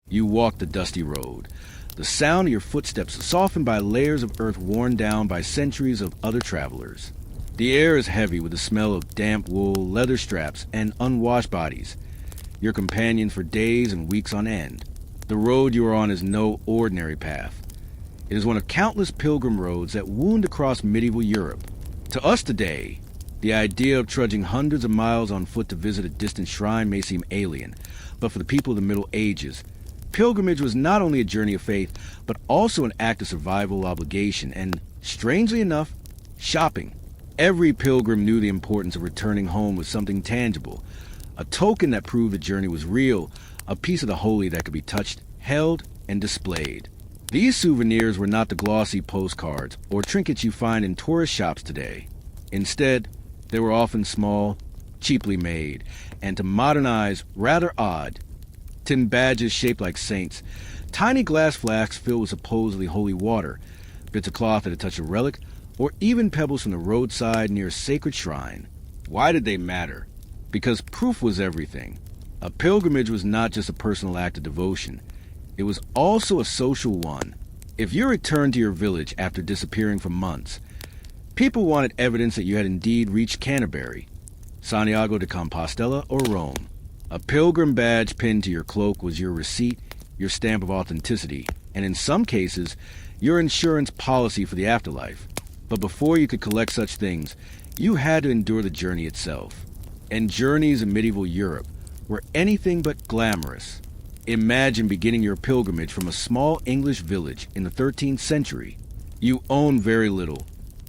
You walk the dusty road, the sound of your footsteps softened by layers of earth worn down by centuries of other travelers. The air is heavy with the smell of damp wool, leather straps, and unwashed bodies, your companions for days and weeks on end. The road you are on is no ordinary path. It is one of countless pilgrim roads that wound across medieval Europe. To us today, the idea of trudging hundreds of miles on foot to visit a distant shrine may seem alien, but for the people of the Middle Ages, pilgrimage was not only a journey of faith, but also an act of survival obligation and, strangely enough, shopping. Every pilgrim knew the importance of returning home with something tangible, a token that proved the journey was real, a piece of the holy that could be touched, held, and displayed. These souvenirs were not the glossy postcards or trinkets you find in tourist shops today. Instead, they were often small, cheaply made, and to modern eyes, rather odd. Tin badges shaped like saints, tiny glass flasks filled with supposedly holy water, bits of cloth that had touched a relic, or even pebbles from the roadside near a sacred shrine. Why did they matter? Because proof was everything. A pilgrimage was not just a personal act of devotion. It was also a social one. If you returned to your village after disappearing for months, people wanted evidence that you had indeed reached Canterbury, Santiago de Compostela, or Rome. A pilgrim badge pinned to your cloak was your receipt, your stamp of authenticity, and in some cases, your insurance policy for the afterlife. But before you could collect such things, you had to endure the journey itself. And journeys in medieval Europe were anything but glamorous. Imagine beginning your pilgrimage from a small English village in the 13th century. You own very little,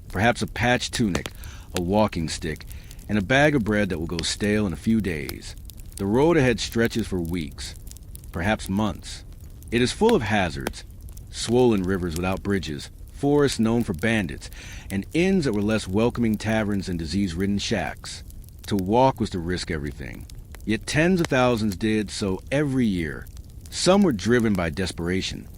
perhaps a patched tunic, a walking stick, and a bag of bread that will go stale in a few days. The road ahead stretches for weeks, perhaps months. It is full of hazards, swollen rivers without bridges, forests known for bandits, and inns that were less welcoming taverns than disease-ridden shacks. To walk was to risk everything. Yet tens of thousands did so every year. Some were driven by desperation,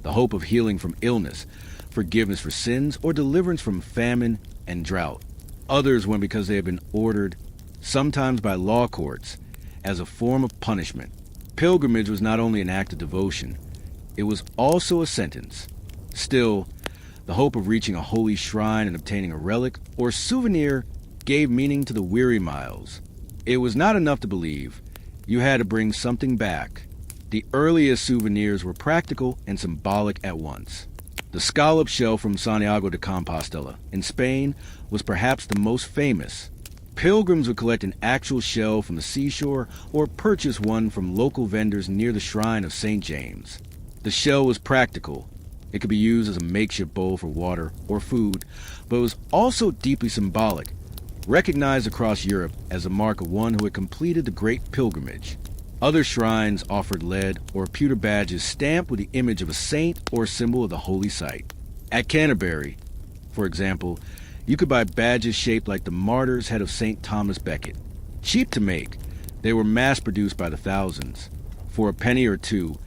the hope of healing from illness, forgiveness for sins, or deliverance from famine and drought. Others went because they had been ordered, sometimes by law courts, as a form of punishment. Pilgrimage was not only an act of devotion, it was also a sentence. Still, the hope of reaching a holy shrine and obtaining a relic or souvenir gave meaning to the weary miles. It was not enough to believe. You had to bring something back. The earliest souvenirs were practical and symbolic at once. The scallop shell from Santiago de Compostela in Spain was perhaps the most famous. Pilgrims would collect an actual shell from the seashore or purchase one from local vendors near the shrine of St. James. The shell was practical. It could be used as a makeshift bowl for water or food, but it was also deeply symbolic, recognized across Europe as a mark of one who had completed the great pilgrimage. Other shrines offered lead or pewter badges stamped with the image of a saint or symbol of the holy site. At Canterbury, for example, you could buy badges shaped like the martyr's head of St. Thomas Becket. Cheap to make, they were mass-produced by the thousands. For a penny or two,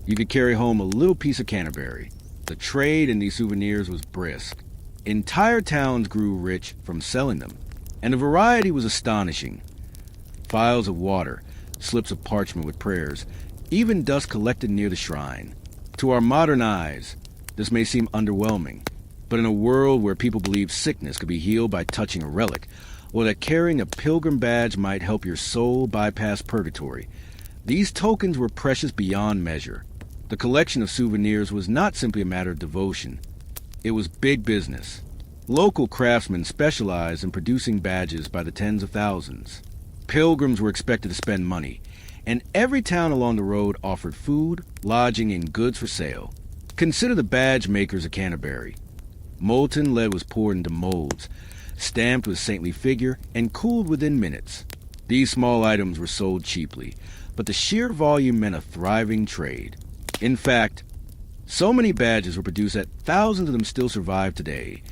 you could carry home a little piece of Canterbury. The trade in these souvenirs was brisk. Entire towns grew rich from selling them, and the variety was astonishing. Phials of water, slips of parchment with prayers, even dust collected near the shrine. To our modern eyes, this may seem underwhelming, but in a world where people believed sickness could be healed by touching a relic, or that carrying a pilgrim badge might help your soul bypass purgatory, these tokens were precious beyond measure. The collection of souvenirs was not simply a matter of devotion. It was big business. Local craftsmen specialized in producing badges by the tens of thousands. Pilgrims were expected to spend money, and every town along the road offered food, lodging, and goods for sale. Consider the badge makers of Canterbury. Molten lead was poured into molds, stamped with saintly figure, and cooled within minutes. These small items were sold cheaply, but the sheer volume meant a thriving trade. In fact, so many badges were produced that thousands of them still survive today,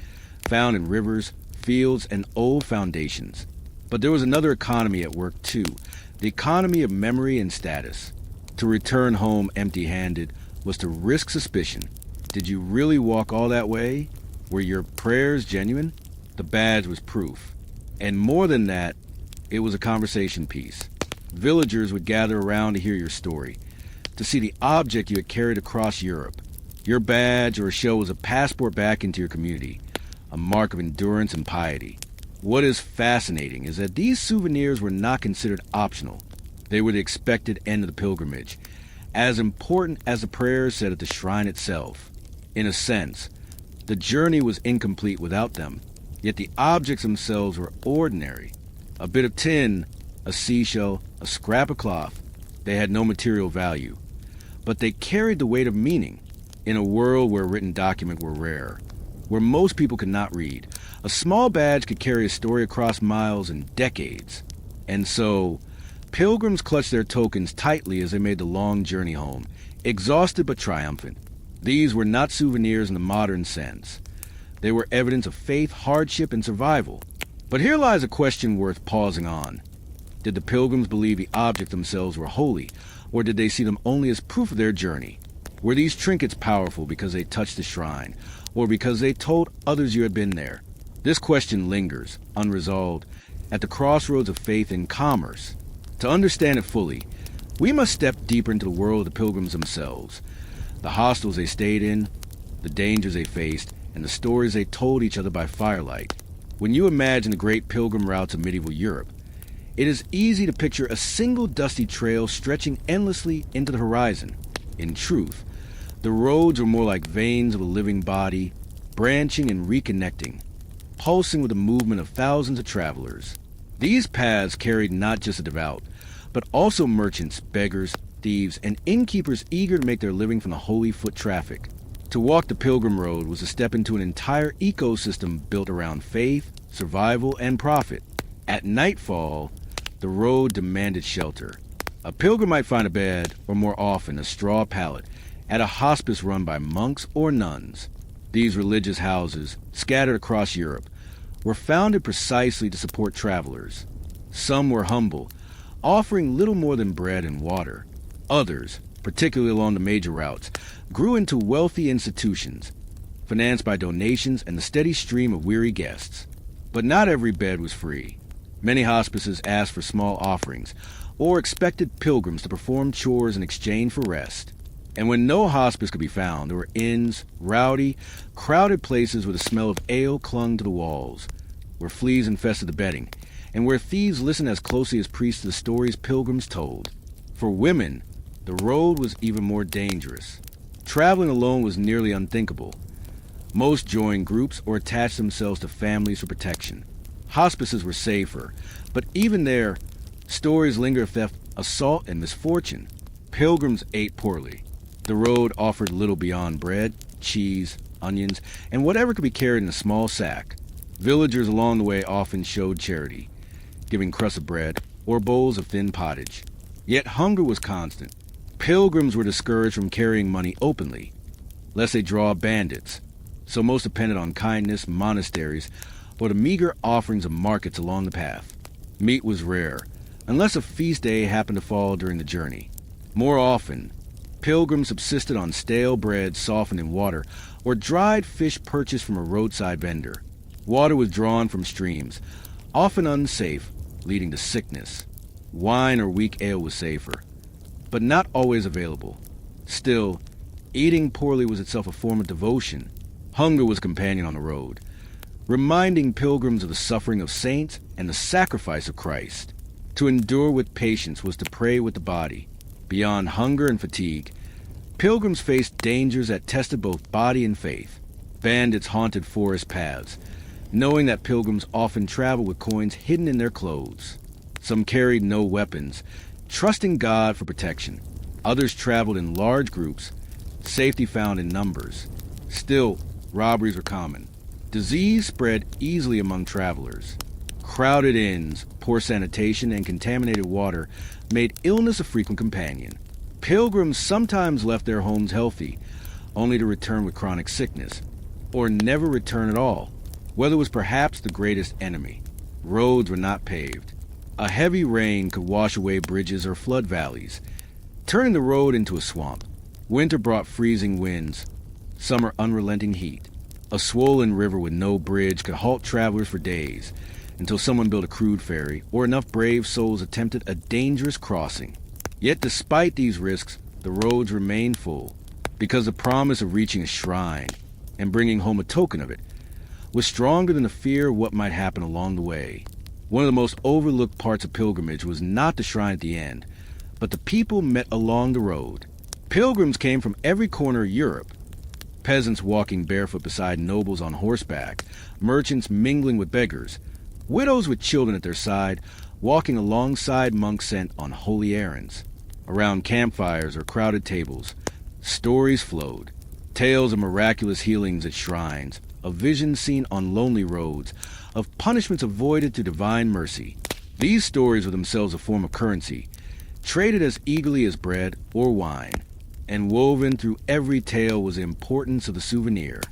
found in rivers, fields, and old foundations. But there was another economy at work too, the economy of memory and status. To return home empty-handed was to risk suspicion. Did you really walk all that way? Were your prayers genuine? The badge was proof. And more than that, it was a conversation piece. Villagers would gather around to hear your story, to see the object you had carried across Europe. Your badge or show was a passport back into your community, a mark of endurance and piety. What is fascinating is that these souvenirs were not considered optional. They were the expected end of the pilgrimage, as important as the prayers said at the shrine itself. In a sense, the journey was incomplete without them, yet the objects themselves were ordinary. A bit of tin, a seashell, a scrap of cloth. They had no material value, but they carried the weight of meaning. In a world where written documents were rare, where most people could not read, a small badge could carry a story across miles and decades. And so, pilgrims clutched their tokens tightly as they made the long journey home, exhausted but triumphant. These were not souvenirs in the modern sense. They were evidence of faith, hardship, and survival. But here lies a question worth pausing on. Did the pilgrims believe the objects themselves were holy, or did they see them only as proof of their journey? Were these trinkets powerful because they touched the shrine, or because they told others you had been there? This question lingers, unresolved, at the crossroads of faith and commerce. To understand it fully, we must step deeper into the world of the pilgrims themselves, the hostels they stayed in, the dangers they faced, and the stories they told each other by firelight. When you imagine the great pilgrim routes of medieval Europe, it is easy to picture a single dusty trail stretching endlessly into the horizon. In truth, the roads were more like veins of a living body, branching and reconnecting, pulsing with the movement of thousands of travelers. These paths carried not just the devout, but also merchants, beggars, thieves, and innkeepers eager to make their living from the holy foot traffic. To walk the pilgrim road was to step into an entire ecosystem built around faith, survival, and profit. At nightfall, the road demanded shelter. A pilgrim might find a bed, or more often a straw pallet, at a hospice run by monks or nuns. These religious houses, scattered across Europe, were founded precisely to support travelers. Some were humble, offering little more than bread and water. Others, particularly along the major routes, grew into wealthy institutions, financed by donations and the steady stream of weary guests. But not every bed was free. Many hospices asked for small offerings, or expected pilgrims to perform chores in exchange for rest. And when no hospice could be found, there were inns, rowdy, crowded places where the smell of ale clung to the walls, where fleas infested the bedding, and where thieves listened as closely as priests to the stories pilgrims told. For women, the road was even more dangerous. Traveling alone was nearly unthinkable. Most joined groups or attached themselves to families for protection. Hospices were safer, but even there, stories linger of theft, assault, and misfortune. Pilgrims ate poorly. The road offered little beyond bread, cheese, onions, and whatever could be carried in a small sack. Villagers along the way often showed charity, giving crusts of bread or bowls of thin pottage. Yet hunger was constant. Pilgrims were discouraged from carrying money openly, lest they draw bandits, so most depended on kindness, monasteries, or the meager offerings of markets along the path. Meat was rare, unless a feast day happened to fall during the journey. More often, pilgrims subsisted on stale bread softened in water or dried fish purchased from a roadside vendor. Water was drawn from streams, often unsafe, leading to sickness. Wine or weak ale was safer, but not always available. Still, eating poorly was itself a form of devotion. Hunger was a companion on the road, reminding pilgrims of the suffering of saints and the sacrifice of Christ. To endure with patience was to pray with the body. Beyond hunger and fatigue, pilgrims faced dangers that tested both body and faith. Bandits haunted forest paths, knowing that pilgrims often traveled with coins hidden in their clothes. Some carried no weapons, trusting God for protection. Others traveled in large groups, safety found in numbers. Still, robberies were common. Disease spread easily among travelers. Crowded inns, poor sanitation, and contaminated water made illness a frequent companion. Pilgrims sometimes left their homes healthy, only to return with chronic sickness, or never return at all. Weather was perhaps the greatest enemy. Roads were not paved. A heavy rain could wash away bridges or flood valleys, turning the road into a swamp. Winter brought freezing winds, summer unrelenting heat. A swollen river with no bridge could halt travelers for days, until someone built a crude ferry or enough brave souls attempted a dangerous crossing. Yet despite these risks, the roads remained full, because the promise of reaching a shrine and bringing home a token of it was stronger than the fear of what might happen along the way. One of the most overlooked parts of pilgrimage was not the shrine at the end, but the people met along the road. Pilgrims came from every corner of Europe. Peasants walking barefoot beside nobles on horseback, merchants mingling with beggars, widows with children at their side, walking alongside monks sent on holy errands. Around campfires or crowded tables, stories flowed, tales of miraculous healings at shrines, of visions seen on lonely roads, of punishments avoided through divine mercy. These stories were themselves a form of currency, traded as eagerly as bread or wine, and woven through every tale was the importance of the souvenir.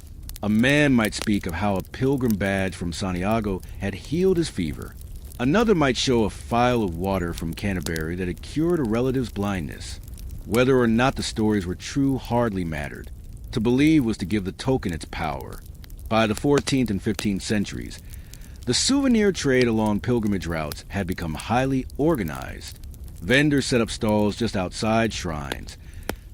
A man might speak of how a pilgrim badge from Santiago had healed his fever. Another might show a phial of water from Canterbury that had cured a relative's blindness. Whether or not the stories were true hardly mattered. To believe was to give the token its power. By the 14th and 15th centuries, the souvenir trade along pilgrimage routes had become highly organized. Vendors set up stalls just outside shrines,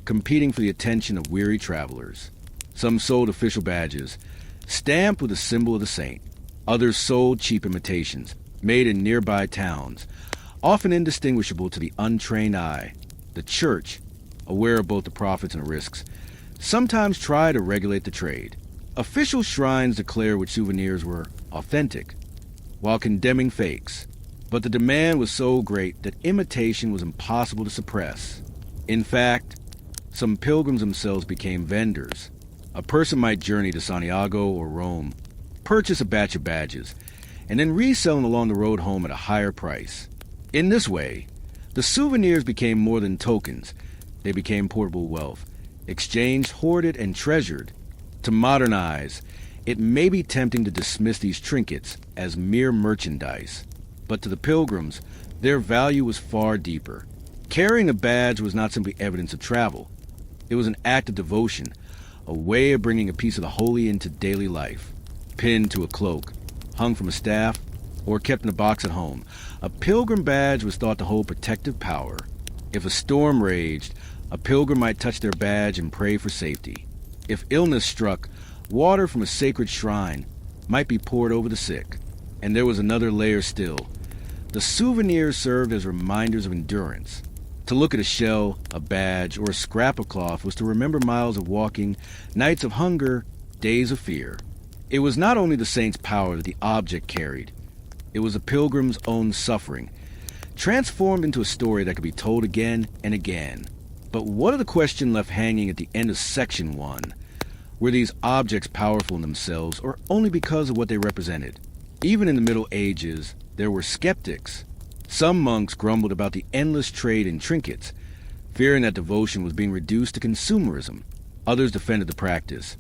competing for the attention of weary travelers. Some sold official badges, stamped with the symbol of the saint. Others sold cheap imitations, made in nearby towns, often indistinguishable to the untrained eye. The church, aware of both the profits and risks, sometimes tried to regulate the trade. Official shrines declared which souvenirs were authentic, while condemning fakes. But the demand was so great that imitation was impossible to suppress. In fact, some pilgrims themselves became vendors. A person might journey to Santiago or Rome, purchase a batch of badges, and then resell them along the road home at a higher price. In this way, the souvenirs became more than tokens. They became portable wealth, exchanged, hoarded, and treasured. To modernize, it may be tempting to dismiss these trinkets as mere merchandise, but to the pilgrims, their value was far deeper. Carrying a badge was not simply evidence of travel. It was an act of devotion, a way of bringing a piece of the holy into daily life. Pinned to a cloak, hung from a staff, or kept in a box at home, a pilgrim badge was thought to hold protective power. If a storm raged, a pilgrim might touch their badge and pray for safety. If illness struck, water from a sacred shrine might be poured over the sick. And there was another layer still. The souvenirs served as reminders of endurance. To look at a shell, a badge, or a scrap of cloth was to remember miles of walking, nights of hunger, days of fear. It was not only the saint's power that the object carried. It was a pilgrim's own suffering, transformed into a story that could be told again and again. But what of the question left hanging at the end of Section 1? Were these objects powerful in themselves, or only because of what they represented? Even in the Middle Ages, there were skeptics. Some monks grumbled about the endless trade in trinkets, fearing that devotion was being reduced to consumerism. Others defended the practice,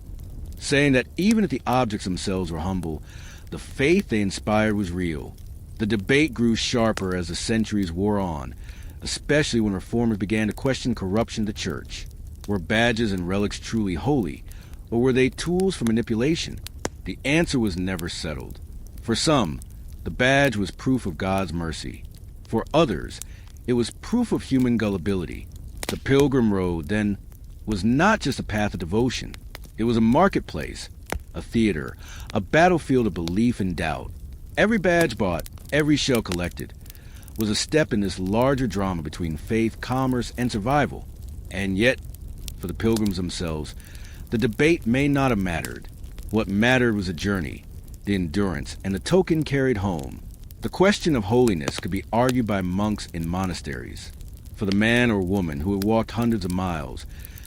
saying that even if the objects themselves were humble, the faith they inspired was real. The debate grew sharper as the centuries wore on, especially when reformers began to question corruption of the church. Were badges and relics truly holy, or were they tools for manipulation? The answer was never settled. For some, the badge was proof of God's mercy. For others, it was proof of human gullibility. The pilgrim road, then, was not just a path of devotion. It was a marketplace, a theater, a battlefield of belief and doubt. Every badge bought, every shell collected, was a step in this larger drama between faith, commerce, and survival. And yet, for the pilgrims themselves, the debate may not have mattered. What mattered was the journey, the endurance, and the token carried home. The question of holiness could be argued by monks in monasteries. For the man or woman who had walked hundreds of miles,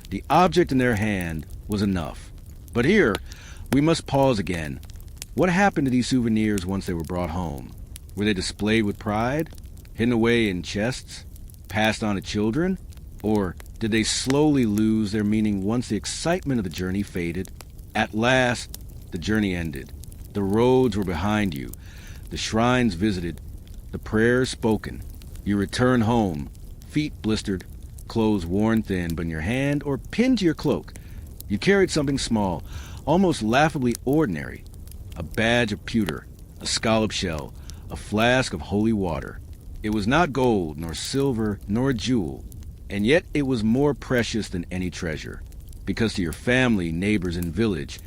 the object in their hand was enough. But here, we must pause again. What happened to these souvenirs once they were brought home? Were they displayed with pride, hidden away in chests, passed on to children? Or did they slowly lose their meaning once the excitement of the journey faded? At last, the journey ended. The roads were behind you, the shrines visited, the prayers spoken. You returned home, feet blistered, clothes worn thin, but in your hand or pinned to your cloak, you carried something small, almost laughably ordinary, a badge of pewter, a scallop shell, a flask of holy water. It was not gold, nor silver, nor a jewel. And yet it was more precious than any treasure, because to your family, neighbors, and village,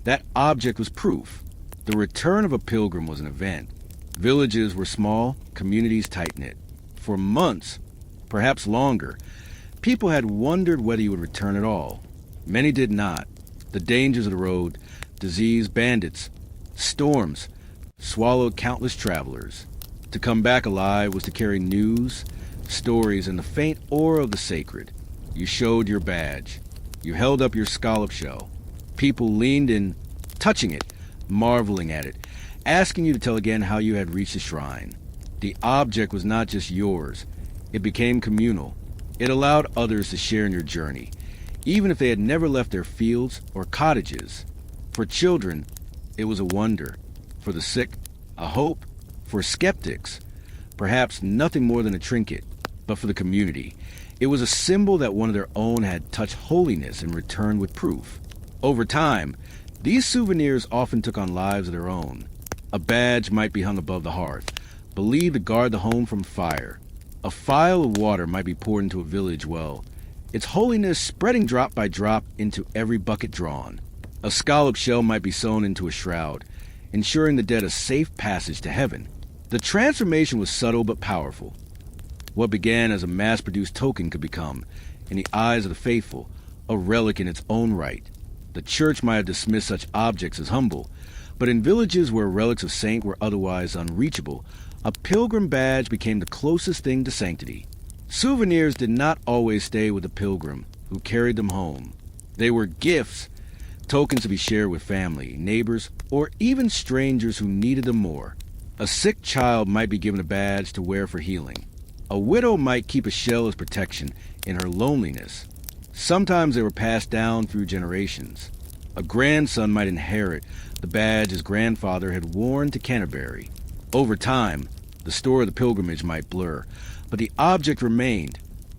that object was proof. The return of a pilgrim was an event. Villages were small, communities tight-knit. For months, perhaps longer, people had wondered whether you would return at all. Many did not. The dangers of the road, disease, bandits, storms, swallowed countless travelers. To come back alive was to carry news, stories, and the faint aura of the sacred. You showed your badge. You held up your scallop shell. People leaned in, touching it, marveling at it, asking you to tell again how you had reached the shrine. The object was not just yours. It became communal. It allowed others to share in your journey, even if they had never left their fields or cottages. For children, it was a wonder. For the sick, a hope. For skeptics, perhaps nothing more than a trinket. But for the community, it was a symbol that one of their own had touched holiness and returned with proof. Over time, these souvenirs often took on lives of their own. A badge might be hung above the hearth, believed to guard the home from fire. A phial of water might be poured into a village well, its holiness spreading drop by drop into every bucket drawn. A scallop shell might be sewn into a shroud, ensuring the dead a safe passage to heaven. The transformation was subtle but powerful. What began as a mass-produced token could become, in the eyes of the faithful, a relic in its own right. The church might have dismissed such objects as humble, but in villages where relics of saint were otherwise unreachable, a pilgrim badge became the closest thing to sanctity. Souvenirs did not always stay with the pilgrim who carried them home. They were gifts, tokens to be shared with family, neighbors, or even strangers who needed them more. A sick child might be given a badge to wear for healing. A widow might keep a shell as protection in her loneliness. Sometimes they were passed down through generations. A grandson might inherit the badge his grandfather had worn to Canterbury. Over time, the story of the pilgrimage might blur, but the object remained,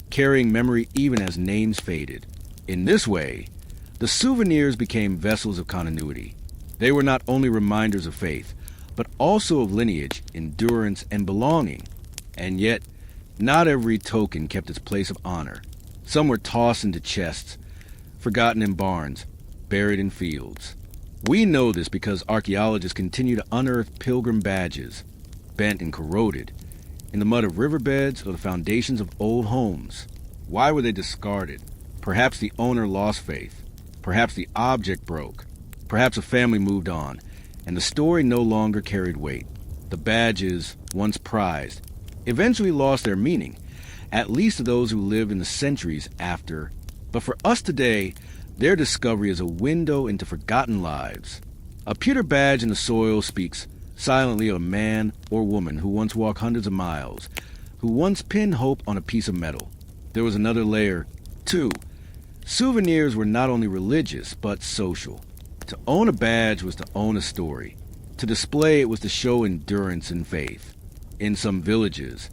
carrying memory even as names faded. In this way, the souvenirs became vessels of continuity. They were not only reminders of faith, but also of lineage, endurance, and belonging. And yet, not every token kept its place of honor. Some were tossed into chests, forgotten in barns, buried in fields. We know this because archaeologists continue to unearth pilgrim badges, bent and corroded, in the mud of riverbeds or the foundations of old homes. Why were they discarded? Perhaps the owner lost faith. Perhaps the object broke. Perhaps a family moved on, and the story no longer carried weight. The badges, once prized, eventually lost their meaning, at least to those who lived in the centuries after. But for us today, their discovery is a window into forgotten lives. A pewter badge in the soil speaks silently of a man or woman who once walked hundreds of miles, who once pinned hope on a piece of metal. There was another layer, too. Souvenirs were not only religious, but social. To own a badge was to own a story. To display it was to show endurance and faith. In some villages,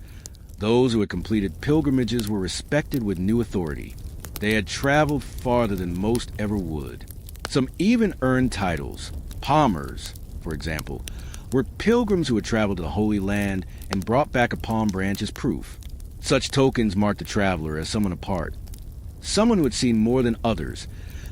those who had completed pilgrimages were respected with new authority. They had traveled farther than most ever would. Some even earned titles. Palmers, for example, were pilgrims who had traveled to the Holy Land and brought back a palm branch as proof. Such tokens marked the traveler as someone apart, someone who had seen more than others,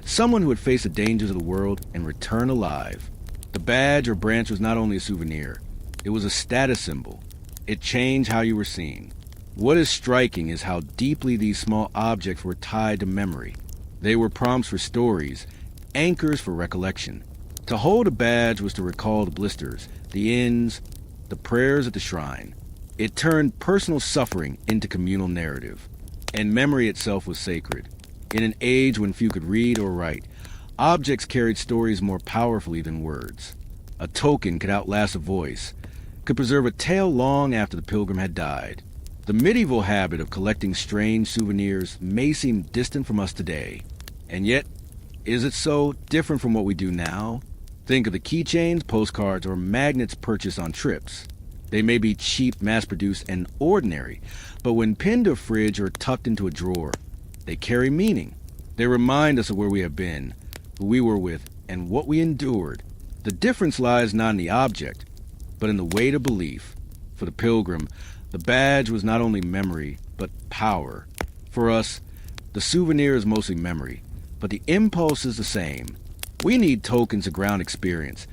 someone who had faced the dangers of the world and returned alive. The badge or branch was not only a souvenir, it was a status symbol. It changed how you were seen. What is striking is how deeply these small objects were tied to memory. They were prompts for stories, anchors for recollection. To hold a badge was to recall the blisters, the inns, the prayers at the shrine. It turned personal suffering into communal narrative. And memory itself was sacred. In an age when few could read or write, objects carried stories more powerfully than words. A token could outlast a voice, could preserve a tale long after the pilgrim had died. The medieval habit of collecting strange souvenirs may seem distant from us today. And yet, is it so different from what we do now? Think of the keychains, postcards, or magnets purchased on trips. They may be cheap, mass-produced, and ordinary, but when pinned to a fridge or tucked into a drawer, they carry meaning. They remind us of where we have been, who we were with, and what we endured. The difference lies not in the object, but in the weight of belief. For the pilgrim, the badge was not only memory, but power. For us, the souvenir is mostly memory, but the impulse is the same. We need tokens of ground experience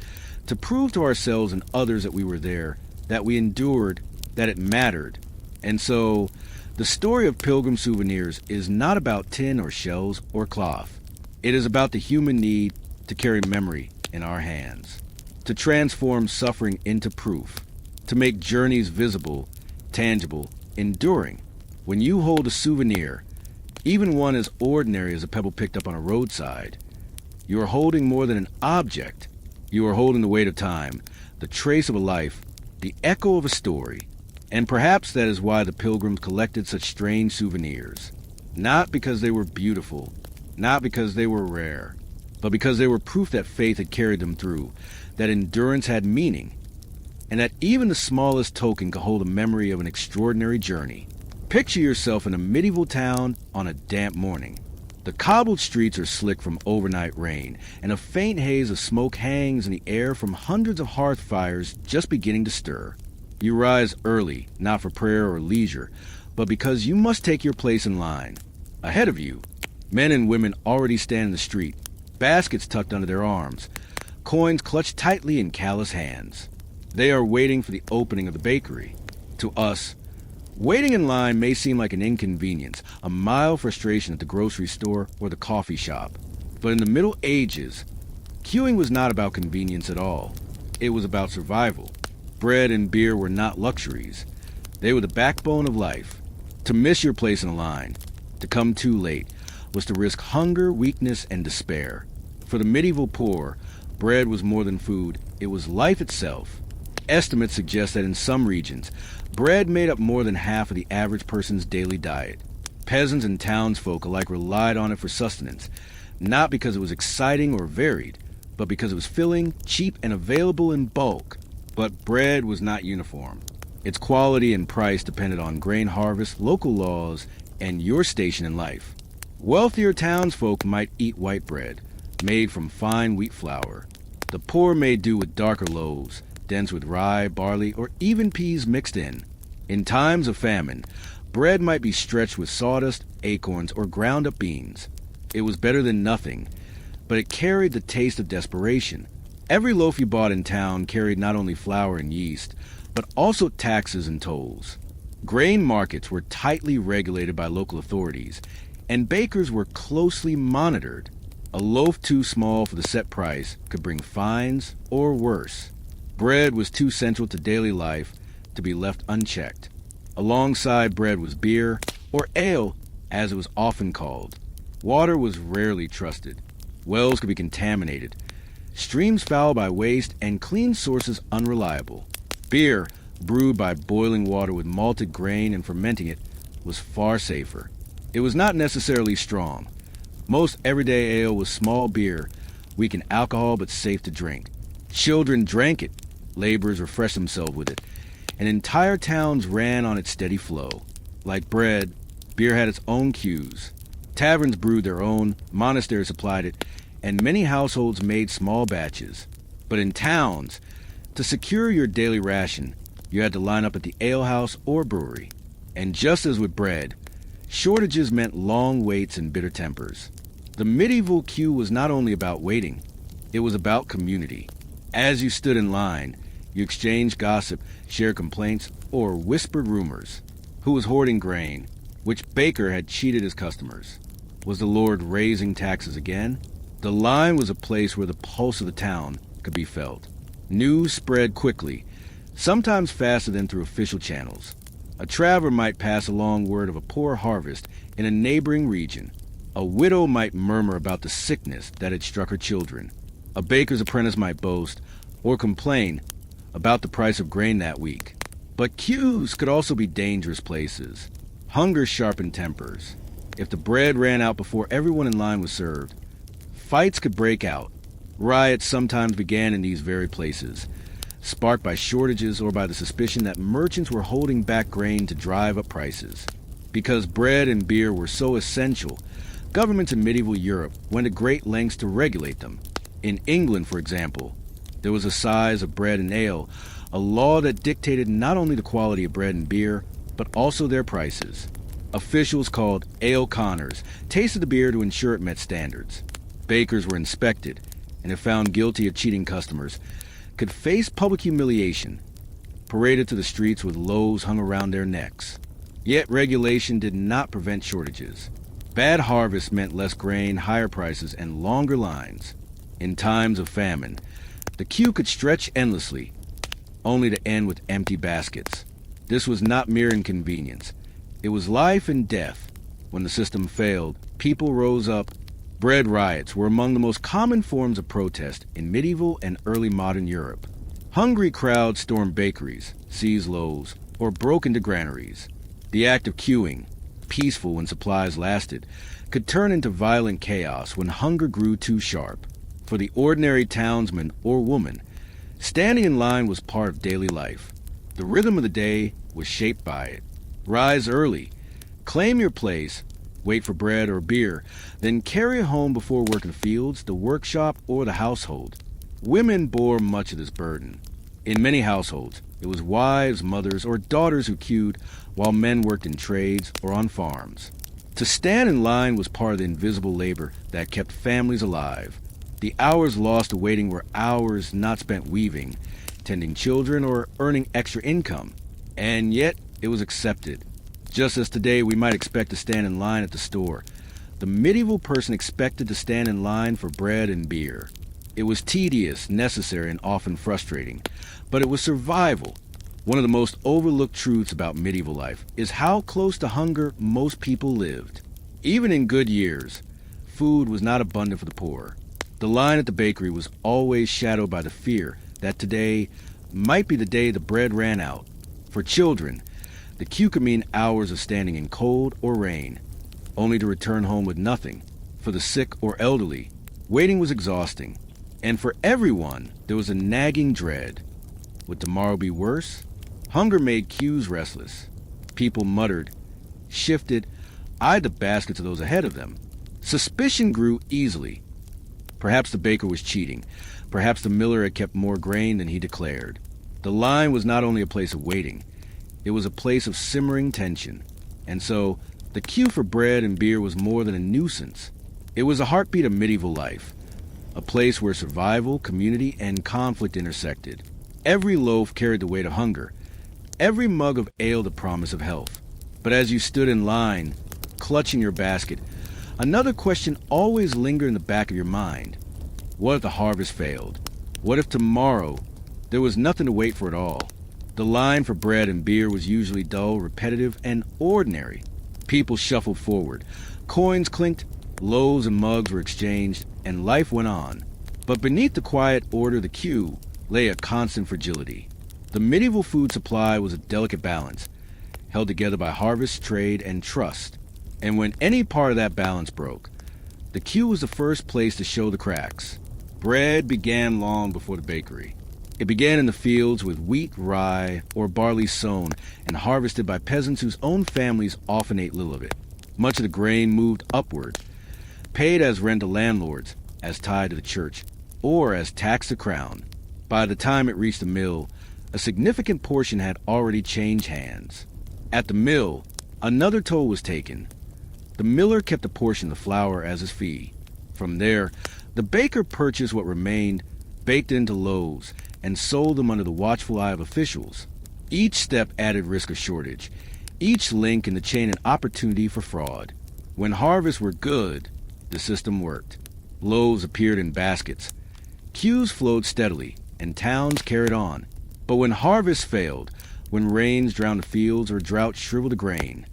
to prove to ourselves and others that we were there, that we endured, that it mattered. And so, the story of Pilgrim Souvenirs is not about tin or shells or cloth. It is about the human need to carry memory in our hands, to transform suffering into proof, to make journeys visible, tangible, enduring. When you hold a souvenir, even one as ordinary as a pebble picked up on a roadside, you are holding more than an object. You are holding the weight of time, the trace of a life, the echo of a story. And perhaps that is why the Pilgrims collected such strange souvenirs. Not because they were beautiful, not because they were rare, but because they were proof that faith had carried them through, that endurance had meaning, and that even the smallest token could hold a memory of an extraordinary journey. Picture yourself in a medieval town on a damp morning. The cobbled streets are slick from overnight rain, and a faint haze of smoke hangs in the air from hundreds of hearth fires just beginning to stir. You rise early, not for prayer or leisure, but because you must take your place in line. Ahead of you, men and women already stand in the street, baskets tucked under their arms, coins clutched tightly in callous hands. They are waiting for the opening of the bakery. To us, waiting in line may seem like an inconvenience, a mild frustration at the grocery store or the coffee shop. But in the Middle Ages, queuing was not about convenience at all. It was about survival. Bread and beer were not luxuries. They were the backbone of life. To miss your place in a line, to come too late, was to risk hunger, weakness, and despair. For the medieval poor, bread was more than food. It was life itself. Estimates suggest that in some regions, bread made up more than half of the average person's daily diet. Peasants and townsfolk alike relied on it for sustenance, not because it was exciting or varied, but because it was filling, cheap, and available in bulk. But bread was not uniform. Its quality and price depended on grain harvest, local laws, and your station in life. Wealthier townsfolk might eat white bread, made from fine wheat flour. The poor may do with darker loaves, dense with rye, barley, or even peas mixed in. In times of famine, bread might be stretched with sawdust, acorns, or ground-up beans. It was better than nothing, but it carried the taste of desperation. Every loaf you bought in town carried not only flour and yeast, but also taxes and tolls. Grain markets were tightly regulated by local authorities, and bakers were closely monitored. A loaf too small for the set price could bring fines or worse. Bread was too central to daily life to be left unchecked. Alongside bread was beer, or ale, as it was often called. Water was rarely trusted. Wells could be contaminated, streams foul by waste, and clean sources unreliable. Beer, brewed by boiling water with malted grain and fermenting it, was far safer. It was not necessarily strong. Most everyday ale was small beer, weak in alcohol but safe to drink. Children drank it, laborers refreshed themselves with it, and entire towns ran on its steady flow. Like bread, beer had its own queues. Taverns brewed their own, monasteries supplied it, and many households made small batches. But in towns, to secure your daily ration, you had to line up at the alehouse or brewery. And just as with bread, shortages meant long waits and bitter tempers. The medieval queue was not only about waiting, it was about community. As you stood in line, you exchanged gossip, shared complaints, or whispered rumors. Who was hoarding grain? Which baker had cheated his customers? Was the Lord raising taxes again? The line was a place where the pulse of the town could be felt. News spread quickly, sometimes faster than through official channels. A traveler might pass along word of a poor harvest in a neighboring region. A widow might murmur about the sickness that had struck her children. A baker's apprentice might boast or complain about the price of grain that week. But queues could also be dangerous places. Hunger sharpened tempers. If the bread ran out before everyone in line was served, fights could break out. Riots sometimes began in these very places, sparked by shortages or by the suspicion that merchants were holding back grain to drive up prices. Because bread and beer were so essential, governments in medieval Europe went to great lengths to regulate them. In England, for example, there was a size of bread and ale, a law that dictated not only the quality of bread and beer, but also their prices. Officials called ale conners tasted the beer to ensure it met standards. Bakers were inspected, and if found guilty of cheating customers, could face public humiliation, paraded to the streets with loaves hung around their necks. Yet regulation did not prevent shortages. Bad harvests meant less grain, higher prices, and longer lines. In times of famine, the queue could stretch endlessly, only to end with empty baskets. This was not mere inconvenience. It was life and death. When the system failed, people rose up. Bread riots were among the most common forms of protest in medieval and early modern Europe. Hungry crowds stormed bakeries, seized loaves, or broke into granaries. The act of queuing, peaceful when supplies lasted, could turn into violent chaos when hunger grew too sharp. For the ordinary townsman or woman, standing in line was part of daily life. The rhythm of the day was shaped by it. Rise early, claim your place, wait for bread or beer, then carry it home before work in the fields, the workshop, or the household. Women bore much of this burden. In many households, it was wives, mothers, or daughters who queued, while men worked in trades or on farms. To stand in line was part of the invisible labor that kept families alive. The hours lost waiting were hours not spent weaving, tending children, or earning extra income. And yet, it was accepted. Just as today we might expect to stand in line at the store, the medieval person expected to stand in line for bread and beer. It was tedious, necessary, and often frustrating, but it was survival. One of the most overlooked truths about medieval life is how close to hunger most people lived. Even in good years, food was not abundant for the poor. The line at the bakery was always shadowed by the fear that today might be the day the bread ran out. For children, the queue could mean hours of standing in cold or rain, only to return home with nothing. For the sick or elderly, waiting was exhausting. And for everyone, there was a nagging dread. Would tomorrow be worse? Hunger made queues restless. People muttered, shifted, eyed the baskets of those ahead of them. Suspicion grew easily. Perhaps the baker was cheating. Perhaps the miller had kept more grain than he declared. The line was not only a place of waiting, it was a place of simmering tension. And so, the queue for bread and beer was more than a nuisance. It was a heartbeat of medieval life, a place where survival, community, and conflict intersected. Every loaf carried the weight of hunger, every mug of ale the promise of health. But as you stood in line, clutching your basket, another question always lingered in the back of your mind. What if the harvest failed? What if tomorrow there was nothing to wait for at all? The line for bread and beer was usually dull, repetitive, and ordinary. People shuffled forward. Coins clinked, loaves and mugs were exchanged, and life went on. But beneath the quiet order of the queue lay a constant fragility. The medieval food supply was a delicate balance, held together by harvest, trade, and trust. And when any part of that balance broke, the queue was the first place to show the cracks. Bread began long before the bakery. It began in the fields with wheat, rye, or barley sown and harvested by peasants whose own families often ate little of it. Much of the grain moved upward, paid as rent to landlords, as tithe to the church, or as tax to crown. By the time it reached the mill, a significant portion had already changed hands. At the mill, another toll was taken. The miller kept a portion of the flour as his fee. From there, the baker purchased what remained, baked it into loaves, and sold them under the watchful eye of officials. Each step added risk of shortage, each link in the chain an opportunity for fraud. When harvests were good, the system worked. Loaves appeared in baskets. Queues flowed steadily, and towns carried on. But when harvests failed, when rains drowned the fields or drought shriveled the grain,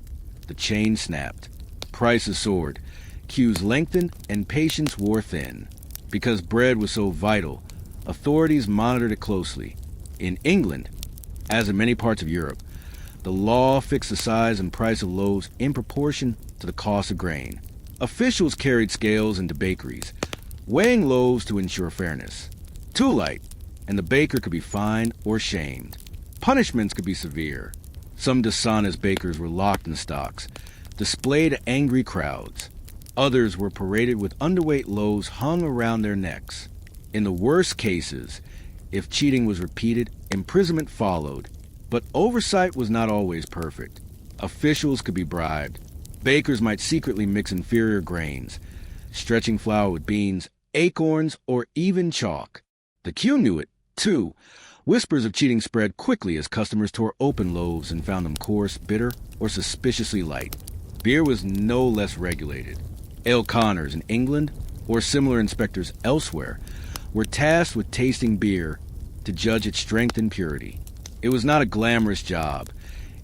the chain snapped. Prices soared, queues lengthened, and patience wore thin. Because bread was so vital, authorities monitored it closely. In England, as in many parts of Europe, the law fixed the size and price of loaves in proportion to the cost of grain. Officials carried scales into bakeries, weighing loaves to ensure fairness. Too light, and the baker could be fined or shamed. Punishments could be severe. Some dishonest bakers were locked in stocks, displayed to angry crowds. Others were paraded with underweight loaves hung around their necks. In the worst cases, if cheating was repeated, imprisonment followed. But oversight was not always perfect. Officials could be bribed, Bakers might secretly mix inferior grains, stretching flour with beans, acorns, or even chalk. The queue knew it, too. Whispers of cheating spread quickly as customers tore open loaves and found them coarse, bitter, or suspiciously light. Beer was no less regulated. Ale Connors in England, or similar inspectors elsewhere, were tasked with tasting beer to judge its strength and purity. It was not a glamorous job.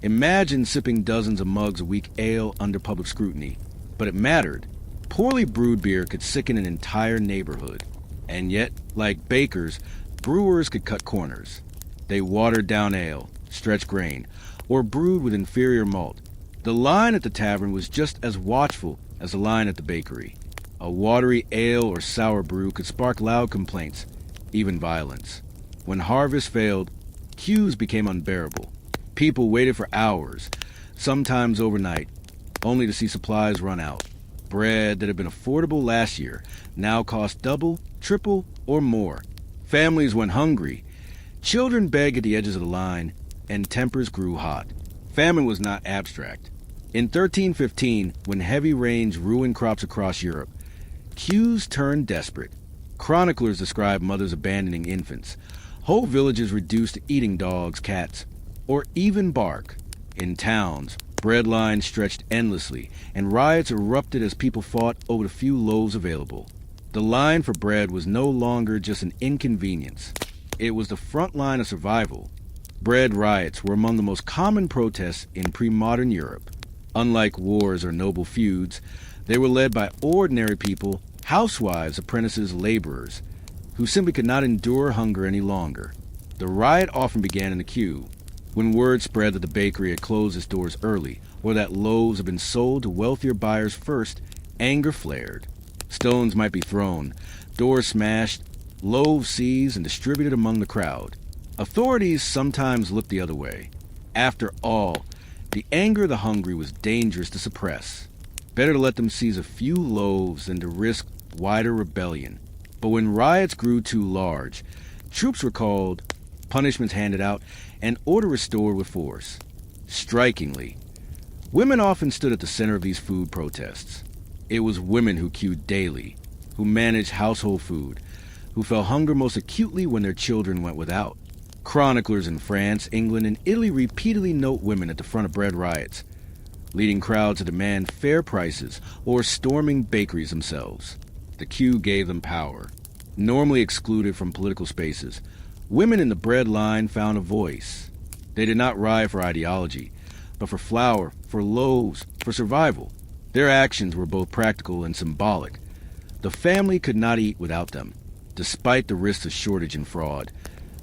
Imagine sipping dozens of mugs of weak ale under public scrutiny. But it mattered. Poorly brewed beer could sicken an entire neighborhood. And yet, like bakers, brewers could cut corners. They watered down ale, stretched grain, or brewed with inferior malt. The line at the tavern was just as watchful as the line at the bakery. A watery ale or sour brew could spark loud complaints, even violence. When harvest failed, queues became unbearable. People waited for hours, sometimes overnight, only to see supplies run out. Bread that had been affordable last year now cost double, triple, or more. Families went hungry. Children begged at the edges of the line, and tempers grew hot. Famine was not abstract. In 1315, when heavy rains ruined crops across Europe, queues turned desperate. Chroniclers describe mothers abandoning infants, whole villages reduced to eating dogs, cats, or even bark. In towns, bread lines stretched endlessly, and riots erupted as people fought over the few loaves available. The line for bread was no longer just an inconvenience. It was the front line of survival. Bread riots were among the most common protests in pre-modern Europe. Unlike wars or noble feuds, they were led by ordinary people, housewives, apprentices, laborers, who simply could not endure hunger any longer. The riot often began in the queue. When word spread that the bakery had closed its doors early, or that loaves had been sold to wealthier buyers first, anger flared. Stones might be thrown, doors smashed, loaves seized and distributed among the crowd. Authorities sometimes looked the other way. After all, the anger of the hungry was dangerous to suppress. Better to let them seize a few loaves than to risk wider rebellion. But when riots grew too large, troops were called, punishments handed out, and order restored with force. Strikingly, women often stood at the center of these food protests. It was women who queued daily, who managed household food, who felt hunger most acutely when their children went without. Chroniclers in France, England, and Italy repeatedly note women at the front of bread riots, leading crowds to demand fair prices or storming bakeries themselves. The queue gave them power. Normally excluded from political spaces, women in the bread line found a voice. They did not riot for ideology, but for flour, for loaves, for survival. Their actions were both practical and symbolic. The family could not eat without them. Despite the risks of shortage and fraud,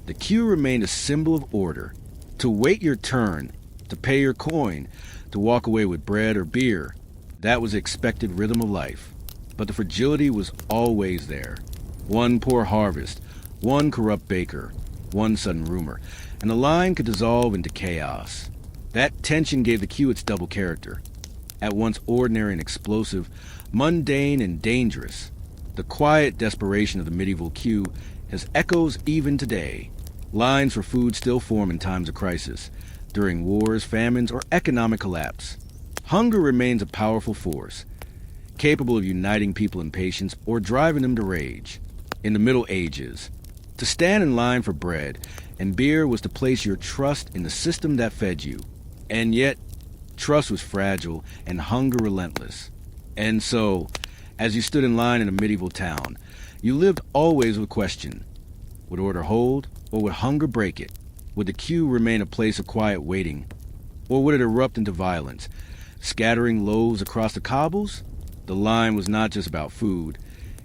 the queue remained a symbol of order. To wait your turn, to pay your coin, to walk away with bread or beer, that was the expected rhythm of life. But the fragility was always there. One poor harvest, one corrupt baker, one sudden rumor, and the line could dissolve into chaos. That tension gave the queue its double character. At once ordinary and explosive, mundane and dangerous. The quiet desperation of the medieval queue has echoes even today. Lines for food still form in times of crisis, during wars, famines, or economic collapse. Hunger remains a powerful force, capable of uniting people in patience or driving them to rage. In the Middle Ages, to stand in line for bread and beer was to place your trust in the system that fed you. And yet, trust was fragile and hunger relentless. And so, as you stood in line in a medieval town, you lived always with question. Would order hold, or would hunger break it? Would the queue remain a place of quiet waiting, or would it erupt into violence, scattering loaves across the cobbles? The line was not just about food.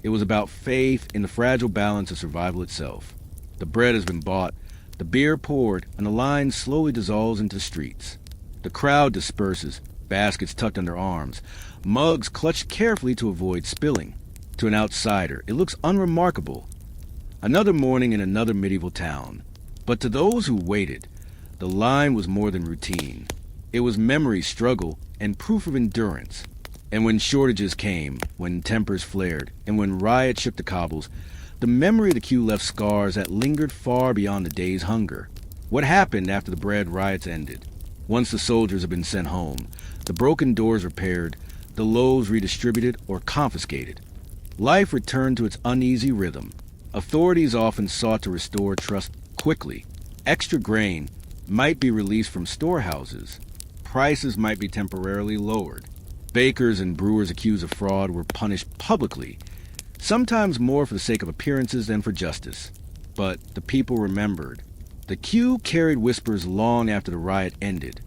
It was about faith in the fragile balance of survival itself. The bread has been bought, the beer poured, and the line slowly dissolves into the streets. The crowd disperses, baskets tucked under arms, mugs clutched carefully to avoid spilling. To an outsider, it looks unremarkable. Another morning in another medieval town. But to those who waited, the line was more than routine. It was memory, struggle, and proof of endurance. And when shortages came, when tempers flared, and when riots shook the cobbles, the memory of the queue left scars that lingered far beyond the day's hunger. What happened after the bread riots ended? Once the soldiers had been sent home, the broken doors repaired, the loaves redistributed or confiscated. Life returned to its uneasy rhythm. Authorities often sought to restore trust quickly. Extra grain might be released from storehouses. Prices might be temporarily lowered. Bakers and brewers accused of fraud were punished publicly, sometimes more for the sake of appearances than for justice. But the people remembered. The queue carried whispers long after the riot ended.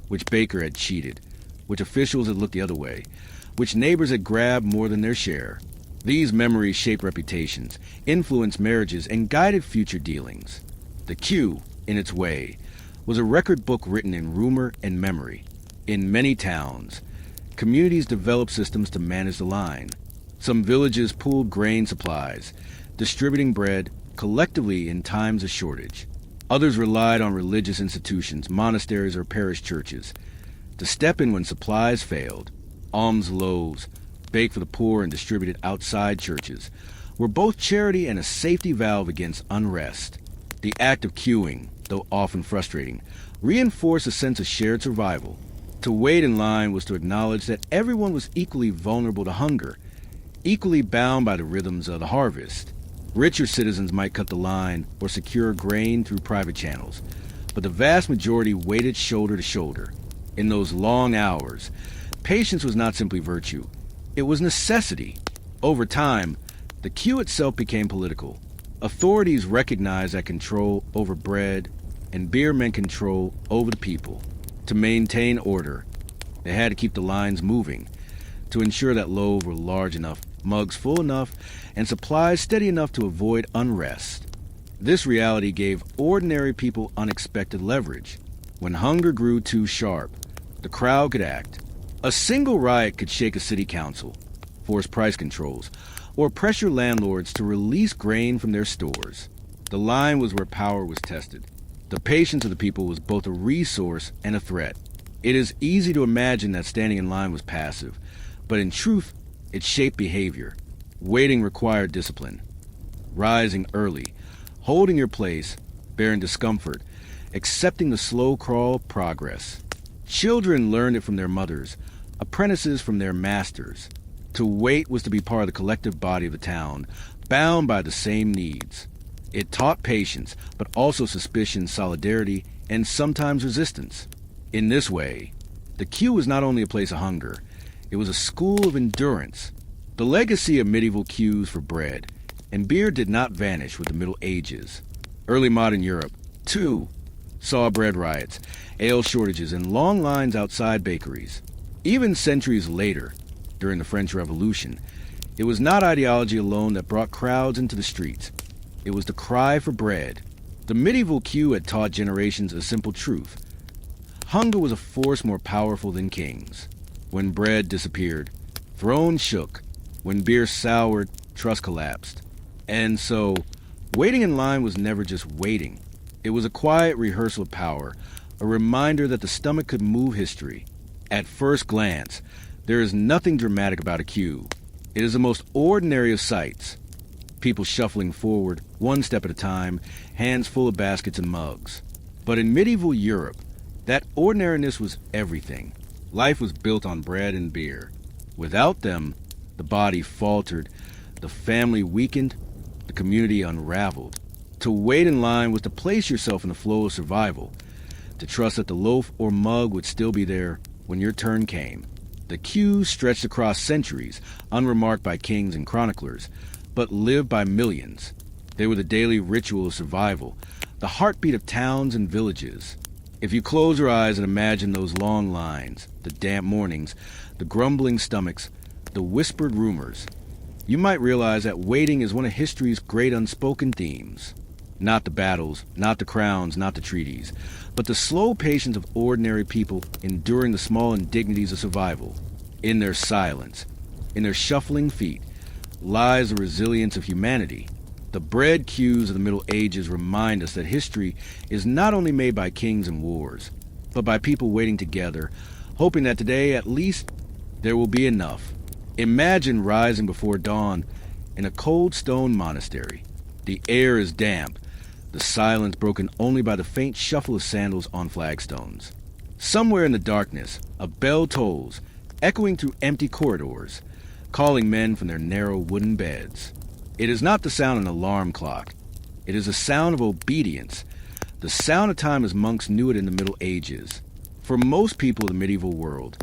Which baker had cheated, which officials had looked the other way, which neighbors had grabbed more than their share. These memories shaped reputations, influenced marriages, and guided future dealings. The queue, in its way, was a record book written in rumor and memory. In many towns, communities developed systems to manage the line. Some villages pooled grain supplies, distributing bread collectively in times of shortage. Others relied on religious institutions, monasteries or parish churches, to step in when supplies failed. Alms loaves, baked for the poor and distributed outside churches, were both charity and a safety valve against unrest. The act of queuing, though often frustrating, reinforced a sense of shared survival. To wait in line was to acknowledge that everyone was equally vulnerable to hunger, equally bound by the rhythms of the harvest. Richer citizens might cut the line or secure grain through private channels, but the vast majority waited shoulder to shoulder. In those long hours, patience was not simply virtue, it was necessity. Over time, the queue itself became political. Authorities recognized that control over bread and beer meant control over the people. To maintain order, they had to keep the lines moving, to ensure that loaves were large enough, mugs full enough, and supplies steady enough to avoid unrest. This reality gave ordinary people unexpected leverage. When hunger grew too sharp, the crowd could act. A single riot could shake a city council, force price controls, or pressure landlords to release grain from their stores. The line was where power was tested. The patience of the people was both a resource and a threat. It is easy to imagine that standing in line was passive, but in truth, it shaped behavior. Waiting required discipline. Rising early, holding your place, bearing discomfort, accepting the slow crawl of progress. Children learned it from their mothers, apprentices from their masters. To wait was to be part of the collective body of the town, bound by the same needs. It taught patience, but also suspicion, solidarity, and sometimes resistance. In this way, the queue was not only a place of hunger, it was a school of endurance. The legacy of medieval queues for bread and beer did not vanish with the Middle Ages. Early modern Europe, too, saw bread riots, ale shortages, and long lines outside bakeries. Even centuries later, during the French Revolution, it was not ideology alone that brought crowds into the streets. It was the cry for bread. The medieval queue had taught generations a simple truth. Hunger was a force more powerful than kings. When bread disappeared, thrones shook. When beer soured, trust collapsed. And so, waiting in line was never just waiting. It was a quiet rehearsal of power, a reminder that the stomach could move history. At first glance, there is nothing dramatic about a queue. It is the most ordinary of sights. People shuffling forward, one step at a time, hands full of baskets and mugs. But in medieval Europe, that ordinariness was everything. Life was built on bread and beer. Without them, the body faltered, the family weakened, the community unraveled. To wait in line was to place yourself in the flow of survival, to trust that the loaf or mug would still be there when your turn came. The queues stretched across centuries, unremarked by kings and chroniclers, but lived by millions. They were the daily ritual of survival, the heartbeat of towns and villages. If you close your eyes and imagine those long lines, the damp mornings, the grumbling stomachs, the whispered rumors, you might realize that waiting is one of history's great unspoken themes. Not the battles, not the crowns, not the treaties, but the slow patience of ordinary people enduring the small indignities of survival. In their silence, in their shuffling feet, lies the resilience of humanity. The bread queues of the Middle Ages remind us that history is not only made by kings and wars, but by people waiting together, hoping that today, at least, there will be enough. Imagine rising before dawn in a cold stone monastery. The air is damp, the silence broken only by the faint shuffle of sandals on flagstones. Somewhere in the darkness, a bell tolls, echoing through empty corridors, calling men from their narrow wooden beds. It is not the sound of an alarm clock. It is a sound of obedience, the sound of time as monks knew it in the Middle Ages. For most people of the medieval world,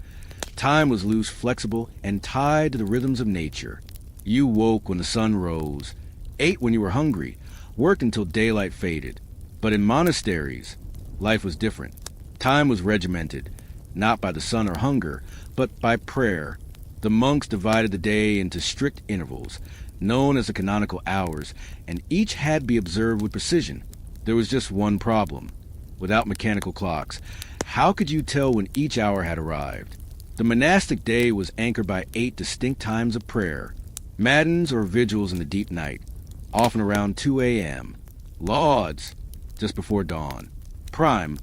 time was loose, flexible, and tied to the rhythms of nature. You woke when the sun rose, ate when you were hungry, worked until daylight faded. But in monasteries, life was different. Time was regimented, not by the sun or hunger, but by prayer. The monks divided the day into strict intervals, known as the canonical hours, and each had to be observed with precision. There was just one problem. Without mechanical clocks, how could you tell when each hour had arrived? The monastic day was anchored by 8 distinct times of prayer, matins or vigils in the deep night, often around 2 a.m., lauds, just before dawn, prime,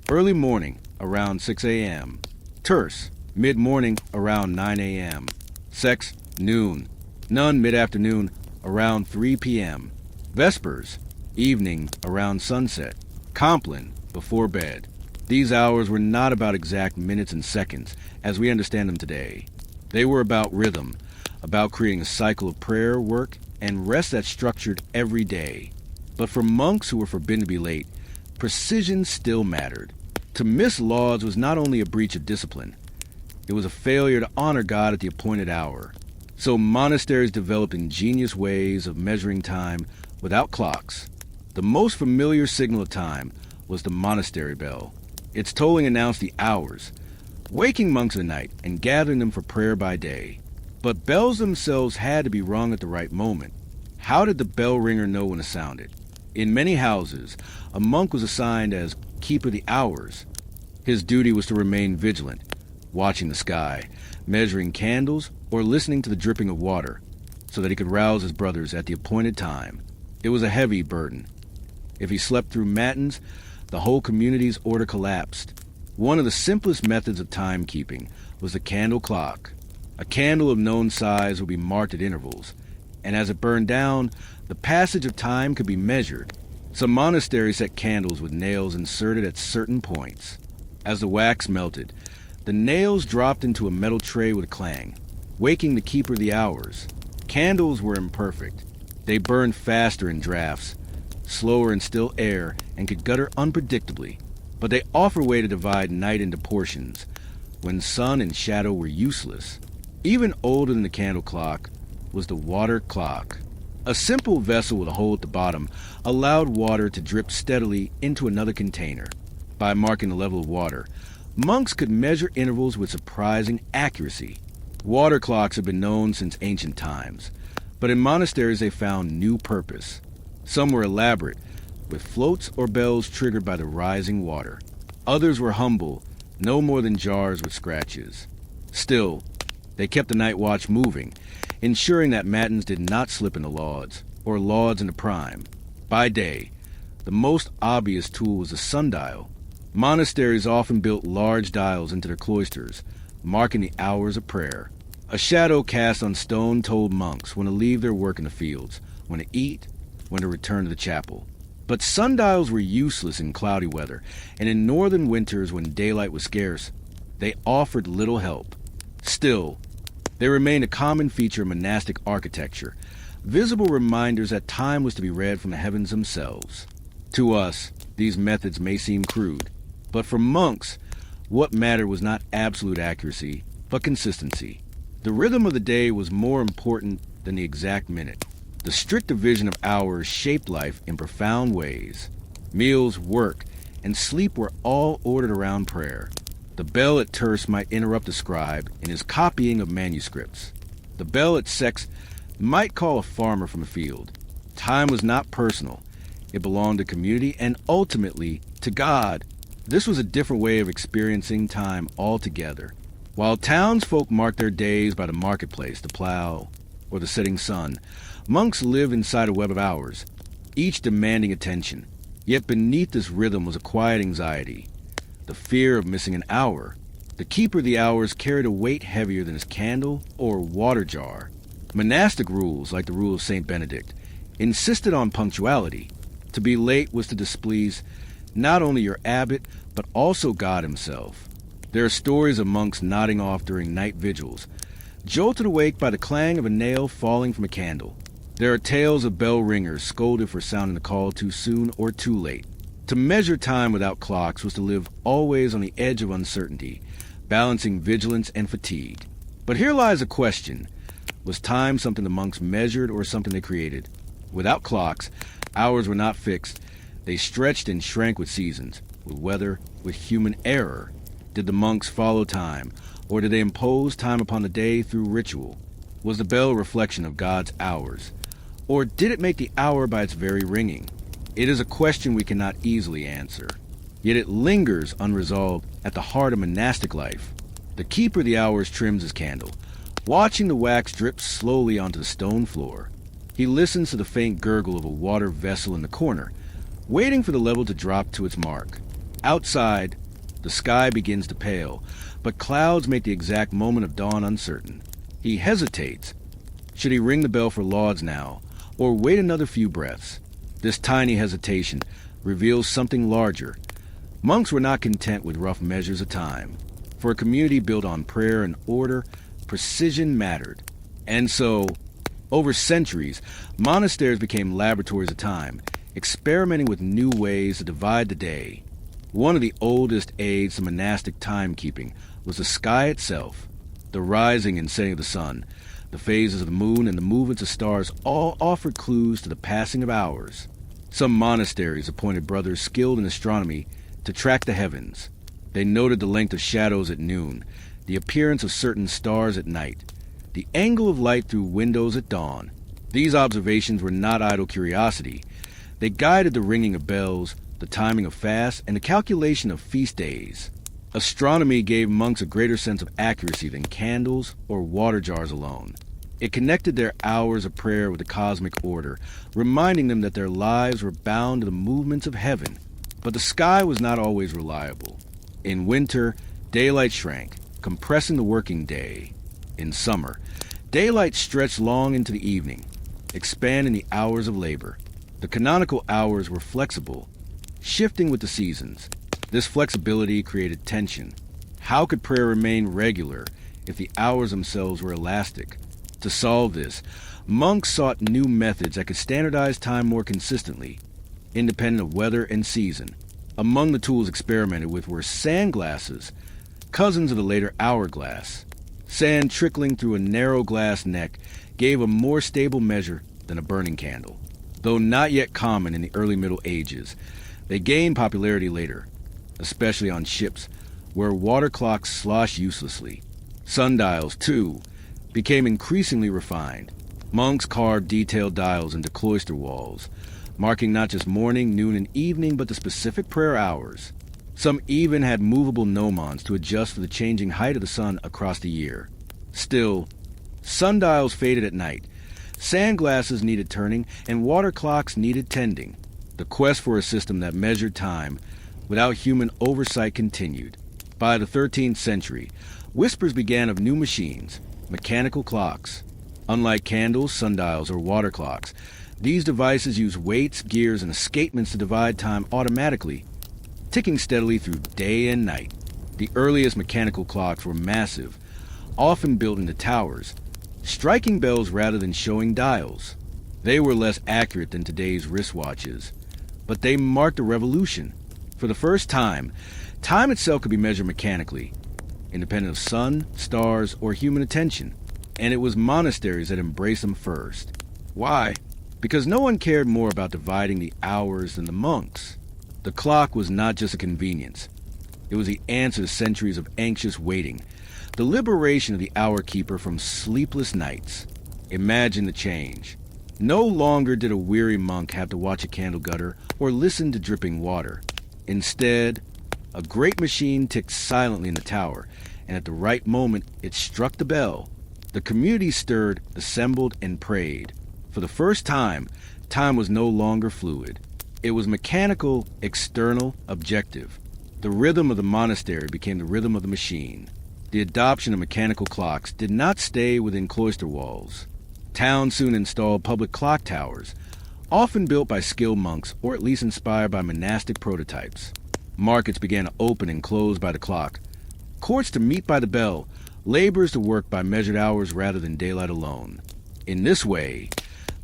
early morning, around 6 a.m., terce, mid-morning, around 9 a.m., sex, noon, none mid-afternoon, around 3 p.m., vespers, evening, around sunset, compline, before bed. These hours were not about exact minutes and seconds, as we understand them today. They were about rhythm, about creating a cycle of prayer, work, and rest that structured every day. But for monks who were forbidden to be late, precision still mattered. To miss lauds was not only a breach of discipline, it was a failure to honor God at the appointed hour. So monasteries developed ingenious ways of measuring time without clocks. The most familiar signal of time was the monastery bell. Its tolling announced the hours, waking monks at night and gathering them for prayer by day. But bells themselves had to be rung at the right moment. How did the bell ringer know when it sounded? In many houses, a monk was assigned as keeper of the hours. His duty was to remain vigilant, watching the sky, measuring candles, or listening to the dripping of water, so that he could rouse his brothers at the appointed time. It was a heavy burden. If he slept through matins, the whole community's order collapsed. One of the simplest methods of timekeeping was the candle clock. A candle of known size would be marked at intervals, and as it burned down, the passage of time could be measured. Some monasteries set candles with nails inserted at certain points. As the wax melted, the nails dropped into a metal tray with a clang, waking the keeper of the hours. Candles were imperfect. They burned faster in drafts, slower in still air, and could gutter unpredictably. But they offered a way to divide night into portions, when sun and shadow were useless. Even older than the candle clock was the water clock. A simple vessel with a hole at the bottom allowed water to drip steadily into another container. By marking the level of water, monks could measure intervals with surprising accuracy. Water clocks have been known since ancient times, but in monasteries they found new purpose. Some were elaborate, with floats or bells triggered by the rising water. Others were humble, no more than jars with scratches. Still, they kept the night watch moving, ensuring that matins did not slip into lauds, or lauds into prime. By day, the most obvious tool was the sundial. Monasteries often built large dials into their cloisters, marking the hours of prayer. A shadow cast on stone told monks when to leave their work in the fields, when to eat, when to return to the chapel. But sundials were useless in cloudy weather, and in northern winters when daylight was scarce, they offered little help. Still, they remained a common feature of monastic architecture, visible reminders that time was to be read from the heavens themselves. To us, these methods may seem crude, but for monks, what mattered was not absolute accuracy, but consistency. The rhythm of the day was more important than the exact minute. The strict division of hours shaped life in profound ways. Meals, work, and sleep were all ordered around prayer. The bell at terce might interrupt the scribe in his copying of manuscripts. The bell at sex might call a farmer from the field. Time was not personal. It belonged to community and ultimately to God. This was a different way of experiencing time altogether. While townsfolk marked their days by the marketplace, the plow, or the setting sun, monks lived inside a web of hours, each demanding attention. Yet beneath this rhythm was a quiet anxiety, the fear of missing an hour. The keeper of the hours carried a weight heavier than his candle or water jar. Monastic rules, like the rule of St. Benedict, insisted on punctuality. To be late was to displease not only your abbot, but also God himself. There are stories of monks nodding off during night vigils, jolted awake by the clang of a nail falling from a candle. There are tales of bell ringers scolded for sounding the call too soon or too late. To measure time without clocks was to live always on the edge of uncertainty, balancing vigilance and fatigue. But here lies a question. Was time something the monks measured or something they created? Without clocks, hours were not fixed. They stretched and shrank with seasons, with weather, with human error. Did the monks follow time, or did they impose time upon the day through ritual? Was the bell a reflection of God's hours, or did it make the hour by its very ringing? It is a question we cannot easily answer, yet it lingers unresolved at the heart of monastic life. The keeper of the hours trims his candle, watching the wax drip slowly onto the stone floor. He listens to the faint gurgle of a water vessel in the corner, waiting for the level to drop to its mark. Outside, the sky begins to pale, but clouds make the exact moment of dawn uncertain. He hesitates. Should he ring the bell for lauds now, or wait another few breaths? This tiny hesitation reveals something larger. Monks were not content with rough measures of time. For a community built on prayer and order, precision mattered. And so, over centuries, monasteries became laboratories of time, experimenting with new ways to divide the day. One of the oldest aids to monastic timekeeping was the sky itself. The rising and setting of the sun, the phases of the moon, and the movements of stars all offered clues to the passing of hours. Some monasteries appointed brothers skilled in astronomy to track the heavens. They noted the length of shadows at noon, the appearance of certain stars at night, the angle of light through windows at dawn. These observations were not idle curiosity. They guided the ringing of bells, the timing of fasts, and the calculation of feast days. Astronomy gave monks a greater sense of accuracy than candles or water jars alone. It connected their hours of prayer with the cosmic order, reminding them that their lives were bound to the movements of heaven. But the sky was not always reliable. In winter, daylight shrank, compressing the working day. In summer, daylight stretched long into the evening, expanding the hours of labor. The canonical hours were flexible, shifting with the seasons. This flexibility created tension. How could prayer remain regular if the hours themselves were elastic? To solve this, monks sought new methods that could standardize time more consistently, independent of weather and season. Among the tools experimented with were sand glasses, cousins of the later hourglass. Sand trickling through a narrow glass neck gave a more stable measure than a burning candle. Though not yet common in the early Middle Ages, they gained popularity later, especially on ships, where water clocks sloshed uselessly. Sundials, too, became increasingly refined. Monks carved detailed dials into cloister walls, marking not just morning, noon, and evening, but the specific prayer hours. Some even had movable gnomons to adjust for the changing height of the sun across the year. Still, sundials faded at night. Sand glasses needed turning, and water clocks needed tending. The quest for a system that measured time without human oversight continued. By the 13th century, whispers began of new machines, mechanical clocks. Unlike candles, sundials, or water clocks, these devices use weights, gears, and escapements to divide time automatically, ticking steadily through day and night. The earliest mechanical clocks were massive, often built into towers, striking bells rather than showing dials. They were less accurate than today's wristwatches, but they marked a revolution. For the first time, time itself could be measured mechanically, independent of sun, stars, or human attention. And it was monasteries that embraced them first. Why? Because no one cared more about dividing the hours than the monks. The clock was not just a convenience. It was the answer to centuries of anxious waiting, the liberation of the hour keeper from sleepless nights. Imagine the change. No longer did a weary monk have to watch a candle gutter or listen to dripping water. Instead, a great machine ticked silently in the tower, and at the right moment it struck the bell. The community stirred, assembled, and prayed. For the first time, time was no longer fluid. It was mechanical, external, objective. The rhythm of the monastery became the rhythm of the machine. The adoption of mechanical clocks did not stay within cloister walls. Towns soon installed public clock towers, often built by skilled monks or at least inspired by monastic prototypes. Markets began to open and close by the clock. courts to meet by the bell, laborers to work by measured hours rather than daylight alone. In this way,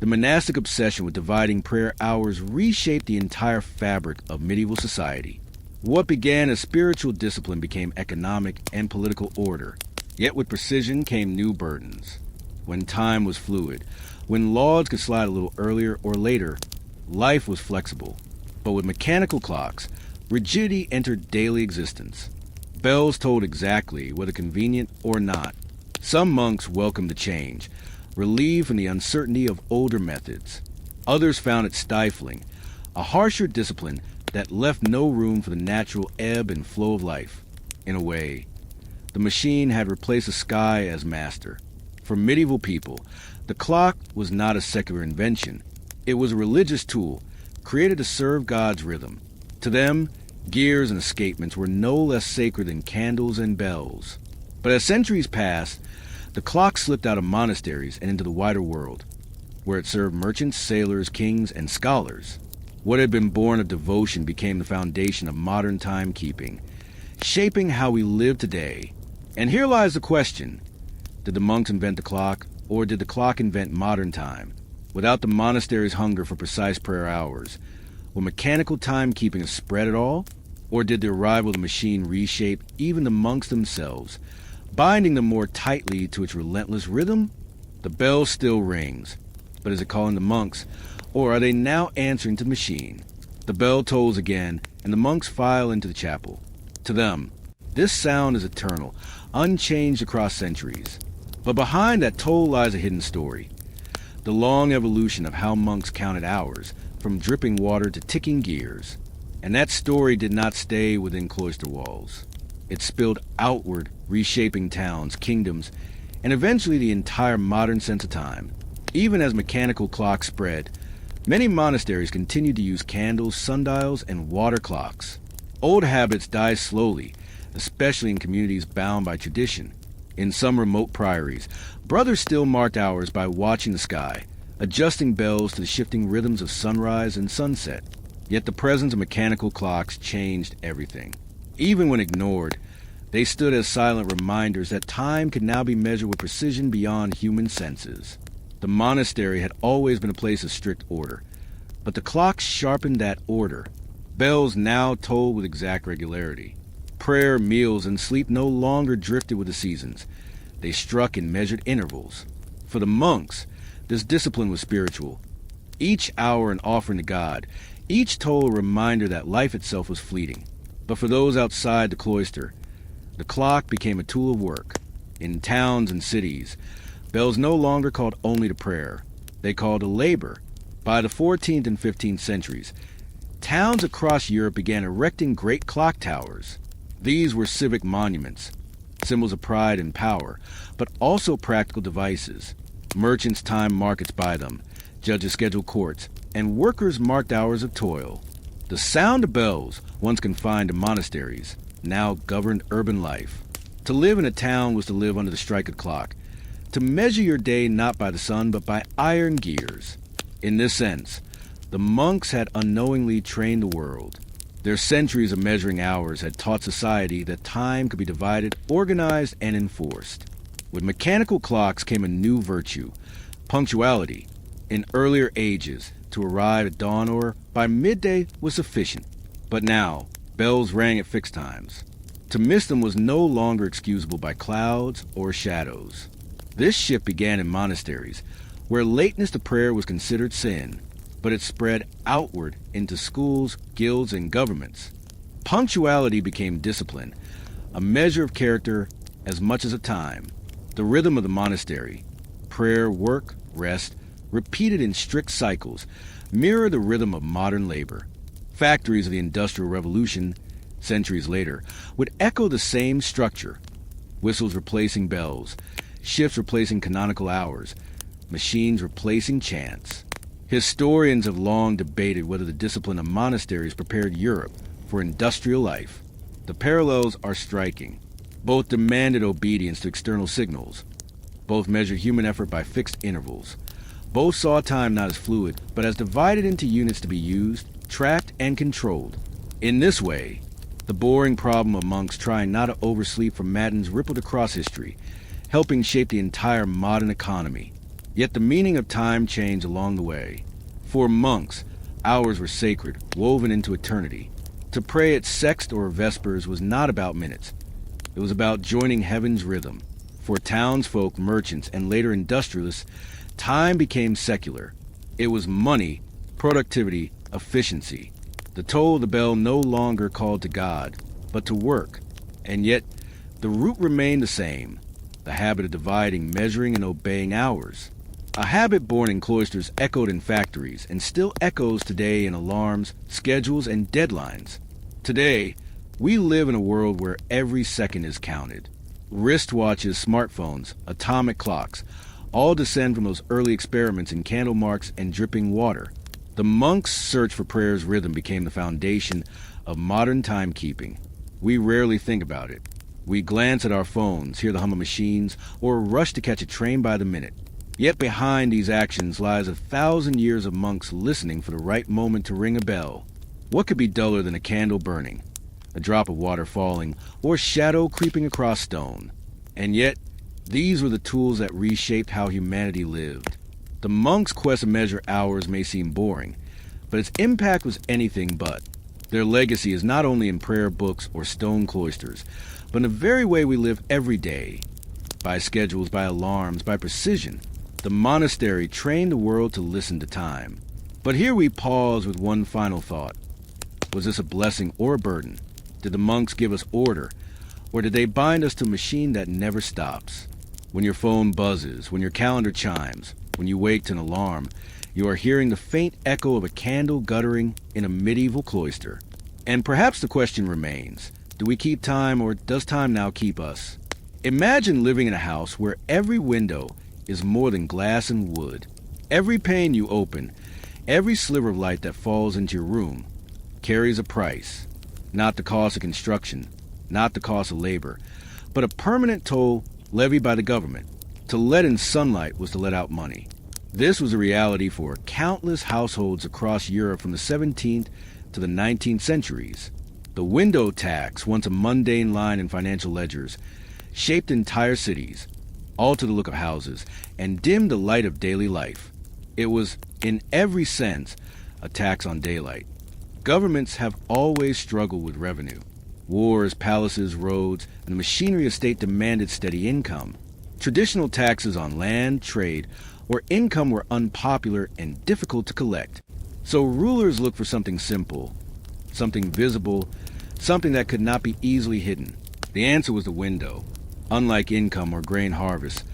the monastic obsession with dividing prayer hours reshaped the entire fabric of medieval society. What began as spiritual discipline became economic and political order. Yet with precision came new burdens. When time was fluid, when laws could slide a little earlier or later, life was flexible. But with mechanical clocks, rigidity entered daily existence. Bells told exactly, whether convenient or not. Some monks welcomed the change, relieved from the uncertainty of older methods. Others found it stifling, a harsher discipline that left no room for the natural ebb and flow of life. In a way, the machine had replaced the sky as master. For medieval people, the clock was not a secular invention. It was a religious tool, created to serve God's rhythm. To them, gears and escapements were no less sacred than candles and bells. But as centuries passed, the clock slipped out of monasteries and into the wider world, where it served merchants, sailors, kings, and scholars. What had been born of devotion became the foundation of modern timekeeping, shaping how we live today. And here lies the question: did the monks invent the clock, or did the clock invent modern time? Without the monastery's hunger for precise prayer hours, would mechanical timekeeping have spread at all? Or did the arrival of the machine reshape even the monks themselves, binding them more tightly to its relentless rhythm? The bell still rings, but is it calling the monks, or are they now answering to the machine? The bell tolls again, and the monks file into the chapel. To them, this sound is eternal, unchanged across centuries. But behind that toll lies a hidden story. The long evolution of how monks counted hours, from dripping water to ticking gears. And that story did not stay within cloister walls. It spilled outward, reshaping towns, kingdoms, and eventually the entire modern sense of time. Even as mechanical clocks spread, many monasteries continued to use candles, sundials, and water clocks. Old habits die slowly, especially in communities bound by tradition. In some remote priories, brothers still marked hours by watching the sky, adjusting bells to the shifting rhythms of sunrise and sunset. Yet the presence of mechanical clocks changed everything. Even when ignored, they stood as silent reminders that time could now be measured with precision beyond human senses. The monastery had always been a place of strict order, but the clocks sharpened that order. Bells now tolled with exact regularity. Prayer, meals, and sleep no longer drifted with the seasons. They struck in measured intervals. For the monks, this discipline was spiritual. Each hour an offering to God, each toll a reminder that life itself was fleeting. But for those outside the cloister, the clock became a tool of work. In towns and cities, bells no longer called only to prayer. They called to labor. By the 14th and 15th centuries, towns across Europe began erecting great clock towers. These were civic monuments, symbols of pride and power, but also practical devices. Merchants timed markets by them, judges scheduled courts, and workers marked hours of toil. The sound of bells, once confined to monasteries, now governed urban life. To live in a town was to live under the strike of the clock, to measure your day not by the sun but by iron gears. In this sense, the monks had unknowingly trained the world. Their centuries of measuring hours had taught society that time could be divided, organized, and enforced. With mechanical clocks came a new virtue, punctuality. In earlier ages, to arrive at dawn or by midday was sufficient. But now, bells rang at fixed times. To miss them was no longer excusable by clouds or shadows. This shift began in monasteries, where lateness to prayer was considered sin, but it spread outward into schools, guilds, and governments. Punctuality became discipline, a measure of character as much as of time. The rhythm of the monastery, prayer, work, rest, repeated in strict cycles, mirror the rhythm of modern labor. Factories of the Industrial Revolution, centuries later, would echo the same structure. Whistles replacing bells, shifts replacing canonical hours, machines replacing chants. Historians have long debated whether the discipline of monasteries prepared Europe for industrial life. The parallels are striking. Both demanded obedience to external signals. Both measured human effort by fixed intervals. Both saw time not as fluid, but as divided into units to be used, tracked, and controlled. In this way, The boring problem of monks trying not to oversleep from matins rippled across history, helping shape the entire modern economy. Yet the meaning of time changed along the way. For monks, hours were sacred, woven into eternity. To pray at sext or vespers was not about minutes. It was about joining heaven's rhythm. For townsfolk, merchants, and later industrialists, time became secular. It was money, productivity, efficiency. The toll of the bell no longer called to God, but to work. And yet, the root remained the same, the habit of dividing, measuring, and obeying hours. A habit born in cloisters echoed in factories and still echoes today in alarms, schedules, and deadlines. Today, we live in a world where every second is counted. Wristwatches, smartphones, atomic clocks, all descend from those early experiments in candle marks and dripping water. The monk's search for prayer's rhythm became the foundation of modern timekeeping. We rarely think about it. We glance at our phones, hear the hum of machines, or rush to catch a train by the minute. Yet behind these actions lies 1,000 years of monks listening for the right moment to ring a bell. What could be duller than a candle burning, a drop of water falling, or shadow creeping across stone? And yet, these were the tools that reshaped how humanity lived. The monks' quest to measure hours may seem boring, but its impact was anything but. Their legacy is not only in prayer books or stone cloisters, but in the very way we live every day. By schedules, by alarms, by precision, the monastery trained the world to listen to time. But here we pause with one final thought. Was this a blessing or a burden? Did the monks give us order, or did they bind us to a machine that never stops? When your phone buzzes, when your calendar chimes, when you wake to an alarm, you are hearing the faint echo of a candle guttering in a medieval cloister. And perhaps the question remains, do we keep time, or does time now keep us? Imagine living in a house where every window is more than glass and wood. Every pane you open, every sliver of light that falls into your room, carries a price. Not the cost of construction, not the cost of labor, but a permanent toll levied by the government. To let in sunlight was to let out money. This was a reality for countless households across Europe from the 17th to the 19th centuries. The window tax, once a mundane line in financial ledgers, shaped entire cities, altered the look of houses, and dimmed the light of daily life. It was, in every sense, a tax on daylight. Governments have always struggled with revenue. Wars, palaces, roads, and the machinery of state demanded steady income. Traditional taxes on land, trade, or income were unpopular and difficult to collect. So rulers looked for something simple, something visible, something that could not be easily hidden. The answer was the window. Unlike income or grain harvest,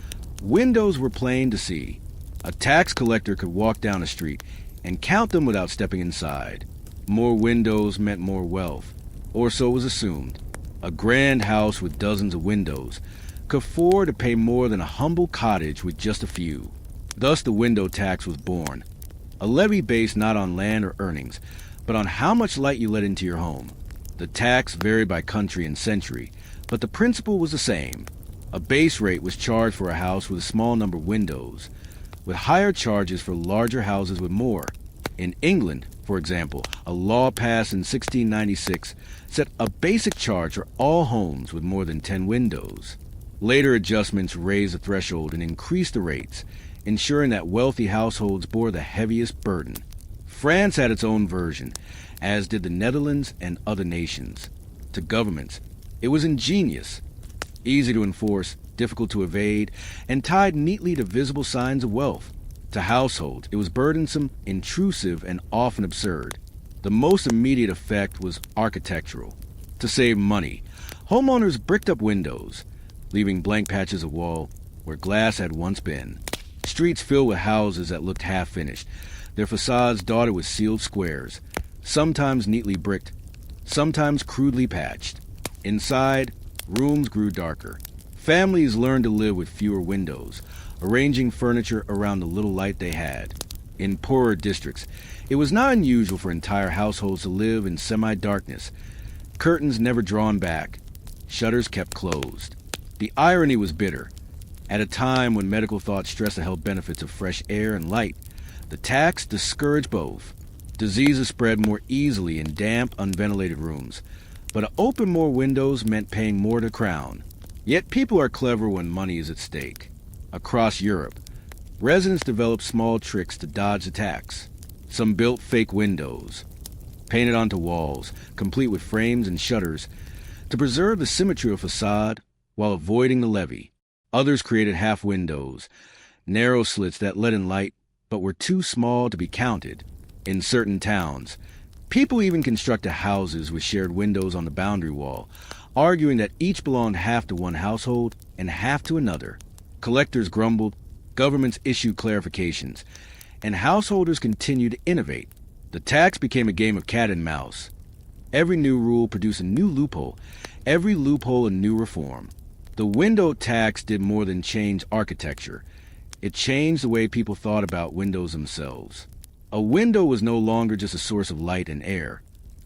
windows were plain to see. A tax collector could walk down a street and count them without stepping inside. More windows meant more wealth, or so was assumed. A grand house with dozens of windows could afford to pay more than a humble cottage with just a few. Thus the window tax was born, a levy based not on land or earnings, but on how much light you let into your home. The tax varied by country and century, but the principle was the same. A base rate was charged for a house with a small number of windows, with higher charges for larger houses with more. In England, for example, a law passed in 1696 set a basic charge for all homes with more than 10 windows. Later adjustments raised the threshold and increased the rates, ensuring that wealthy households bore the heaviest burden. France had its own version, as did the Netherlands and other nations. To governments, it was ingenious, easy to enforce, difficult to evade, and tied neatly to visible signs of wealth. To households, it was burdensome, intrusive, and often absurd. The most immediate effect was architectural. To save money, homeowners bricked up windows, leaving blank patches of wall where glass had once been. Streets filled with houses that looked half-finished, their facades dotted with sealed squares, sometimes neatly bricked, sometimes crudely patched. Inside, rooms grew darker. Families learned to live with fewer windows, arranging furniture around the little light they had. In poorer districts, it was not unusual for entire households to live in semi-darkness, curtains never drawn back, shutters kept closed. The irony was bitter. At a time when medical thought stressed the health benefits of fresh air and light, the tax discouraged both. Diseases spread more easily in damp, unventilated rooms. But to open more windows meant paying more to crown. Yet people are clever when money is at stake. Across Europe, residents developed small tricks to dodge attacks. Some built fake windows, painted onto walls, complete with frames and shutters, to preserve the symmetry of facade while avoiding the levee. Others created half windows, narrow slits that let in light but were too small to be counted. In certain towns, people even constructed houses with shared windows on the boundary wall, arguing that each belonged half to one household and half to another. Collectors grumbled, governments issued clarifications, and householders continued to innovate. The tax became a game of cat and mouse. Every new rule produced a new loophole, every loophole a new reform. The window tax did more than change architecture. It changed the way people thought about windows themselves. A window was no longer just a source of light and air.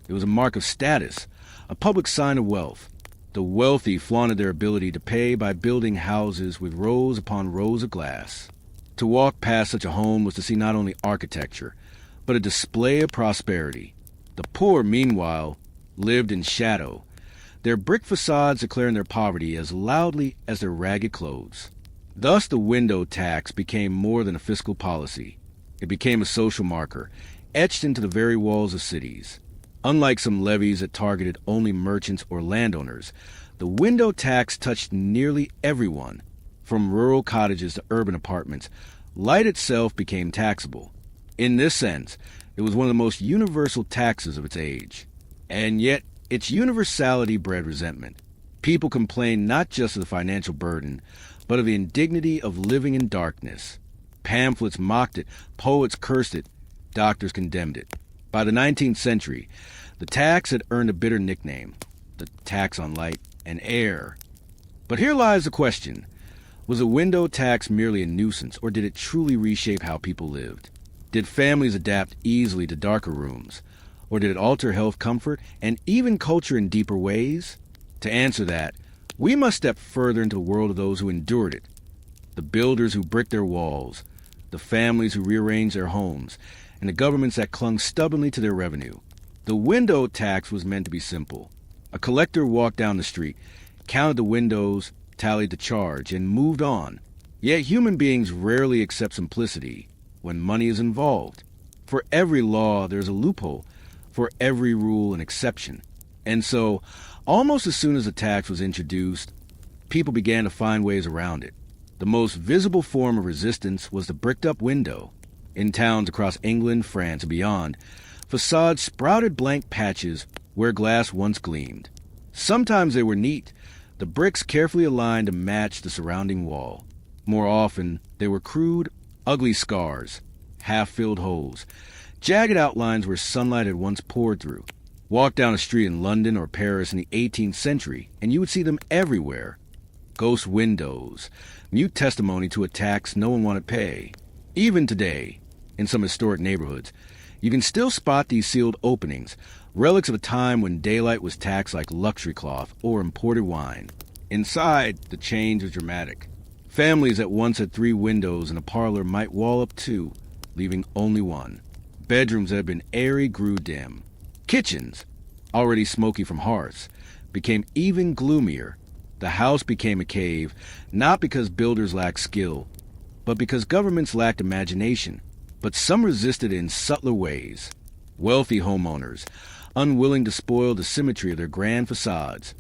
It was a mark of status, a public sign of wealth. The wealthy flaunted their ability to pay by building houses with rows upon rows of glass. To walk past such a home was to see not only architecture, but a display of prosperity. The poor, meanwhile, lived in shadow, their brick facades declaring their poverty as loudly as their ragged clothes. Thus the window tax became more than a fiscal policy. It became a social marker, etched into the very walls of cities. Unlike some levies that targeted only merchants or landowners, the window tax touched nearly everyone. From rural cottages to urban apartments, light itself became taxable. In this sense, it was one of the most universal taxes of its age. And yet, its universality bred resentment. People complained not just of the financial burden, but of the indignity of living in darkness. Pamphlets mocked it, poets cursed it, doctors condemned it. By the 19th century, the tax had earned a bitter nickname, the tax on light and air. But here lies the question. Was a window tax merely a nuisance, or did it truly reshape how people lived? Did families adapt easily to darker rooms? Or did it alter health, comfort, and even culture in deeper ways? To answer that, we must step further into the world of those who endured it. The builders who bricked their walls, the families who rearranged their homes, and the governments that clung stubbornly to their revenue. The window tax was meant to be simple. A collector walked down the street, counted the windows, tallied the charge, and moved on. Yet human beings rarely accept simplicity when money is involved. For every law, there's a loophole. For every rule, an exception. And so, almost as soon as the tax was introduced, people began to find ways around it. The most visible form of resistance was the bricked-up window. In towns across England, France, and beyond, facades sprouted blank patches where glass once gleamed. Sometimes they were neat, the bricks carefully aligned to match the surrounding wall. More often, they were crude, ugly scars, half-filled holes, jagged outlines where sunlight had once poured through. Walk down a street in London or Paris in the 18th century, and you would see them everywhere. Ghost windows, mute testimony to a tax no one wanted to pay. Even today, in some historic neighborhoods, you can still spot these sealed openings, relics of a time when daylight was taxed like luxury cloth or imported wine. Inside, the change was dramatic. Families that once had 3 windows in a parlor might wall up 2, leaving only 1. Bedrooms that had been airy grew dim. Kitchens, already smoky from hearths, became even gloomier. The house became a cave, not because builders lacked skill, but because governments lacked imagination. But some resisted in subtler ways. Wealthy homeowners, unwilling to spoil the symmetry of their grand facades,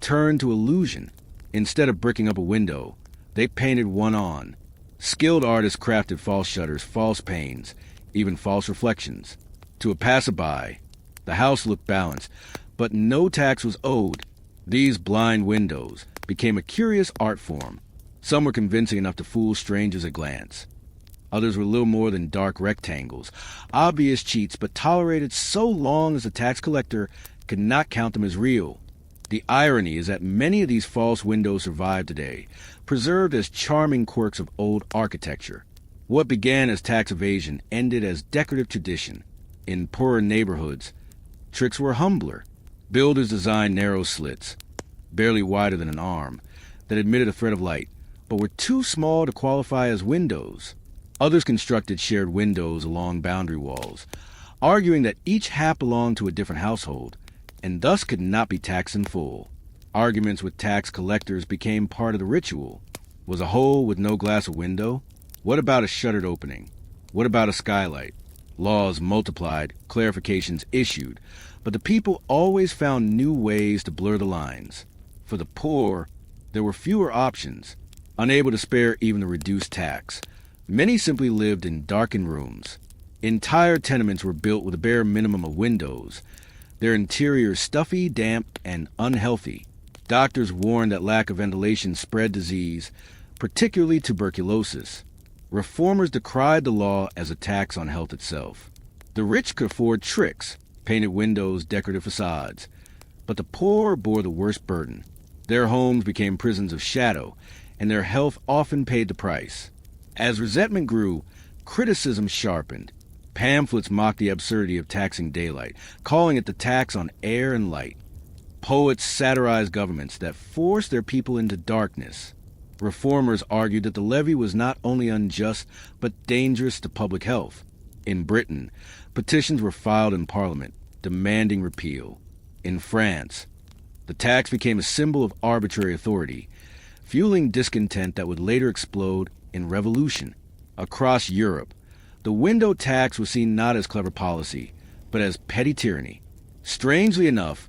turned to illusion. Instead of bricking up a window, they painted one on. Skilled artists crafted false shutters, false panes, even false reflections. To a passerby, the house looked balanced, but no tax was owed. These blind windows became a curious art form. Some were convincing enough to fool strangers at a glance. Others were little more than dark rectangles, obvious cheats, but tolerated so long as the tax collector could not count them as real. The irony is that many of these false windows survive today, preserved as charming quirks of old architecture. What began as tax evasion ended as decorative tradition. In poorer neighborhoods, tricks were humbler. Builders designed narrow slits, barely wider than an arm, that admitted a thread of light, but were too small to qualify as windows. Others constructed shared windows along boundary walls, arguing that each half belonged to a different household. and thus could not be taxed in full. Arguments with tax collectors became part of the ritual. Was a hole with no glass a window? What about a shuttered opening? What about a skylight? Laws multiplied, clarifications issued, but the people always found new ways to blur the lines. For the poor, there were fewer options. Unable to spare even the reduced tax, many simply lived in darkened rooms. Entire tenements were built with a bare minimum of windows, their interiors stuffy, damp, and unhealthy. Doctors warned that lack of ventilation spread disease, particularly tuberculosis. Reformers decried the law as a tax on health itself. The rich could afford tricks, painted windows, decorative facades, but the poor bore the worst burden. Their homes became prisons of shadow, and their health often paid the price. As resentment grew, criticism sharpened. Pamphlets mocked the absurdity of taxing daylight, calling it the tax on air and light. Poets satirized governments that forced their people into darkness. Reformers argued that the levy was not only unjust, but dangerous to public health. In Britain, petitions were filed in Parliament, demanding repeal. In France, the tax became a symbol of arbitrary authority, fueling discontent that would later explode in revolution. Across Europe, the window tax was seen not as clever policy, but as petty tyranny. Strangely enough,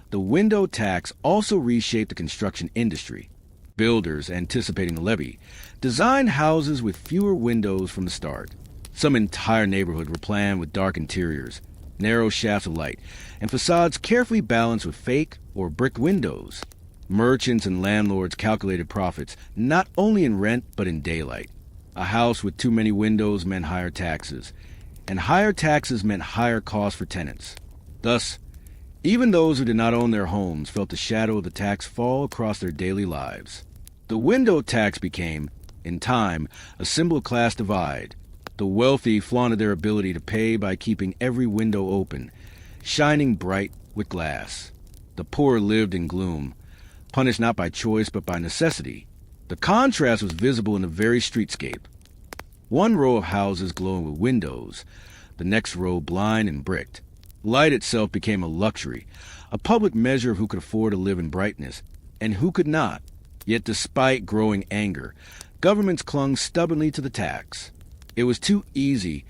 the window tax also reshaped the construction industry. Builders, anticipating the levy, designed houses with fewer windows from the start. Some entire neighborhoods were planned with dark interiors, narrow shafts of light, and facades carefully balanced with fake or brick windows. Merchants and landlords calculated profits not only in rent but in daylight. A house with too many windows meant higher taxes, and higher taxes meant higher costs for tenants. Thus, even those who did not own their homes felt the shadow of the tax fall across their daily lives. The window tax became, in time, a symbol of class divide. The wealthy flaunted their ability to pay by keeping every window open, shining bright with glass. The poor lived in gloom, punished not by choice but by necessity. The contrast was visible in the very streetscape. One row of houses glowing with windows, the next row blind and bricked. Light itself became a luxury, a public measure of who could afford to live in brightness, and who could not. Yet despite growing anger, governments clung stubbornly to the tax. It was too easy,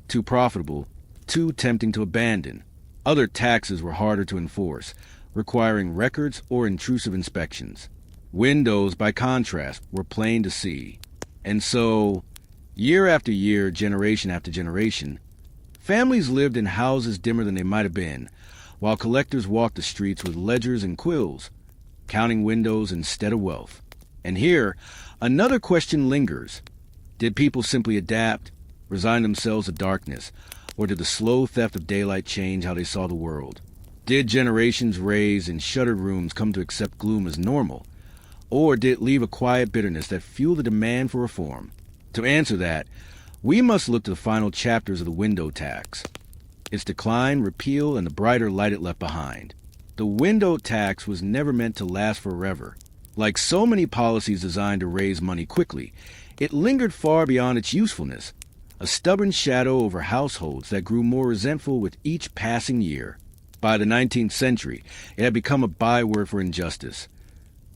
too profitable, too tempting to abandon. Other taxes were harder to enforce, requiring records or intrusive inspections. Windows, by contrast, were plain to see. And so, year after year, generation after generation, families lived in houses dimmer than they might have been, while collectors walked the streets with ledgers and quills, counting windows instead of wealth. And here, another question lingers. Did people simply adapt, resign themselves to darkness, or did the slow theft of daylight change how they saw the world? Did generations raised in shuttered rooms come to accept gloom as normal, or did it leave a quiet bitterness that fueled the demand for reform? To answer that, we must look to the final chapters of the window tax, its decline, repeal, and the brighter light it left behind. The window tax was never meant to last forever. Like so many policies designed to raise money quickly, it lingered far beyond its usefulness, a stubborn shadow over households that grew more resentful with each passing year. By the 19th century, it had become a byword for injustice,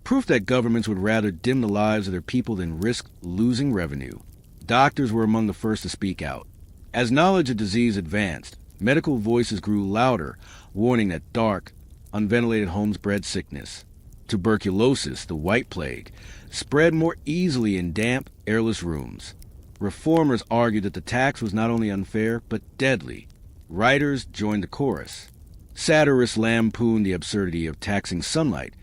proof that governments would rather dim the lives of their people than risk losing revenue. Doctors were among the first to speak out. As knowledge of disease advanced, medical voices grew louder, warning that dark, unventilated homes bred sickness. Tuberculosis, the White Plague, spread more easily in damp, airless rooms. Reformers argued that the tax was not only unfair, but deadly. Writers joined the chorus. Satirists lampooned the absurdity of taxing sunlight,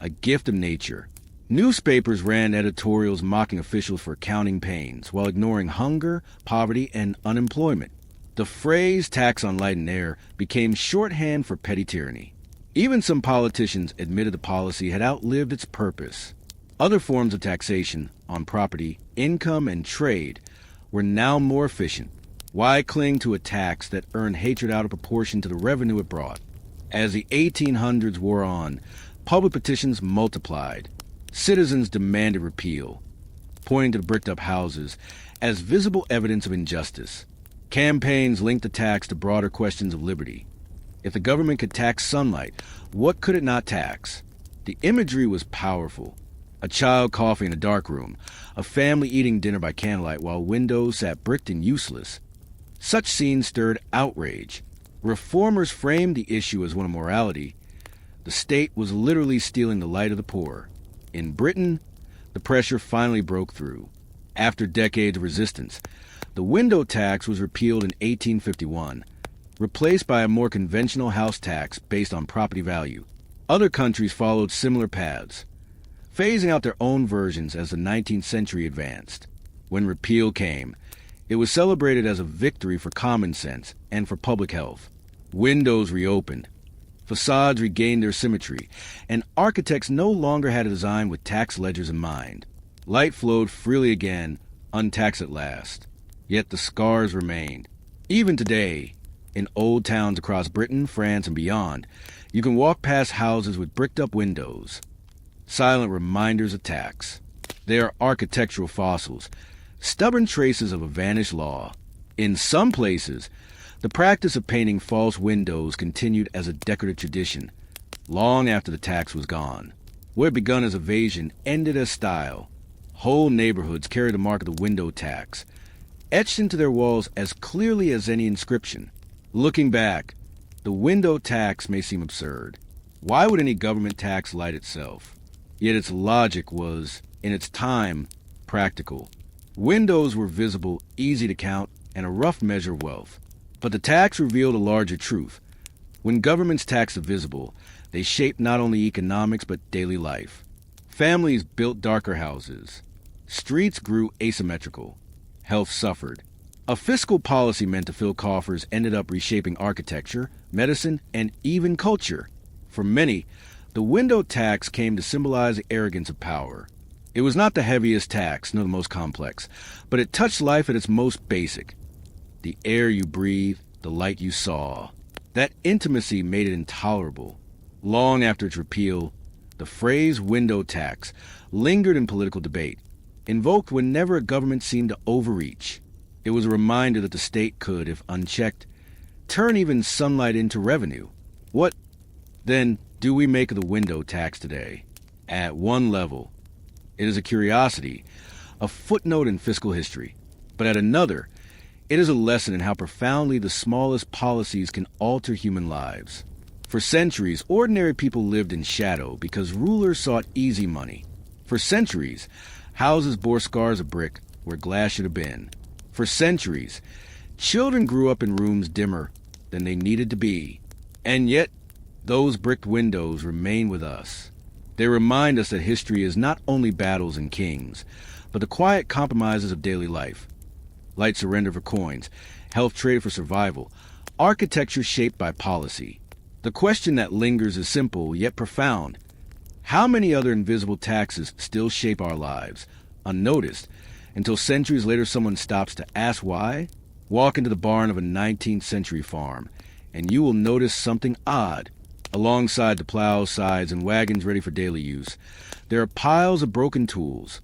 a gift of nature. Newspapers ran editorials mocking officials for counting pains, while ignoring hunger, poverty, and unemployment. The phrase tax on light and air became shorthand for petty tyranny. Even some politicians admitted the policy had outlived its purpose. Other forms of taxation on property, income, and trade were now more efficient. Why cling to a tax that earned hatred out of proportion to the revenue it brought? As the 1800s wore on, public petitions multiplied. Citizens demanded repeal, pointing to the bricked-up houses as visible evidence of injustice. Campaigns linked the tax to broader questions of liberty. If the government could tax sunlight, what could it not tax? The imagery was powerful. A child coughing in a dark room, a family eating dinner by candlelight while windows sat bricked and useless. Such scenes stirred outrage. Reformers framed the issue as one of morality. The state was literally stealing the light of the poor. In Britain, the pressure finally broke through. After decades of resistance, the window tax was repealed in 1851, replaced by a more conventional house tax based on property value. Other countries followed similar paths, phasing out their own versions as the 19th century advanced. When repeal came, it was celebrated as a victory for common sense and for public health. Windows reopened, facades regained their symmetry, and architects no longer had a design with tax ledgers in mind. Light flowed freely again, untaxed at last. Yet the scars remained. Even today, in old towns across Britain, France, and beyond, you can walk past houses with bricked-up windows, silent reminders of tax. They are architectural fossils, stubborn traces of a vanished law. In some places, the practice of painting false windows continued as a decorative tradition, long after the tax was gone. What had begun as evasion ended as style. Whole neighborhoods carried the mark of the window tax, etched into their walls as clearly as any inscription. Looking back, the window tax may seem absurd. Why would any government tax light itself? Yet its logic was, in its time, practical. Windows were visible, easy to count, and a rough measure of wealth. But the tax revealed a larger truth. When governments taxed the visible, they shaped not only economics but daily life. Families built darker houses. Streets grew asymmetrical. Health suffered. A fiscal policy meant to fill coffers ended up reshaping architecture, medicine, and even culture. For many, the window tax came to symbolize the arrogance of power. It was not the heaviest tax, nor the most complex, but it touched life at its most basic. The air you breathed, the light you saw. That intimacy made it intolerable. Long after its repeal, the phrase window tax lingered in political debate, invoked whenever a government seemed to overreach. It was a reminder that the state could, if unchecked, turn even sunlight into revenue. What, then, do we make of the window tax today? At one level, it is a curiosity, a footnote in fiscal history. But at another, it is a lesson in how profoundly the smallest policies can alter human lives. For centuries, ordinary people lived in shadow because rulers sought easy money. For centuries, houses bore scars of brick where glass should have been. For centuries, children grew up in rooms dimmer than they needed to be. And yet, those bricked windows remain with us. They remind us that history is not only battles and kings, but the quiet compromises of daily life. Light surrender for coins, health traded for survival, architecture shaped by policy. The question that lingers is simple yet profound. How many other invisible taxes still shape our lives, unnoticed, until centuries later someone stops to ask why? Walk into the barn of a 19th century farm, and you will notice something odd. Alongside the plows, scythes, and wagons ready for daily use, there are piles of broken tools,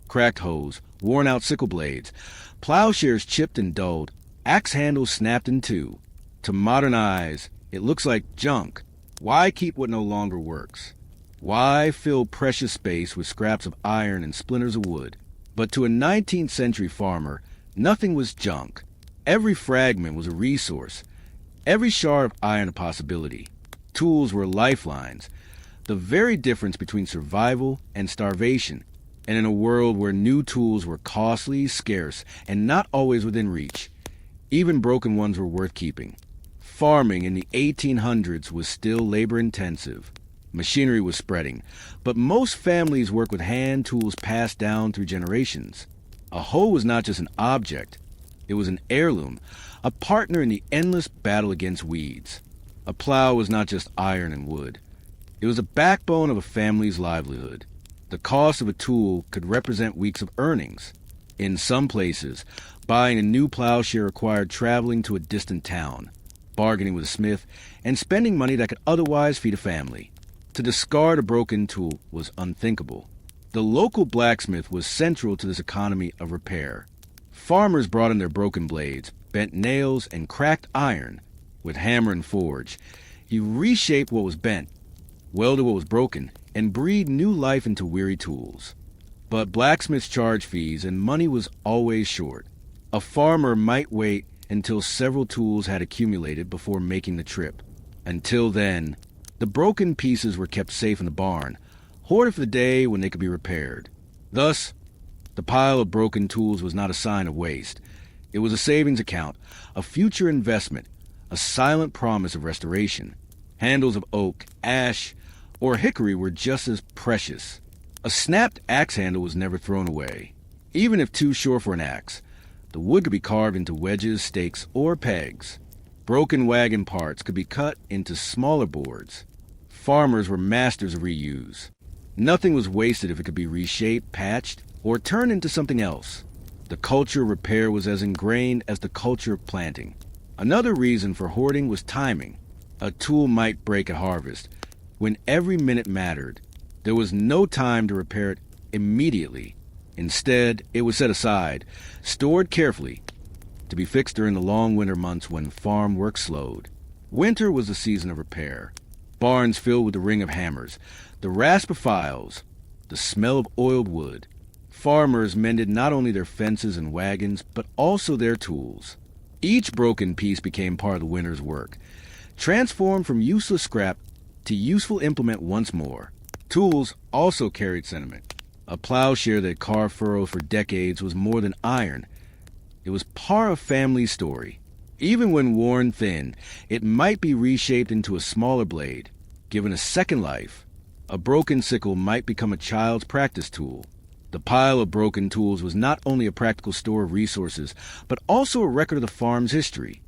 cracked hoes, worn-out sickle blades, plowshares chipped and dulled, axe handles snapped in two. To modern eyes, it looks like junk. Why keep what no longer works? Why fill precious space with scraps of iron and splinters of wood? But to a 19th century farmer, nothing was junk. Every fragment was a resource. Every shard of iron a possibility. Tools were lifelines. The very difference between survival and starvation. And in a world where new tools were costly, scarce, and not always within reach, even broken ones were worth keeping. Farming in the 1800s was still labor-intensive. Machinery was spreading, but most families worked with hand tools passed down through generations. A hoe was not just an object. It was an heirloom, a partner in the endless battle against weeds. A plow was not just iron and wood. It was the backbone of a family's livelihood. The cost of a tool could represent weeks of earnings. In some places, buying a new plowshare required traveling to a distant town, bargaining with a smith, and spending money that could otherwise feed a family. To discard a broken tool was unthinkable. The local blacksmith was central to this economy of repair. Farmers brought in their broken blades, bent nails, and cracked iron. With hammer and forge, he reshaped what was bent, welded what was broken, and breathed new life into weary tools. But blacksmiths charged fees, and money was always short. A farmer might wait until several tools had accumulated before making the trip. Until then, the broken pieces were kept safe in the barn, hoarded for the day when they could be repaired. Thus, the pile of broken tools was not a sign of waste. It was a savings account, a future investment, a silent promise of restoration. Handles of oak, ash, or hickory were just as precious. A snapped axe handle was never thrown away. Even if too short for an axe, the wood could be carved into wedges, stakes, or pegs. Broken wagon parts could be cut into smaller boards. Farmers were masters of reuse. Nothing was wasted if it could be reshaped, patched, or turned into something else. The culture of repair was as ingrained as the culture of planting. Another reason for hoarding was timing. A tool might break at harvest, when every minute mattered. There was no time to repair it immediately. Instead, it was set aside, stored carefully, to be fixed during the long winter months when farm work slowed. Winter was the season of repair. Barns filled with the ring of hammers, the rasp of files, the smell of oiled wood. Farmers mended not only their fences and wagons, but also their tools. Each broken piece became part of the winter's work, transformed from useless scrap to useful implement once more. Tools also carried sentiment. A plowshare that carved furrows for decades was more than iron. It was part of family's story. Even when worn thin, it might be reshaped into a smaller blade, given a second life. A broken sickle might become a child's practice tool. The pile of broken tools was not only a practical store of resources, but also a record of the farm's history.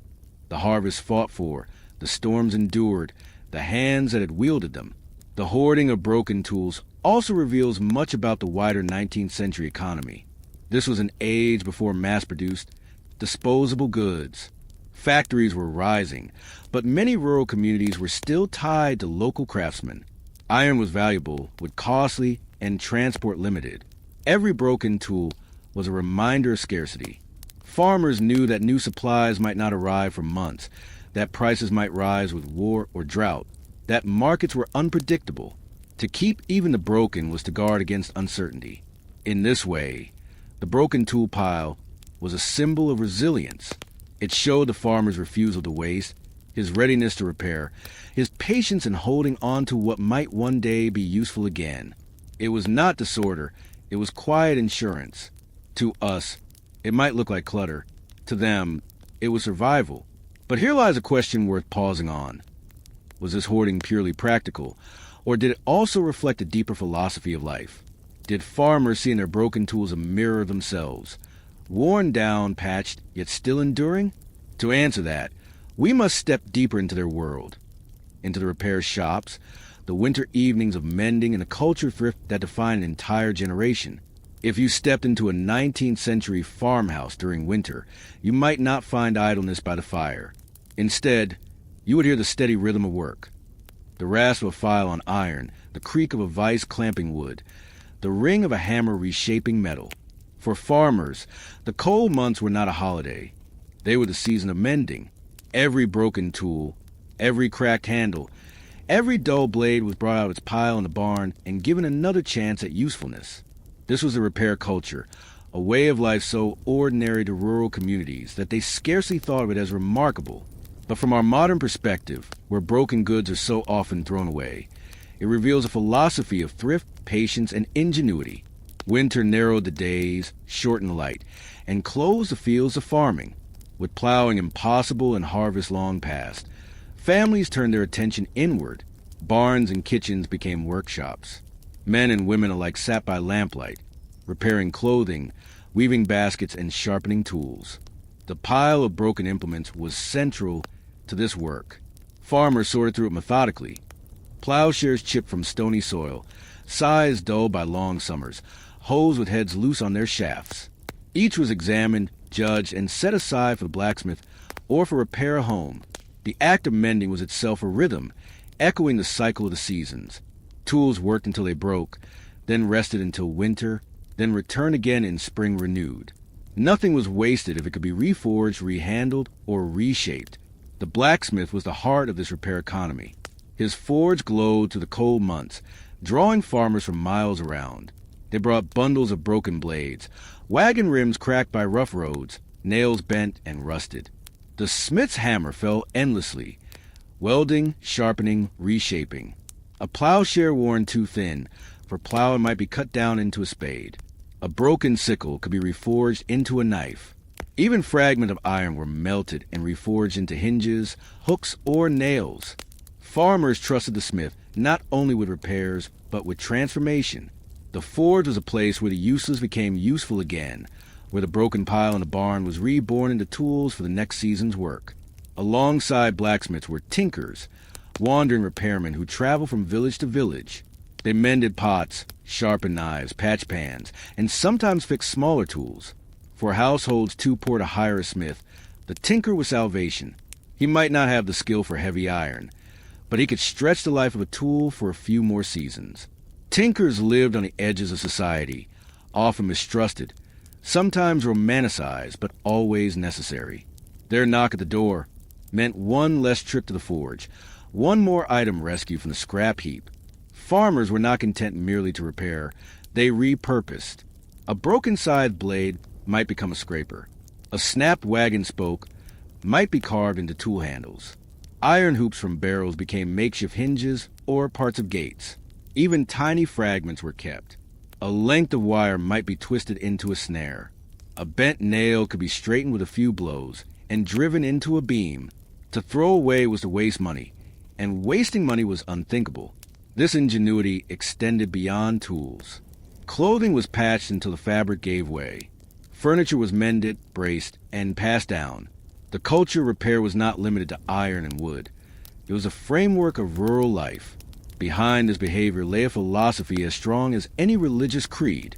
The harvest fought for, the storms endured, the hands that had wielded them. The hoarding of broken tools also reveals much about the wider 19th century economy. This was an age before mass-produced, disposable goods. Factories were rising, but many rural communities were still tied to local craftsmen. Iron was valuable, but costly and transport limited. Every broken tool was a reminder of scarcity. Farmers knew that new supplies might not arrive for months, that prices might rise with war or drought, that markets were unpredictable. To keep even the broken was to guard against uncertainty. In this way, the broken tool pile was a symbol of resilience. It showed the farmer's refusal to waste, his readiness to repair, his patience in holding on to what might one day be useful again. It was not disorder, it was quiet insurance. To us, it might look like clutter. To them, it was survival. But here lies a question worth pausing on. Was this hoarding purely practical, or did it also reflect a deeper philosophy of life? Did farmers see in their broken tools a mirror of themselves, worn down, patched, yet still enduring? To answer that, we must step deeper into their world, into the repair shops, the winter evenings of mending, and a culture thrift that defined an entire generation. If you stepped into a 19th century farmhouse during winter, you might not find idleness by the fire. Instead, you would hear the steady rhythm of work, the rasp of a file on iron, the creak of a vise clamping wood, the ring of a hammer reshaping metal. For farmers, the cold months were not a holiday. They were the season of mending. Every broken tool, every cracked handle, every dull blade was brought out of its pile in the barn and given another chance at usefulness. This was a repair culture, a way of life so ordinary to rural communities that they scarcely thought of it as remarkable. But from our modern perspective, where broken goods are so often thrown away, it reveals a philosophy of thrift, patience, and ingenuity. Winter narrowed the days, shortened the light, and closed the fields of farming. With plowing impossible and harvest long past, families turned their attention inward. Barns and kitchens became workshops. Men and women alike sat by lamplight, repairing clothing, weaving baskets, and sharpening tools. The pile of broken implements was central to this work. Farmers sorted through it methodically. Plowshares chipped from stony soil, scythes dulled by long summers, hoes with heads loose on their shafts. Each was examined, judged, and set aside for the blacksmith or for repair a home. The act of mending was itself a rhythm, echoing the cycle of the seasons. Tools worked until they broke, then rested until winter, then returned again in spring renewed. Nothing was wasted if it could be reforged, rehandled, or reshaped. The blacksmith was the heart of this repair economy. His forge glowed through the cold months, drawing farmers from miles around. They brought bundles of broken blades, wagon rims cracked by rough roads, nails bent and rusted. The smith's hammer fell endlessly, welding, sharpening, reshaping. A plowshare worn too thin, for plowing might be cut down into a spade. A broken sickle could be reforged into a knife. Even fragments of iron were melted and reforged into hinges, hooks, or nails. Farmers trusted the smith not only with repairs, but with transformation. The forge was a place where the useless became useful again, where the broken pile in the barn was reborn into tools for the next season's work. Alongside blacksmiths were tinkers, wandering repairmen who traveled from village to village. They mended pots, sharpened knives, patched pans, and sometimes fixed smaller tools. For households too poor to hire a smith, the tinker was salvation. He might not have the skill for heavy iron, but he could stretch the life of a tool for a few more seasons. Tinkers lived on the edges of society, often mistrusted, sometimes romanticized, but always necessary. Their knock at the door meant one less trip to the forge, one more item rescued from the scrap heap. Farmers were not content merely to repair. They repurposed. A broken scythe blade might become a scraper. A snapped wagon spoke might be carved into tool handles. Iron hoops from barrels became makeshift hinges or parts of gates. Even tiny fragments were kept. A length of wire might be twisted into a snare. A bent nail could be straightened with a few blows and driven into a beam. To throw away was to waste money, and wasting money was unthinkable. This ingenuity extended beyond tools. Clothing was patched until the fabric gave way. Furniture was mended, braced, and passed down. The culture of repair was not limited to iron and wood. It was a framework of rural life. Behind this behavior lay a philosophy as strong as any religious creed: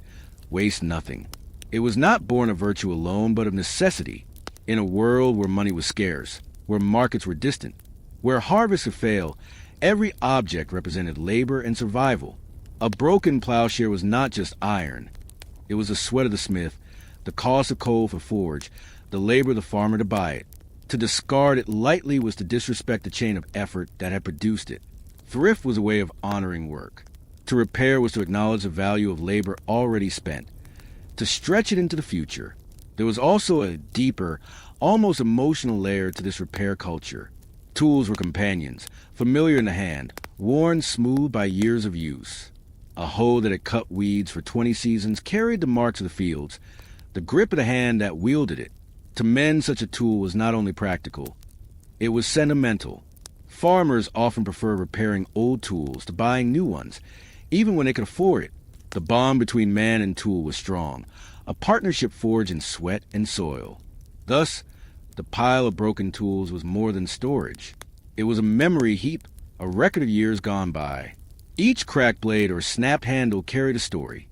waste nothing. It was not born of virtue alone, but of necessity. In a world where money was scarce, where markets were distant, where harvests could fail, every object represented labor and survival. A broken plowshare was not just iron. It was the sweat of the smith, the cost of coal for forge, the labor of the farmer to buy it. To discard it lightly was to disrespect the chain of effort that had produced it. Thrift was a way of honoring work. To repair was to acknowledge the value of labor already spent, to stretch it into the future. There was also a deeper, almost emotional layer to this repair culture. Tools were companions, familiar in the hand, worn smooth by years of use. A hoe that had cut weeds for 20 seasons carried the marks of the fields, the grip of the hand that wielded it. To mend such a tool was not only practical, it was sentimental. Farmers often preferred repairing old tools to buying new ones, even when they could afford it. The bond between man and tool was strong, a partnership forged in sweat and soil. Thus, the pile of broken tools was more than storage. It was a memory heap, a record of years gone by. Each cracked blade or snapped handle carried a story.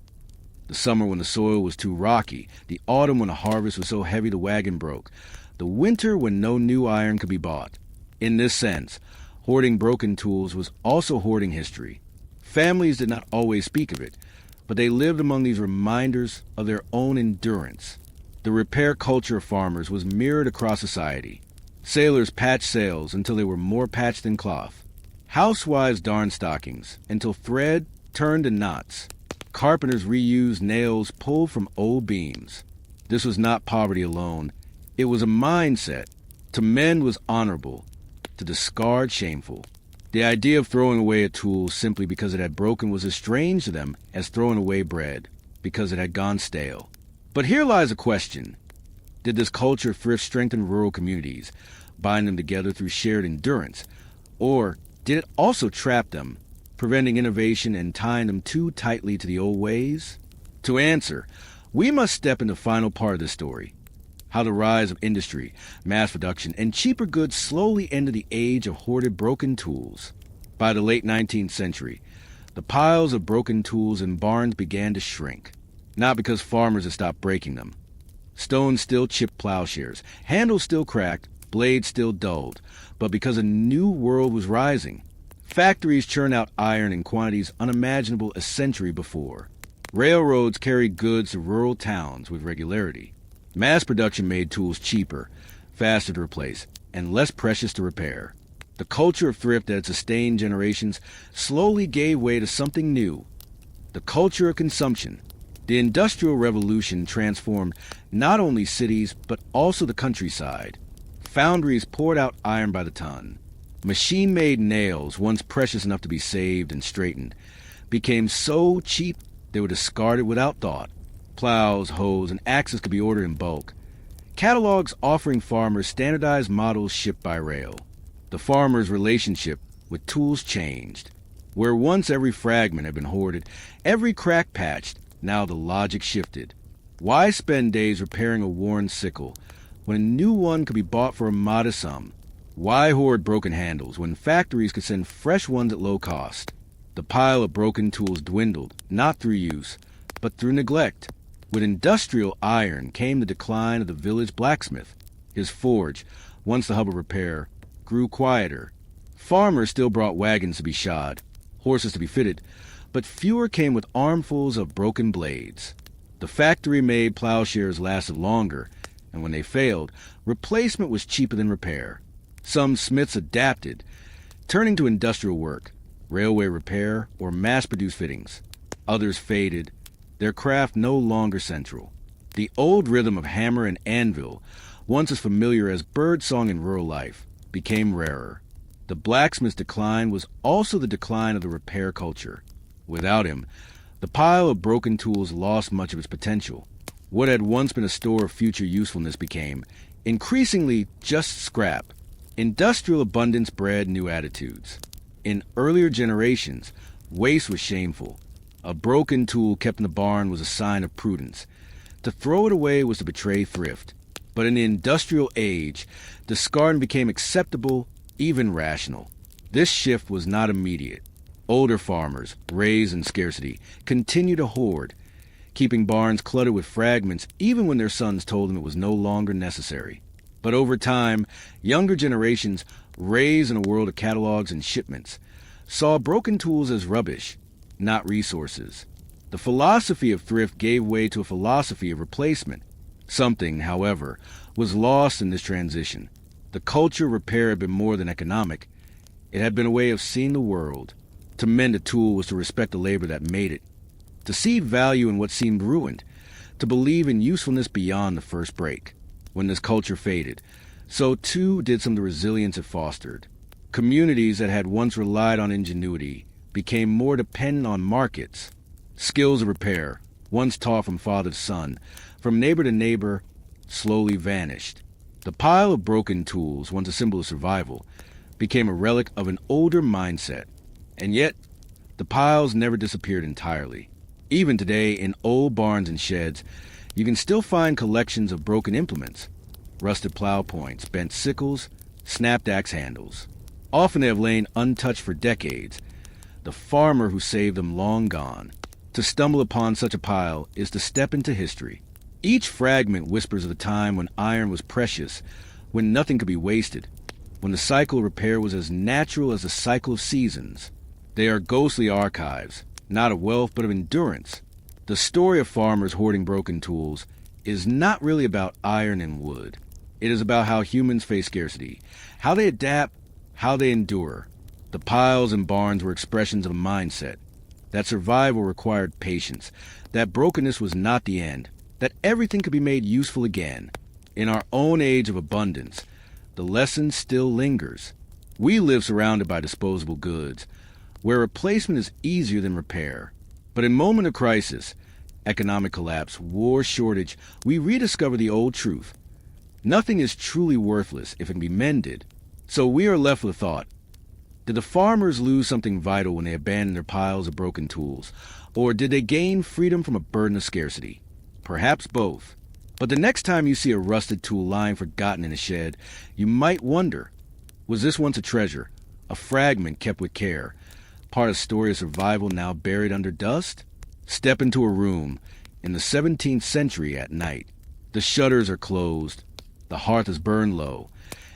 The summer when the soil was too rocky, the autumn when the harvest was so heavy the wagon broke, the winter when no new iron could be bought. In this sense, hoarding broken tools was also hoarding history. Families did not always speak of it, but they lived among these reminders of their own endurance. The repair culture of farmers was mirrored across society. Sailors patched sails until they were more patched than cloth. Housewives darned stockings until thread turned to knots. Carpenters reused nails pulled from old beams. This was not poverty alone. It was a mindset. To mend was honorable. To discard shameful. The idea of throwing away a tool simply because it had broken was as strange to them as throwing away bread because it had gone stale. But here lies a question. Did this culture of thrift strengthen rural communities, bind them together through shared endurance? Or did it also trap them, preventing innovation and tying them too tightly to the old ways? To answer, we must step into the final part of this story. How the rise of industry, mass production, and cheaper goods slowly ended the age of hoarded broken tools. By the late 19th century, the piles of broken tools in barns began to shrink, not because farmers had stopped breaking them. Stones still chipped plowshares, handles still cracked, blades still dulled, but because a new world was rising. Factories churned out iron in quantities unimaginable a century before. Railroads carried goods to rural towns with regularity. Mass production made tools cheaper, faster to replace, and less precious to repair. The culture of thrift that had sustained generations slowly gave way to something new, the culture of consumption. The Industrial Revolution transformed not only cities, but also the countryside. Foundries poured out iron by the ton. Machine-made nails, once precious enough to be saved and straightened, became so cheap they were discarded without thought. Plows, hoes, and axes could be ordered in bulk. Catalogs offering farmers standardized models shipped by rail. The farmer's relationship with tools changed. Where once every fragment had been hoarded, every crack patched, now the logic shifted. Why spend days repairing a worn sickle when a new one could be bought for a modest sum? Why hoard broken handles when factories could send fresh ones at low cost? The pile of broken tools dwindled, not through use, but through neglect. With industrial iron came the decline of the village blacksmith. His forge, once the hub of repair, grew quieter. Farmers still brought wagons to be shod, horses to be fitted, but fewer came with armfuls of broken blades. The factory-made plowshares lasted longer, and when they failed, replacement was cheaper than repair. Some smiths adapted, turning to industrial work, railway repair, or mass-produced fittings. Others faded, their craft no longer central. The old rhythm of hammer and anvil, once as familiar as birdsong in rural life, became rarer. The blacksmith's decline was also the decline of the repair culture. Without him, the pile of broken tools lost much of its potential. What had once been a store of future usefulness became, increasingly, just scrap. Industrial abundance bred new attitudes. In earlier generations, waste was shameful. A broken tool kept in the barn was a sign of prudence. To throw it away was to betray thrift. But in the industrial age, discarding became acceptable, even rational. This shift was not immediate. Older farmers, raised in scarcity, continued to hoard, keeping barns cluttered with fragments even when their sons told them it was no longer necessary. But over time, younger generations, raised in a world of catalogs and shipments, saw broken tools as rubbish, not resources. The philosophy of thrift gave way to a philosophy of replacement. Something, however, was lost in this transition. The culture of repair had been more than economic. It had been a way of seeing the world. To mend a tool was to respect the labor that made it, to see value in what seemed ruined, to believe in usefulness beyond the first break. When this culture faded, so too did some of the resilience it fostered. Communities that had once relied on ingenuity became more dependent on markets. Skills of repair, once taught from father to son, from neighbor to neighbor, slowly vanished. The pile of broken tools, once a symbol of survival, became a relic of an older mindset. And yet, the piles never disappeared entirely. Even today, in old barns and sheds, you can still find collections of broken implements, rusted plow points, bent sickles, snapped axe handles. Often they have lain untouched for decades, the farmer who saved them long gone. To stumble upon such a pile is to step into history. Each fragment whispers of a time when iron was precious, when nothing could be wasted, when the cycle of repair was as natural as the cycle of seasons. They are ghostly archives, not of wealth but of endurance. The story of farmers hoarding broken tools is not really about iron and wood. It is about how humans face scarcity, how they adapt, how they endure. The piles and barns were expressions of a mindset, that survival required patience, that brokenness was not the end, that everything could be made useful again. In our own age of abundance, the lesson still lingers. We live surrounded by disposable goods, where replacement is easier than repair. But in moment of crisis, economic collapse, war, shortage, we rediscover the old truth. Nothing is truly worthless if it can be mended. So we are left with thought. Did the farmers lose something vital when they abandoned their piles of broken tools? Or did they gain freedom from a burden of scarcity? Perhaps both. But the next time you see a rusted tool lying forgotten in a shed, you might wonder, was this once a treasure, a fragment kept with care, part of a story of survival now buried under dust? Step into a room in the 17th century at night. The shutters are closed, the hearth is burned low,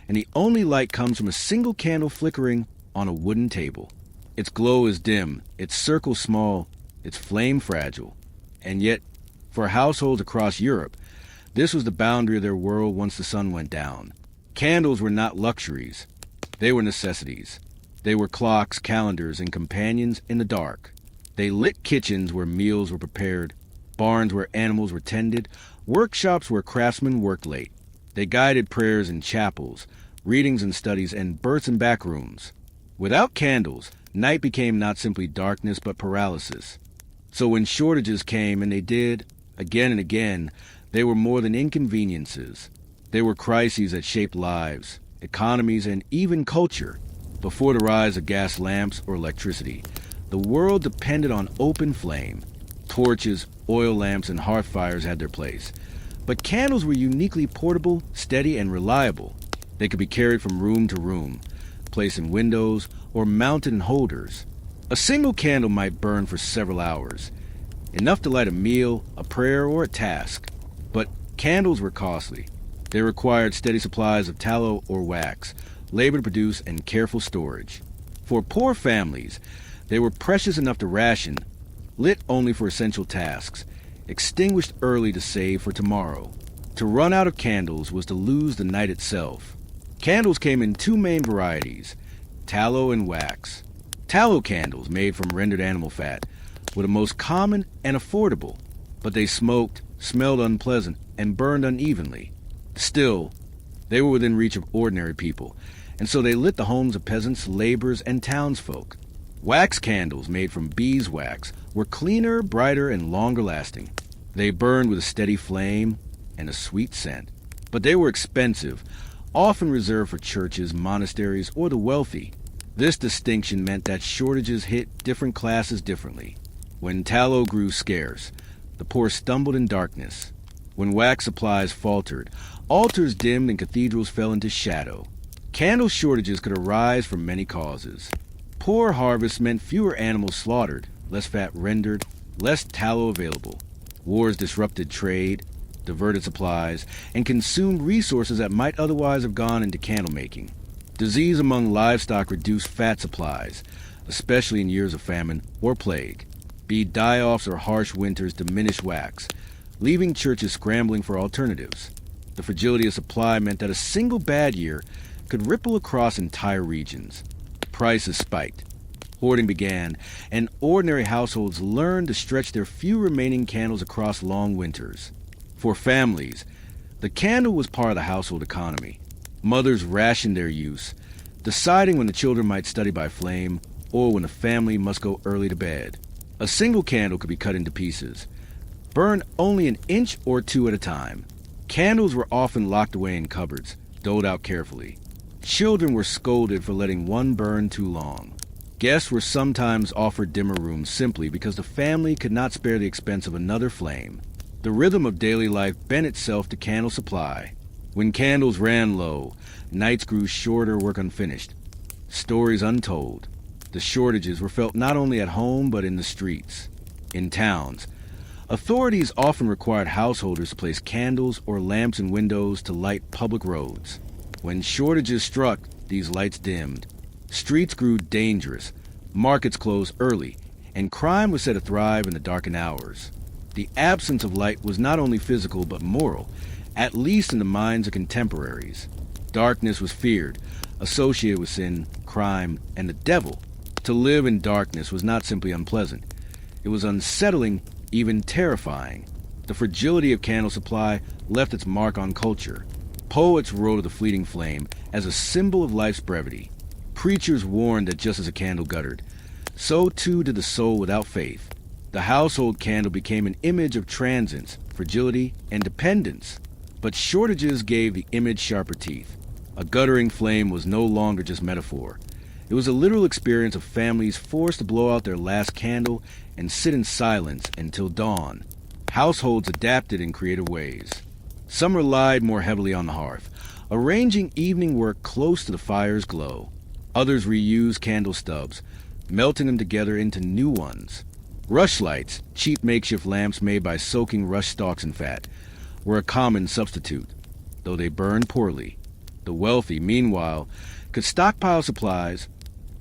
and the only light comes from a single candle flickering on a wooden table. Its glow is dim, its circle small, its flame fragile. And yet, for households across Europe, this was the boundary of their world once the sun went down. Candles were not luxuries. They were necessities. They were clocks, calendars, and companions in the dark. They lit kitchens where meals were prepared, barns where animals were tended, workshops where craftsmen worked late. They guided prayers in chapels, readings and studies, and births in back rooms. Without candles, night became not simply darkness but paralysis. So when shortages came, and they did, again and again, they were more than inconveniences. They were crises that shaped lives, economies, and even culture. Before the rise of gas lamps or electricity, the world depended on open flame. Torches, oil lamps, and hearth fires had their place. But candles were uniquely portable, steady, and reliable. They could be carried from room to room, placed in windows, or mounted in holders. A single candle might burn for several hours, enough to light a meal, a prayer, or a task. But candles were costly. They required steady supplies of tallow or wax, labor to produce, and careful storage. For poor families, they were precious enough to ration, lit only for essential tasks, extinguished early to save for tomorrow. To run out of candles was to lose the night itself. Candles came in two main varieties, tallow and wax. Tallow candles, made from rendered animal fat, were the most common and affordable, but they smoked, smelled unpleasant, and burned unevenly. Still, they were within reach of ordinary people, and so they lit the homes of peasants, laborers, and townsfolk. Wax candles, made from beeswax, were cleaner, brighter, and longer lasting. They burned with a steady flame and a sweet scent. But they were expensive, often reserved for churches, monasteries, or the wealthy. This distinction meant that shortages hit different classes differently. When tallow grew scarce, the poor stumbled in darkness. When wax supplies faltered, altars dimmed and cathedrals fell into shadow. Candle shortages could arise from many causes. Poor harvests meant fewer animals slaughtered, less fat rendered, less tallow available. Wars disrupted trade, diverted supplies, and consumed resources that might otherwise have gone into candle making. Disease among livestock reduced fat supplies, especially in years of famine or plague. Bee die-offs or harsh winters diminished wax, leaving churches scrambling for alternatives. The fragility of supply meant that a single bad year could ripple across entire regions. Prices spiked. Hoarding began, and ordinary households learned to stretch their few remaining candles across long winters. For families, the candle was part of the household economy. Mothers rationed their use, deciding when the children might study by flame or when the family must go early to bed. A single candle could be cut into pieces, burned only an inch or two at a time. Candles were often locked away in cupboards, doled out carefully. Children were scolded for letting one burn too long. Guests were sometimes offered dimmer rooms simply because the family could not spare the expense of another flame. The rhythm of daily life bent itself to candle supply. When candles ran low, nights grew shorter, work unfinished, stories untold. The shortages were felt not only at home but in the streets. In towns, authorities often required householders to place candles or lamps in windows to light public roads. When shortages struck, these lights dimmed. Streets grew dangerous, markets closed early, and crime was said to thrive in the darkened hours. The absence of light was not only physical but moral, at least in the minds of contemporaries. Darkness was feared, associated with sin, crime, and the devil. To live in darkness was not simply unpleasant. It was unsettling, even terrifying. The fragility of candle supply left its mark on culture. Poets wrote of the fleeting flame as a symbol of life's brevity. Preachers warned that just as a candle guttered, so too did the soul without faith. The household candle became an image of transience, fragility, and dependence. But shortages gave the image sharper teeth. A guttering flame was no longer just metaphor. It was a literal experience of families forced to blow out their last candle and sit in silence until dawn. Households adapted in creative ways. Some relied more heavily on the hearth, arranging evening work close to the fire's glow. Others reused candle stubs, melting them together into new ones. Rushlights, cheap makeshift lamps made by soaking rush stalks in fat, were a common substitute, though they burned poorly. The wealthy, meanwhile, could stockpile supplies,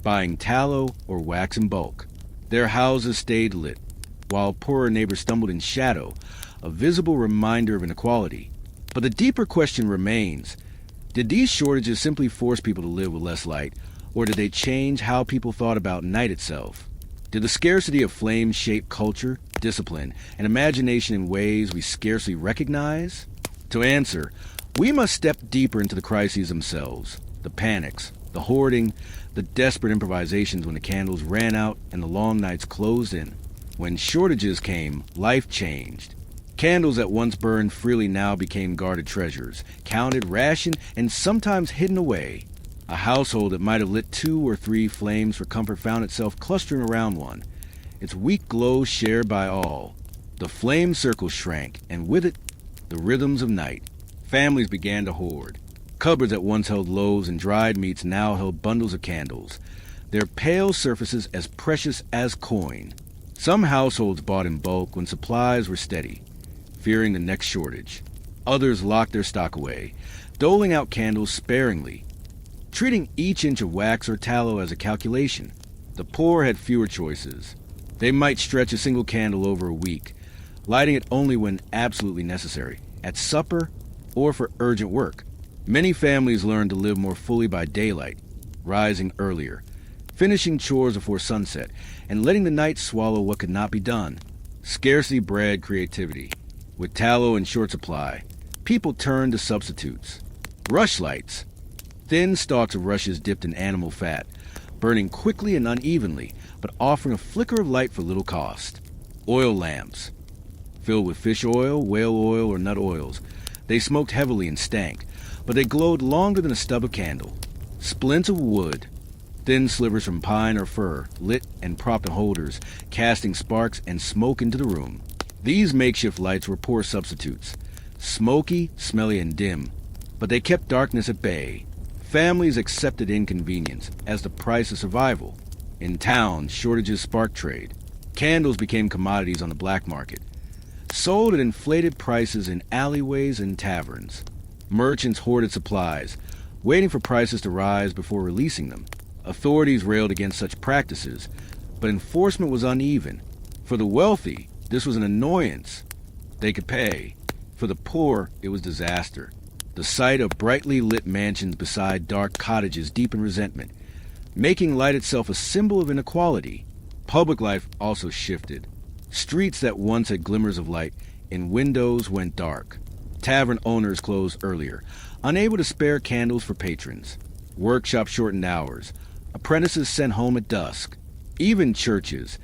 buying tallow or wax in bulk. Their houses stayed lit, while poorer neighbors stumbled in shadow, a visible reminder of inequality. But the deeper question remains, Did these shortages simply force people to live with less light, or did they change how people thought about night itself? Did the scarcity of flames shape culture, discipline, and imagination in ways we scarcely recognize? To answer, we must step deeper into the crises themselves, the panics, the hoarding, the desperate improvisations when the candles ran out and the long nights closed in. When shortages came, life changed. Candles that once burned freely now became guarded treasures, counted, rationed, and sometimes hidden away. A household that might have lit 2 or 3 flames for comfort found itself clustering around one, its weak glow shared by all. The flame circle shrank, and with it, the rhythms of night. Families began to hoard. Cupboards that once held loaves and dried meats now held bundles of candles, their pale surfaces as precious as coin. Some households bought in bulk when supplies were steady, fearing the next shortage. Others locked their stock away, doling out candles sparingly, treating each inch of wax or tallow as a calculation. The poor had fewer choices. They might stretch a single candle over a week, lighting it only when absolutely necessary, at supper or for urgent work. Many families learned to live more fully by daylight, rising earlier, finishing chores before sunset, and letting the night swallow what could not be done. Scarcity bred creativity. With tallow in short supply, people turned to substitutes. Rush lights. Thin stalks of rushes dipped in animal fat, burning quickly and unevenly, but offering a flicker of light for little cost. Oil lamps. Filled with fish oil, whale oil, or nut oils. They smoked heavily and stank, but they glowed longer than a stub of candle. Splints of wood. Thin slivers from pine or fir, lit and propped in holders, casting sparks and smoke into the room. These makeshift lights were poor substitutes. Smoky, smelly, and dim, but they kept darkness at bay. Families accepted inconvenience as the price of survival. In towns, shortages sparked trade. Candles became commodities on the black market, sold at inflated prices in alleyways and taverns. Merchants hoarded supplies, waiting for prices to rise before releasing them. Authorities railed against such practices, but enforcement was uneven. For the wealthy, this was an annoyance they could pay. For the poor, it was disaster. The sight of brightly lit mansions beside dark cottages deepened resentment, making light itself a symbol of inequality. Public life also shifted. Streets that once had glimmers of light in windows went dark. Tavern owners closed earlier, unable to spare candles for patrons. Workshops shortened hours. Apprentices sent home at dusk. Even churches,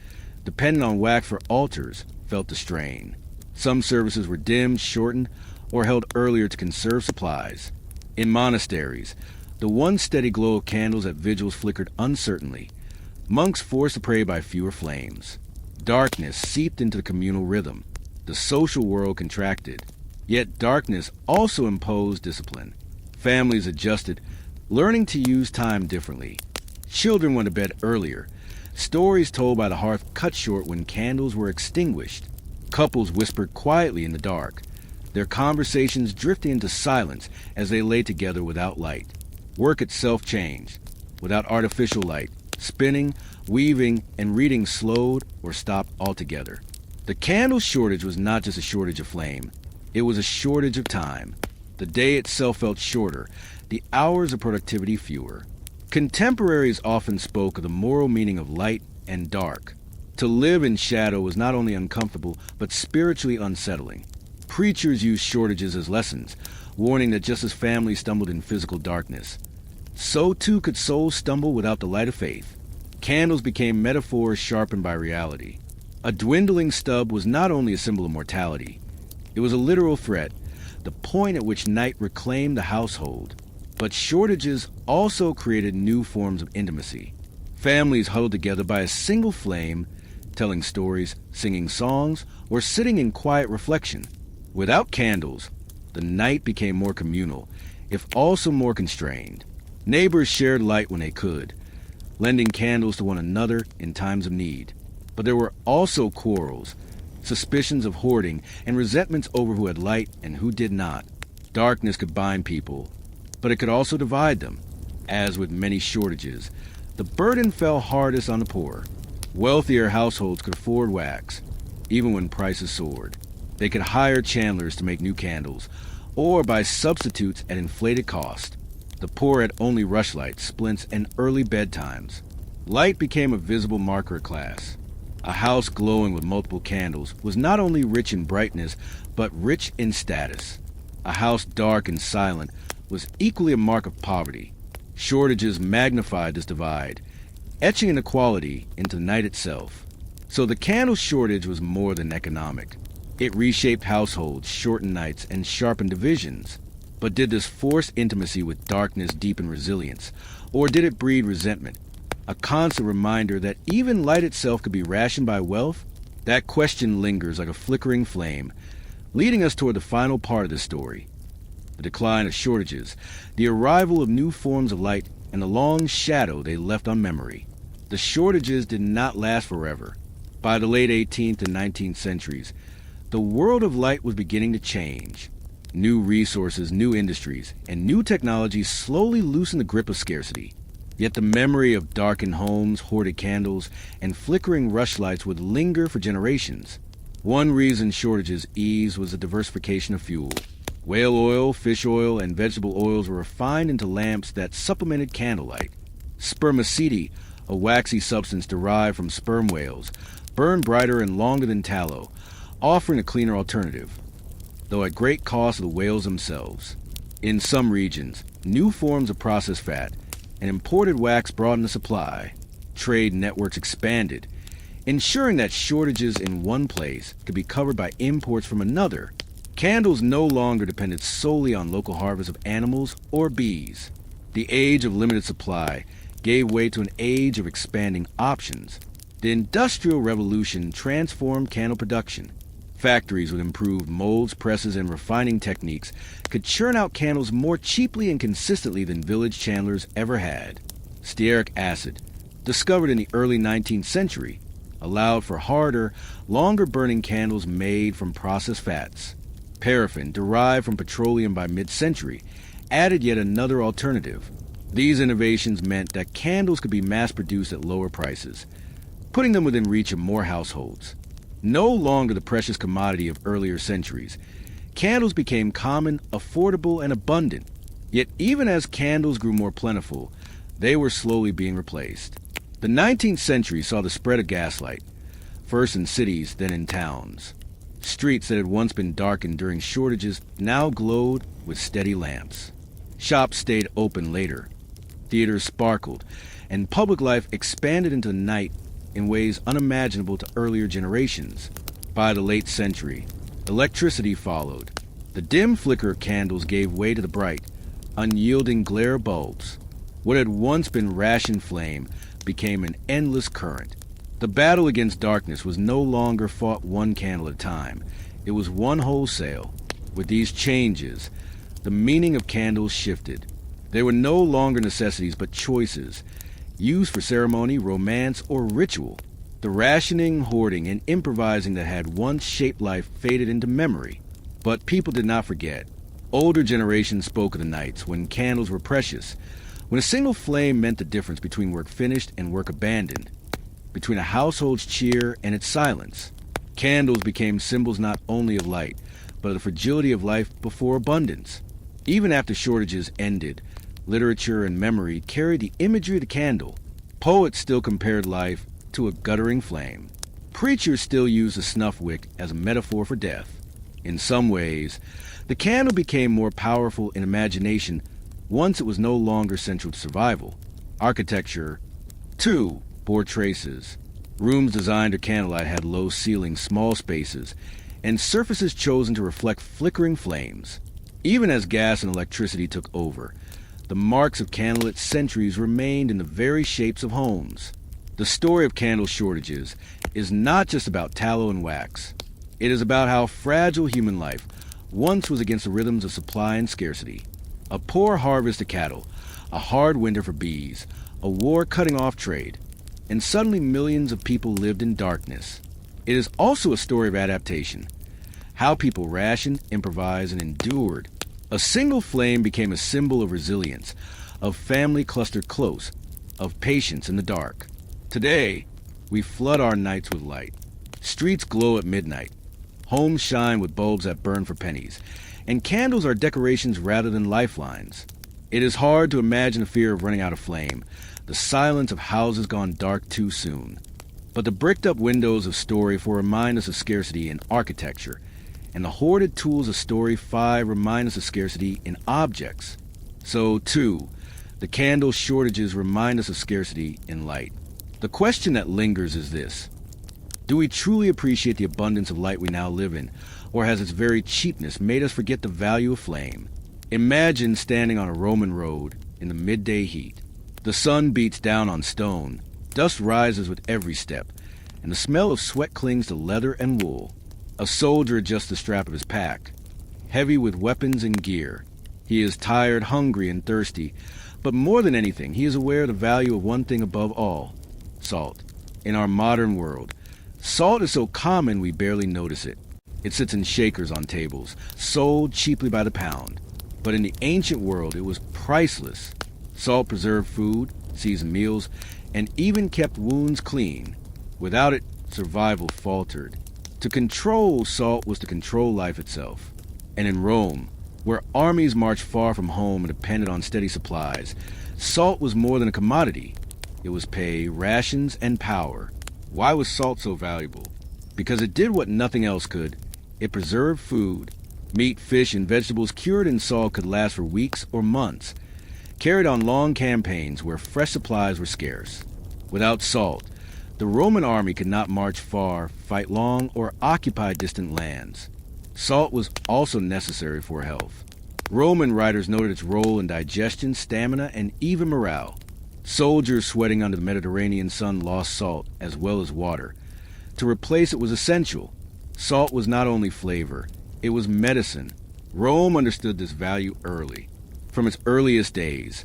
dependent on wax for altars, felt the strain. Some services were dimmed, shortened, or held earlier to conserve supplies. In monasteries, the one steady glow of candles at vigils flickered uncertainly. Monks forced to pray by fewer flames. Darkness seeped into the communal rhythm. The social world contracted. Yet darkness also imposed discipline. Families adjusted, learning to use time differently. Children went to bed earlier. Stories told by the hearth cut short when candles were extinguished. Couples whispered quietly in the dark, their conversations drifting into silence as they lay together without light. Work itself changed. Without artificial light, spinning, weaving, and reading slowed or stopped altogether. The candle shortage was not just a shortage of flame. It was a shortage of time. The day itself felt shorter, the hours of productivity fewer. Contemporaries often spoke of the moral meaning of light and dark. To live in shadow was not only uncomfortable, but spiritually unsettling. Preachers used shortages as lessons, warning that just as families stumbled in physical darkness, so too could souls stumble without the light of faith. Candles became metaphors sharpened by reality. A dwindling stub was not only a symbol of mortality, it was a literal threat, the point at which night reclaimed the household. But shortages also created new forms of intimacy. Families huddled together by a single flame, telling stories, singing songs, or sitting in quiet reflection. Without candles, the night became more communal, if also more constrained. Neighbors shared light when they could, lending candles to one another in times of need. But there were also quarrels, suspicions of hoarding, and resentments over who had light and who did not. Darkness could bind people, but it could also divide them. As with many shortages, the burden fell hardest on the poor. Wealthier households could afford wax, even when prices soared. They could hire chandlers to make new candles, or by substitutes at inflated cost. The poor had only rushlights, splints, and early bedtimes. Light became a visible marker of class. A house glowing with multiple candles was not only rich in brightness, but rich in status. A house dark and silent was equally a mark of poverty. Shortages magnified this divide, etching inequality into the night itself. So the candle shortage was more than economic. It reshaped households, shortened nights, and sharpened divisions. But did this force intimacy with darkness deepen resilience, or did it breed resentment? A constant reminder that even light itself could be rationed by wealth? That question lingers like a flickering flame, leading us toward the final part of the story. The decline of shortages, the arrival of new forms of light, and the long shadow they left on memory. The shortages did not last forever. By the late 18th and 19th centuries, the world of light was beginning to change. New resources, new industries, and new technologies slowly loosened the grip of scarcity. Yet the memory of darkened homes, hoarded candles, and flickering rushlights would linger for generations. One reason shortages eased was the diversification of fuel. Whale oil, fish oil, and vegetable oils were refined into lamps that supplemented candlelight. Spermaceti, a waxy substance derived from sperm whales, burned brighter and longer than tallow, offering a cleaner alternative, though at great cost to the whales themselves. In some regions, new forms of processed fat and imported wax broadened the supply. Trade networks expanded, ensuring that shortages in one place could be covered by imports from another. Candles no longer depended solely on local harvests of animals or bees. The age of limited supply gave way to an age of expanding options. The Industrial Revolution transformed candle production. Factories with improved molds, presses, and refining techniques could churn out candles more cheaply and consistently than village chandlers ever had. Stearic acid, discovered in the early 19th century, allowed for harder, longer-burning candles made from processed fats. Paraffin, derived from petroleum by mid-century, added yet another alternative. These innovations meant that candles could be mass-produced at lower prices, putting them within reach of more households. No longer the precious commodity of earlier centuries, candles became common, affordable, and abundant. Yet even as candles grew more plentiful, they were slowly being replaced. The 19th century saw the spread of gaslight, first in cities, then in towns. Streets that had once been darkened during shortages now glowed with steady lamps. Shops stayed open later. Theaters sparkled, and public life expanded into the night in ways unimaginable to earlier generations. By the late century, electricity followed. The dim flicker of candles gave way to the bright, unyielding glare of bulbs. What had once been rationed flame became an endless current. The battle against darkness was no longer fought one candle at a time. It was one wholesale. With these changes, the meaning of candles shifted. They were no longer necessities but choices, used for ceremony, romance, or ritual. The rationing, hoarding, and improvising that had once shaped life faded into memory. But people did not forget. Older generations spoke of the nights when candles were precious, when a single flame meant the difference between work finished and work abandoned, between a household's cheer and its silence. Candles became symbols not only of light, but of the fragility of life before abundance. Even after shortages ended, literature and memory carried the imagery of the candle. Poets still compared life to a guttering flame. Preachers still used the snuff wick as a metaphor for death. In some ways, the candle became more powerful in imagination once it was no longer central to survival. Architecture, too, bore traces. Rooms designed to candlelight had low ceilings, small spaces, and surfaces chosen to reflect flickering flames. Even as gas and electricity took over, the marks of candlelit centuries remained in the very shapes of homes. The story of candle shortages is not just about tallow and wax. It is about how fragile human life once was against the rhythms of supply and scarcity. A poor harvest of cattle, a hard winter for bees, a war cutting off trade, and suddenly millions of people lived in darkness. It is also a story of adaptation, how people rationed, improvised, and endured. A single flame became a symbol of resilience, of family clustered close, of patience in the dark. Today, we flood our nights with light. Streets glow at midnight. Homes shine with bulbs that burn for pennies. and candles are decorations rather than lifelines. It is hard to imagine the fear of running out of flame, the silence of houses gone dark too soon. But the bricked-up windows of Story 4 remind us of scarcity in architecture, and the hoarded tools of Story 5 remind us of scarcity in objects. So, too, the candle shortages remind us of scarcity in light. The question that lingers is this: do we truly appreciate the abundance of light we now live in, or has its very cheapness made us forget the value of flame? Imagine standing on a Roman road in the midday heat. The sun beats down on stone, dust rises with every step, and the smell of sweat clings to leather and wool. A soldier adjusts the strap of his pack, heavy with weapons and gear. He is tired, hungry, and thirsty, but more than anything, he is aware of the value of one thing above all: salt. In our modern world, salt is so common we barely notice it. It sits in shakers on tables, sold cheaply by the pound. But in the ancient world, it was priceless. Salt preserved food, seasoned meals, and even kept wounds clean. Without it, survival faltered. To control salt was to control life itself. And in Rome, where armies marched far from home and depended on steady supplies, salt was more than a commodity. It was pay, rations, and power. Why was salt so valuable? Because it did what nothing else could. It preserved food. Meat, fish, and vegetables cured in salt could last for weeks or months, carried on long campaigns where fresh supplies were scarce. Without salt, the Roman army could not march far, fight long, or occupy distant lands. Salt was also necessary for health. Roman writers noted its role in digestion, stamina, and even morale. Soldiers sweating under the Mediterranean sun lost salt as well as water. To replace it was essential. Salt was not only flavor, it was medicine. Rome understood this value early. From its earliest days,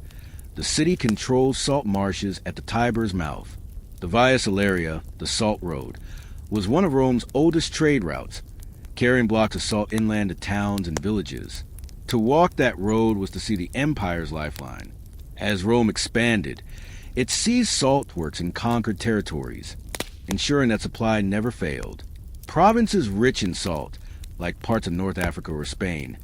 the city controlled salt marshes at the Tiber's mouth. The Via Salaria, the Salt Road, was one of Rome's oldest trade routes, carrying blocks of salt inland to towns and villages. To walk that road was to see the empire's lifeline. As Rome expanded, it seized salt works in conquered territories, ensuring that supply never failed. Provinces rich in salt, like parts of North Africa or Spain,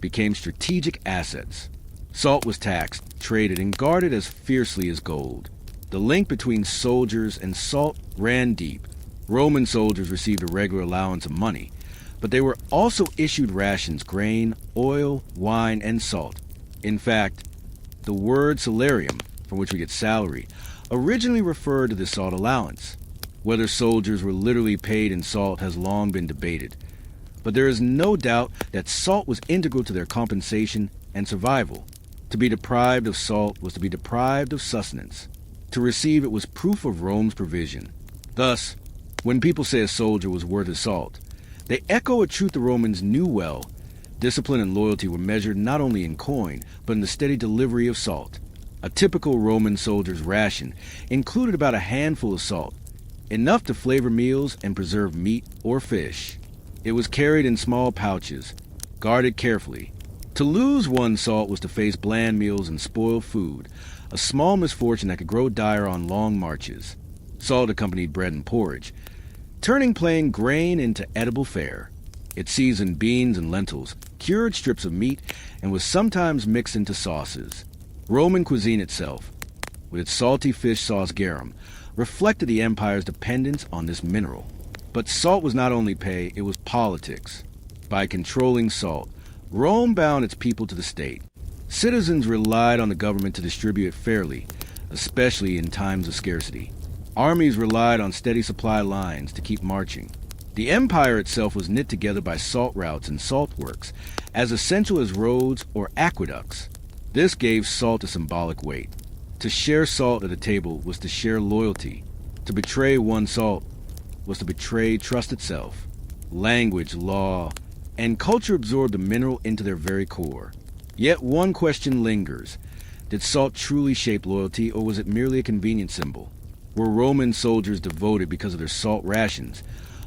became strategic assets. Salt was taxed, traded, and guarded as fiercely as gold. The link between soldiers and salt ran deep. Roman soldiers received a regular allowance of money, but they were also issued rations: grain, oil, wine, and salt. In fact, the word salarium, from which we get salary, originally referred to this salt allowance. Whether soldiers were literally paid in salt has long been debated, but there is no doubt that salt was integral to their compensation and survival. To be deprived of salt was to be deprived of sustenance. To receive it was proof of Rome's provision. Thus, when people say a soldier was worth his salt, they echo a truth the Romans knew well. Discipline and loyalty were measured not only in coin, but in the steady delivery of salt. A typical Roman soldier's ration included about a handful of salt, enough to flavor meals and preserve meat or fish. It was carried in small pouches, guarded carefully. To lose one's salt was to face bland meals and spoiled food, a small misfortune that could grow dire on long marches. Salt accompanied bread and porridge, turning plain grain into edible fare. It seasoned beans and lentils, cured strips of meat, and was sometimes mixed into sauces. Roman cuisine itself, with its salty fish sauce garum, reflected the empire's dependence on this mineral. But salt was not only pay, it was politics. By controlling salt, Rome bound its people to the state. Citizens relied on the government to distribute it fairly, especially in times of scarcity. Armies relied on steady supply lines to keep marching. The empire itself was knit together by salt routes and salt works, as essential as roads or aqueducts. This gave salt a symbolic weight. To share salt at a table was to share loyalty. To betray one's salt was to betray trust itself. Language, law, and culture absorbed the mineral into their very core. Yet one question lingers. Did salt truly shape loyalty, or was it merely a convenience symbol? Were Roman soldiers devoted because of their salt rations,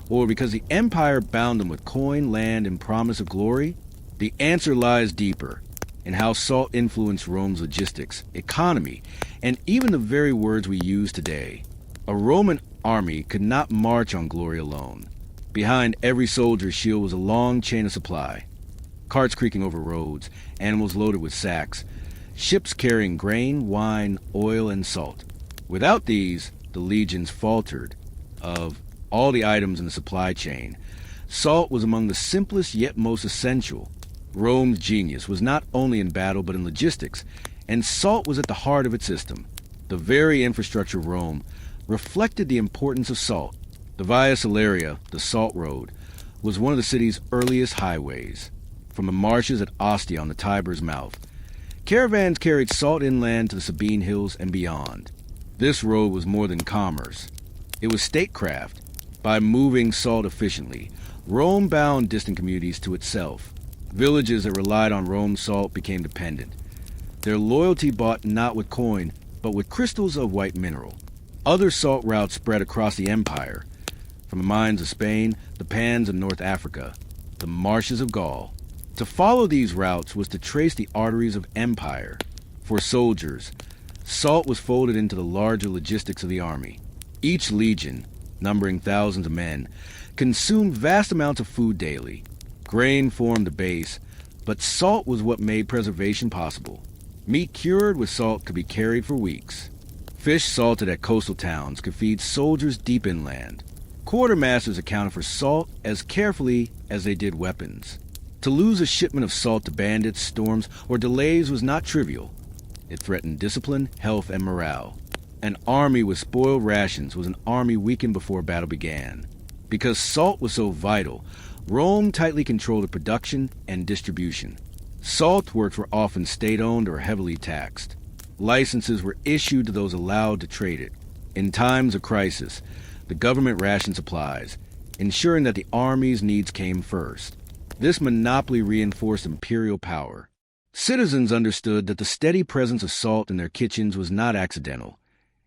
or because the empire bound them with coin, land, and promise of glory? The answer lies deeper in how salt influenced Rome's logistics, economy, and even the very words we use today. A Roman army could not march on glory alone. Behind every soldier's shield was a long chain of supply. carts creaking over roads, animals loaded with sacks, ships carrying grain, wine, oil, and salt. Without these, the legions faltered. Of all the items in the supply chain, salt was among the simplest yet most essential. Rome's genius was not only in battle but in logistics, and salt was at the heart of its system. The very infrastructure of Rome reflected the importance of salt. The Via Salaria, the Salt Road, was one of the city's earliest highways. From the marshes at Ostia on the Tiber's mouth, caravans carried salt inland to the Sabine Hills and beyond. This road was more than commerce. It was statecraft. By moving salt efficiently, Rome bound distant communities to itself. Villages that relied on Rome's salt became dependent. Their loyalty bought not with coin, but with crystals of white mineral. Other salt routes spread across the empire, from the mines of Spain, the pans of North Africa, the marshes of Gaul. To follow these routes was to trace the arteries of empire. For soldiers, salt was folded into the larger logistics of the army. Each legion, numbering thousands of men, consumed vast amounts of food daily. Grain formed the base, but salt was what made preservation possible. Meat cured with salt could be carried for weeks. Fish salted at coastal towns could feed soldiers deep inland. Quartermasters accounted for salt as carefully as they did weapons. To lose a shipment of salt to bandits, storms, or delays was not trivial. It threatened discipline, health, and morale. An army with spoiled rations was an army weakened before battle began. Because salt was so vital, Rome tightly controlled the production and distribution. Salt works were often state-owned or heavily taxed. Licenses were issued to those allowed to trade it. In times of crisis, the government rationed supplies, ensuring that the army's needs came first. This monopoly reinforced imperial power. Citizens understood that the steady presence of salt in their kitchens was not accidental.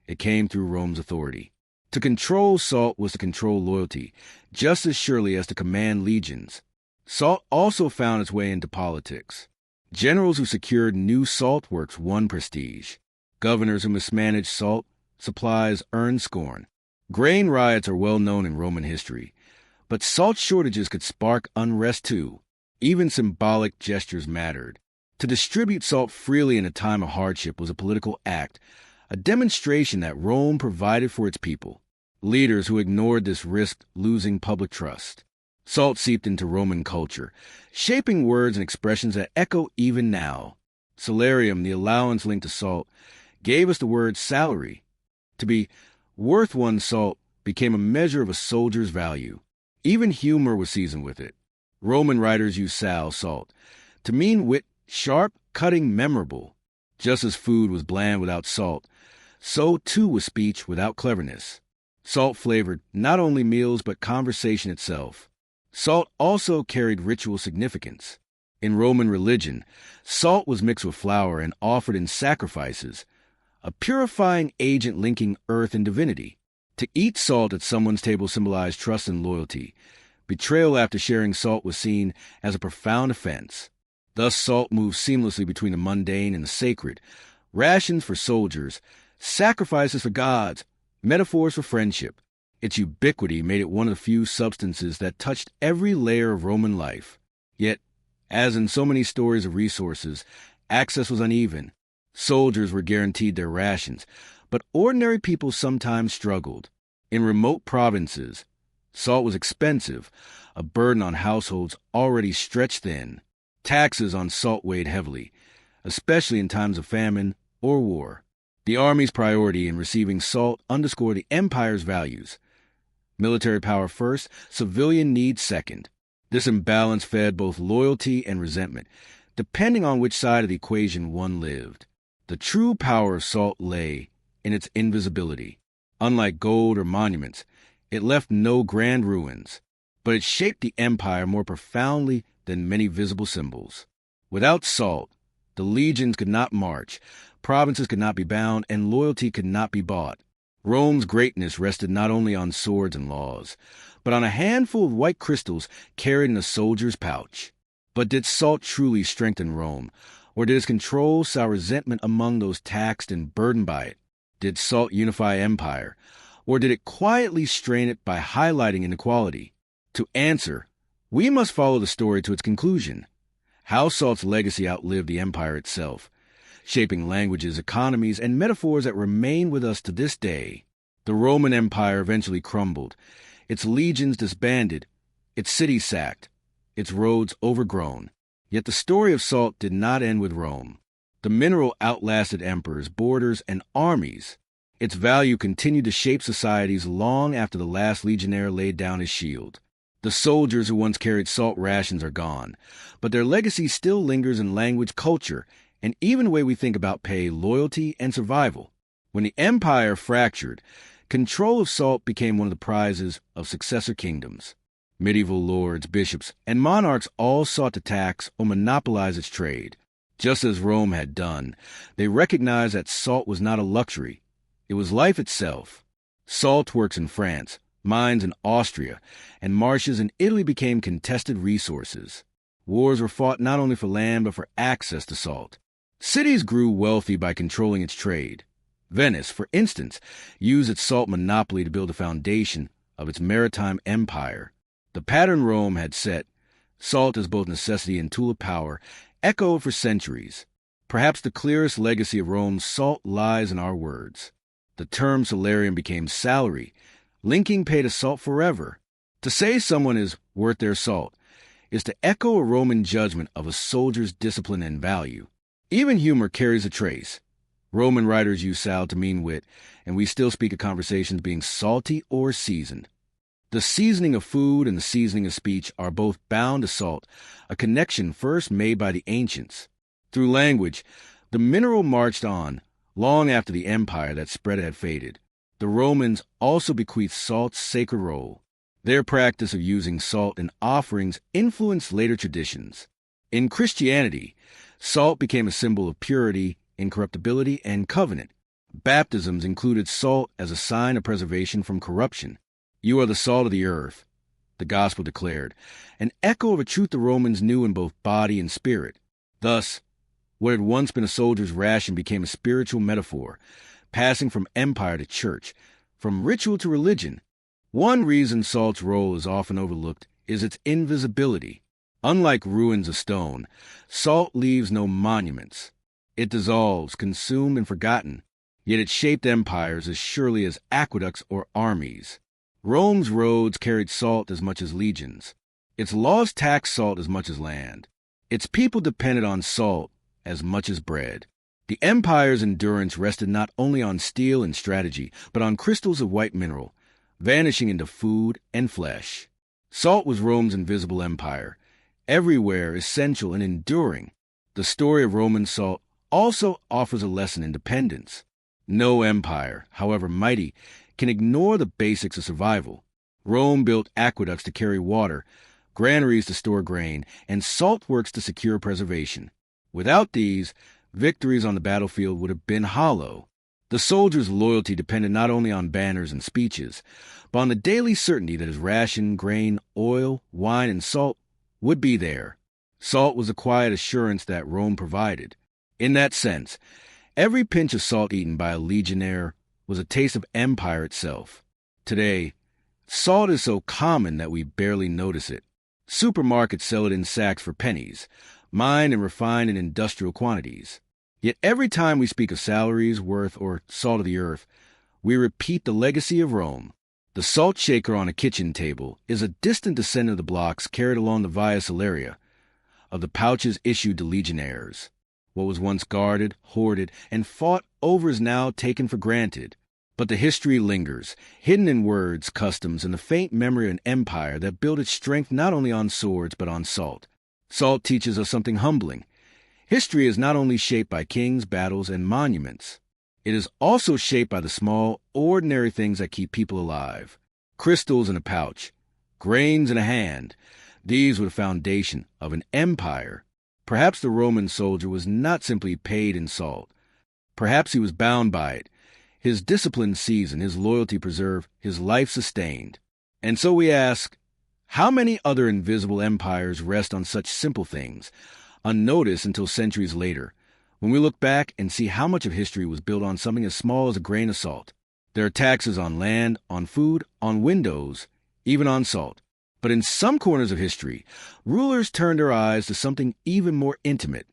It came through Rome's authority. To control salt was to control loyalty, just as surely as to command legions. Salt also found its way into politics. Generals who secured new salt works won prestige. Governors who mismanaged salt supplies earned scorn. Grain riots are well known in Roman history, but salt shortages could spark unrest too. Even symbolic gestures mattered. To distribute salt freely in a time of hardship was a political act, a demonstration that Rome provided for its people. Leaders who ignored this risked losing public trust. Salt seeped into Roman culture, shaping words and expressions that echo even now. Salarium, the allowance linked to salt, gave us the word salary. To be worth one's salt became a measure of a soldier's value. Even humor was seasoned with it. Roman writers used salt to mean wit, sharp, cutting, memorable. Just as food was bland without salt, so too was speech without cleverness. Salt flavored not only meals but conversation itself. Salt also carried ritual significance. In Roman religion, salt was mixed with flour and offered in sacrifices, a purifying agent linking earth and divinity. To eat salt at someone's table symbolized trust and loyalty. Betrayal after sharing salt was seen as a profound offense. Thus, salt moved seamlessly between the mundane and the sacred. Rations for soldiers, sacrifices for gods, metaphors for friendship. Its ubiquity made it one of the few substances that touched every layer of Roman life. Yet, as in so many stories of resources, access was uneven. Soldiers were guaranteed their rations, but ordinary people sometimes struggled. In remote provinces, salt was expensive, a burden on households already stretched thin. Taxes on salt weighed heavily, especially in times of famine or war. The army's priority in receiving salt underscored the empire's values. Military power first, civilian needs second. This imbalance fed both loyalty and resentment, depending on which side of the equation one lived. The true power of salt lay in its invisibility. Unlike gold or monuments, it left no grand ruins, but it shaped the empire more profoundly than many visible symbols. Without salt, the legions could not march, provinces could not be bound, and loyalty could not be bought. Rome's greatness rested not only on swords and laws, but on a handful of white crystals carried in a soldier's pouch. But did salt truly strengthen Rome, or did its control sow resentment among those taxed and burdened by it? Did salt unify empire, or did it quietly strain it by highlighting inequality? To answer, we must follow the story to its conclusion. how salt's legacy outlived the empire itself, shaping languages, economies, and metaphors that remain with us to this day. The Roman Empire eventually crumbled, its legions disbanded, its cities sacked, its roads overgrown. Yet the story of salt did not end with Rome. The mineral outlasted emperors, borders, and armies. Its value continued to shape societies long after the last legionnaire laid down his shield. The soldiers who once carried salt rations are gone, but their legacy still lingers in language, culture, and even the way we think about pay, loyalty, and survival. When the empire fractured, control of salt became one of the prizes of successor kingdoms. Medieval lords, bishops, and monarchs all sought to tax or monopolize its trade. Just as Rome had done, they recognized that salt was not a luxury. It was life itself. Salt works in France, mines in Austria, and marshes in Italy became contested resources. Wars were fought not only for land but for access to salt. Cities grew wealthy by controlling its trade. Venice, for instance, used its salt monopoly to build a foundation of its maritime empire. The pattern Rome had set, salt as both necessity and tool of power, echoed for centuries. Perhaps the clearest legacy of Rome's salt lies in our words. The term salarium became salary, linking pay to salt forever. To say someone is worth their salt is to echo a Roman judgment of a soldier's discipline and value. Even humor carries a trace. Roman writers use sal to mean wit, and we still speak of conversations being salty or seasoned. The seasoning of food and the seasoning of speech are both bound to salt, a connection first made by the ancients. Through language, the mineral marched on, long after the empire that spread it had faded. The Romans also bequeathed salt's sacred role. Their practice of using salt in offerings influenced later traditions. In Christianity, salt became a symbol of purity, incorruptibility, and covenant. Baptisms included salt as a sign of preservation from corruption. "You are the salt of the earth," the gospel declared, an echo of a truth the Romans knew in both body and spirit. Thus, what had once been a soldier's ration became a spiritual metaphor, passing from empire to church, from ritual to religion. One reason salt's role is often overlooked is its invisibility. Unlike ruins of stone, salt leaves no monuments. It dissolves, consumed, and forgotten, yet it shaped empires as surely as aqueducts or armies. Rome's roads carried salt as much as legions. Its laws taxed salt as much as land. Its people depended on salt as much as bread. The empire's endurance rested not only on steel and strategy, but on crystals of white mineral, vanishing into food and flesh. Salt was Rome's invisible empire, everywhere essential and enduring. The story of Roman salt also offers a lesson in dependence. No empire, however mighty, can ignore the basics of survival. Rome built aqueducts to carry water, granaries to store grain, and salt works to secure preservation. Without these, victories on the battlefield would have been hollow. The soldier's loyalty depended not only on banners and speeches, but on the daily certainty that his ration, grain, oil, wine, and salt would be there. Salt was the quiet assurance that Rome provided. In that sense, every pinch of salt eaten by a legionnaire was a taste of empire itself. Today, salt is so common that we barely notice it. Supermarkets sell it in sacks for pennies, mined and refined in industrial quantities. Yet every time we speak of salaries, worth, or salt of the earth, we repeat the legacy of Rome. The salt shaker on a kitchen table is a distant descendant of the blocks carried along the Via Salaria, of the pouches issued to legionnaires. What was once guarded, hoarded, and fought over is now taken for granted. But the history lingers, hidden in words, customs, and the faint memory of an empire that built its strength not only on swords but on salt. Salt teaches us something humbling. History is not only shaped by kings, battles, and monuments. It is also shaped by the small, ordinary things that keep people alive. Crystals in a pouch, grains in a hand. These were the foundation of an empire. Perhaps the Roman soldier was not simply paid in salt. Perhaps he was bound by it. His discipline seasoned, his loyalty preserved, his life sustained. And so we ask, how many other invisible empires rest on such simple things, unnoticed until centuries later, when we look back and see how much of history was built on something as small as a grain of salt? There are taxes on land, on food, on windows, even on salt. But in some corners of history, rulers turned their eyes to something even more intimate: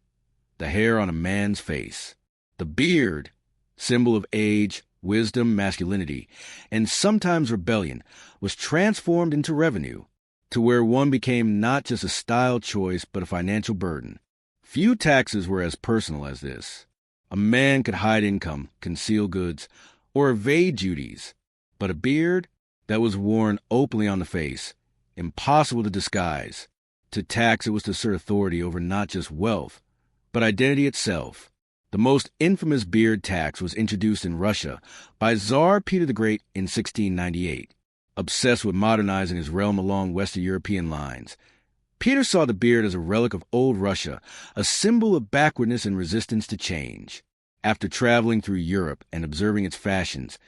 the hair on a man's face. The beard, symbol of age, wisdom, masculinity, and sometimes rebellion, was transformed into revenue, to where one became not just a style choice but a financial burden. Few taxes were as personal as this. A man could hide income, conceal goods, or evade duties, but a beard that was worn openly on the face, impossible to disguise. To tax it was to assert authority over not just wealth, but identity itself. The most infamous beard tax was introduced in Russia by Tsar Peter the Great in 1698. Obsessed with modernizing his realm along Western European lines, Peter saw the beard as a relic of old Russia, a symbol of backwardness and resistance to change. After traveling through Europe and observing its fashions,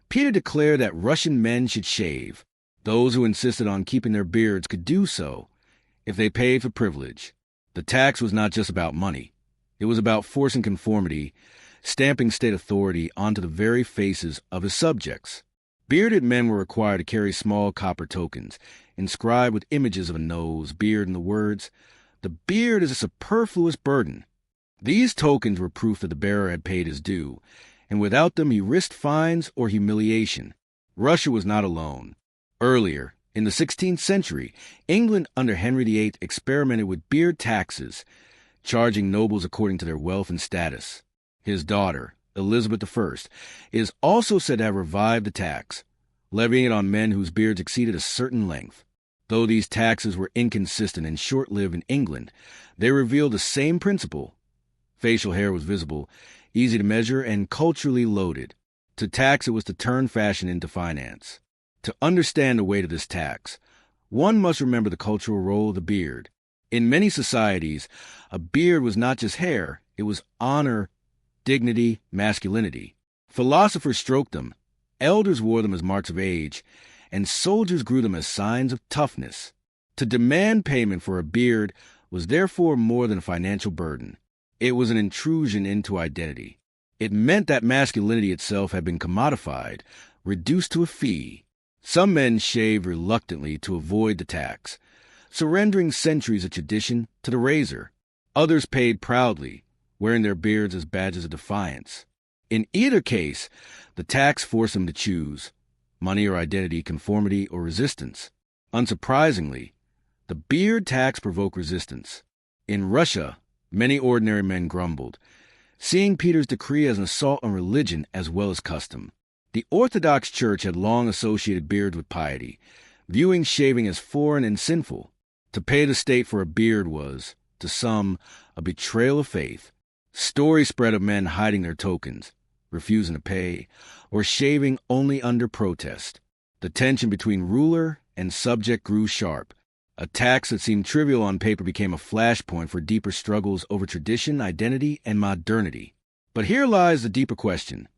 Peter declared that Russian men should shave. Those who insisted on keeping their beards could do so if they paid for privilege. The tax was not just about money. It was about forcing conformity, stamping state authority onto the very faces of his subjects. Bearded men were required to carry small copper tokens, inscribed with images of a nose, beard, and the words, "The beard is a superfluous burden." These tokens were proof that the bearer had paid his due, and without them he risked fines or humiliation. Russia was not alone. Earlier, in the 16th century, England under Henry VIII experimented with beard taxes, charging nobles according to their wealth and status. His daughter, Elizabeth I, is also said to have revived the tax, levying it on men whose beards exceeded a certain length. Though these taxes were inconsistent and short-lived in England, they revealed the same principle. Facial hair was visible, easy to measure, and culturally loaded. To tax it was to turn fashion into finance. To understand the weight of this tax, one must remember the cultural role of the beard. In many societies, a beard was not just hair, it was honor, dignity, masculinity. Philosophers stroked them, elders wore them as marks of age, and soldiers grew them as signs of toughness. To demand payment for a beard was therefore more than a financial burden. It was an intrusion into identity. It meant that masculinity itself had been commodified, reduced to a fee. Some men shaved reluctantly to avoid the tax, surrendering centuries of tradition to the razor. Others paid proudly, wearing their beards as badges of defiance. In either case, the tax forced them to choose money or identity, conformity or resistance. Unsurprisingly, the beard tax provoked resistance. In Russia, many ordinary men grumbled, seeing Peter's decree as an assault on religion as well as custom. The Orthodox Church had long associated beards with piety, viewing shaving as foreign and sinful. To pay the state for a beard was, to some, a betrayal of faith. Stories spread of men hiding their tokens, refusing to pay, or shaving only under protest. The tension between ruler and subject grew sharp. A tax that seemed trivial on paper became a flashpoint for deeper struggles over tradition, identity, and modernity. But here lies the deeper question.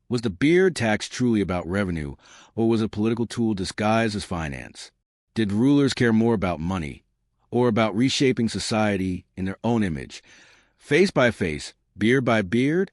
Was the beard tax truly about revenue, or was it a political tool disguised as finance? Did rulers care more about money, or about reshaping society in their own image? Face by face, beard by beard,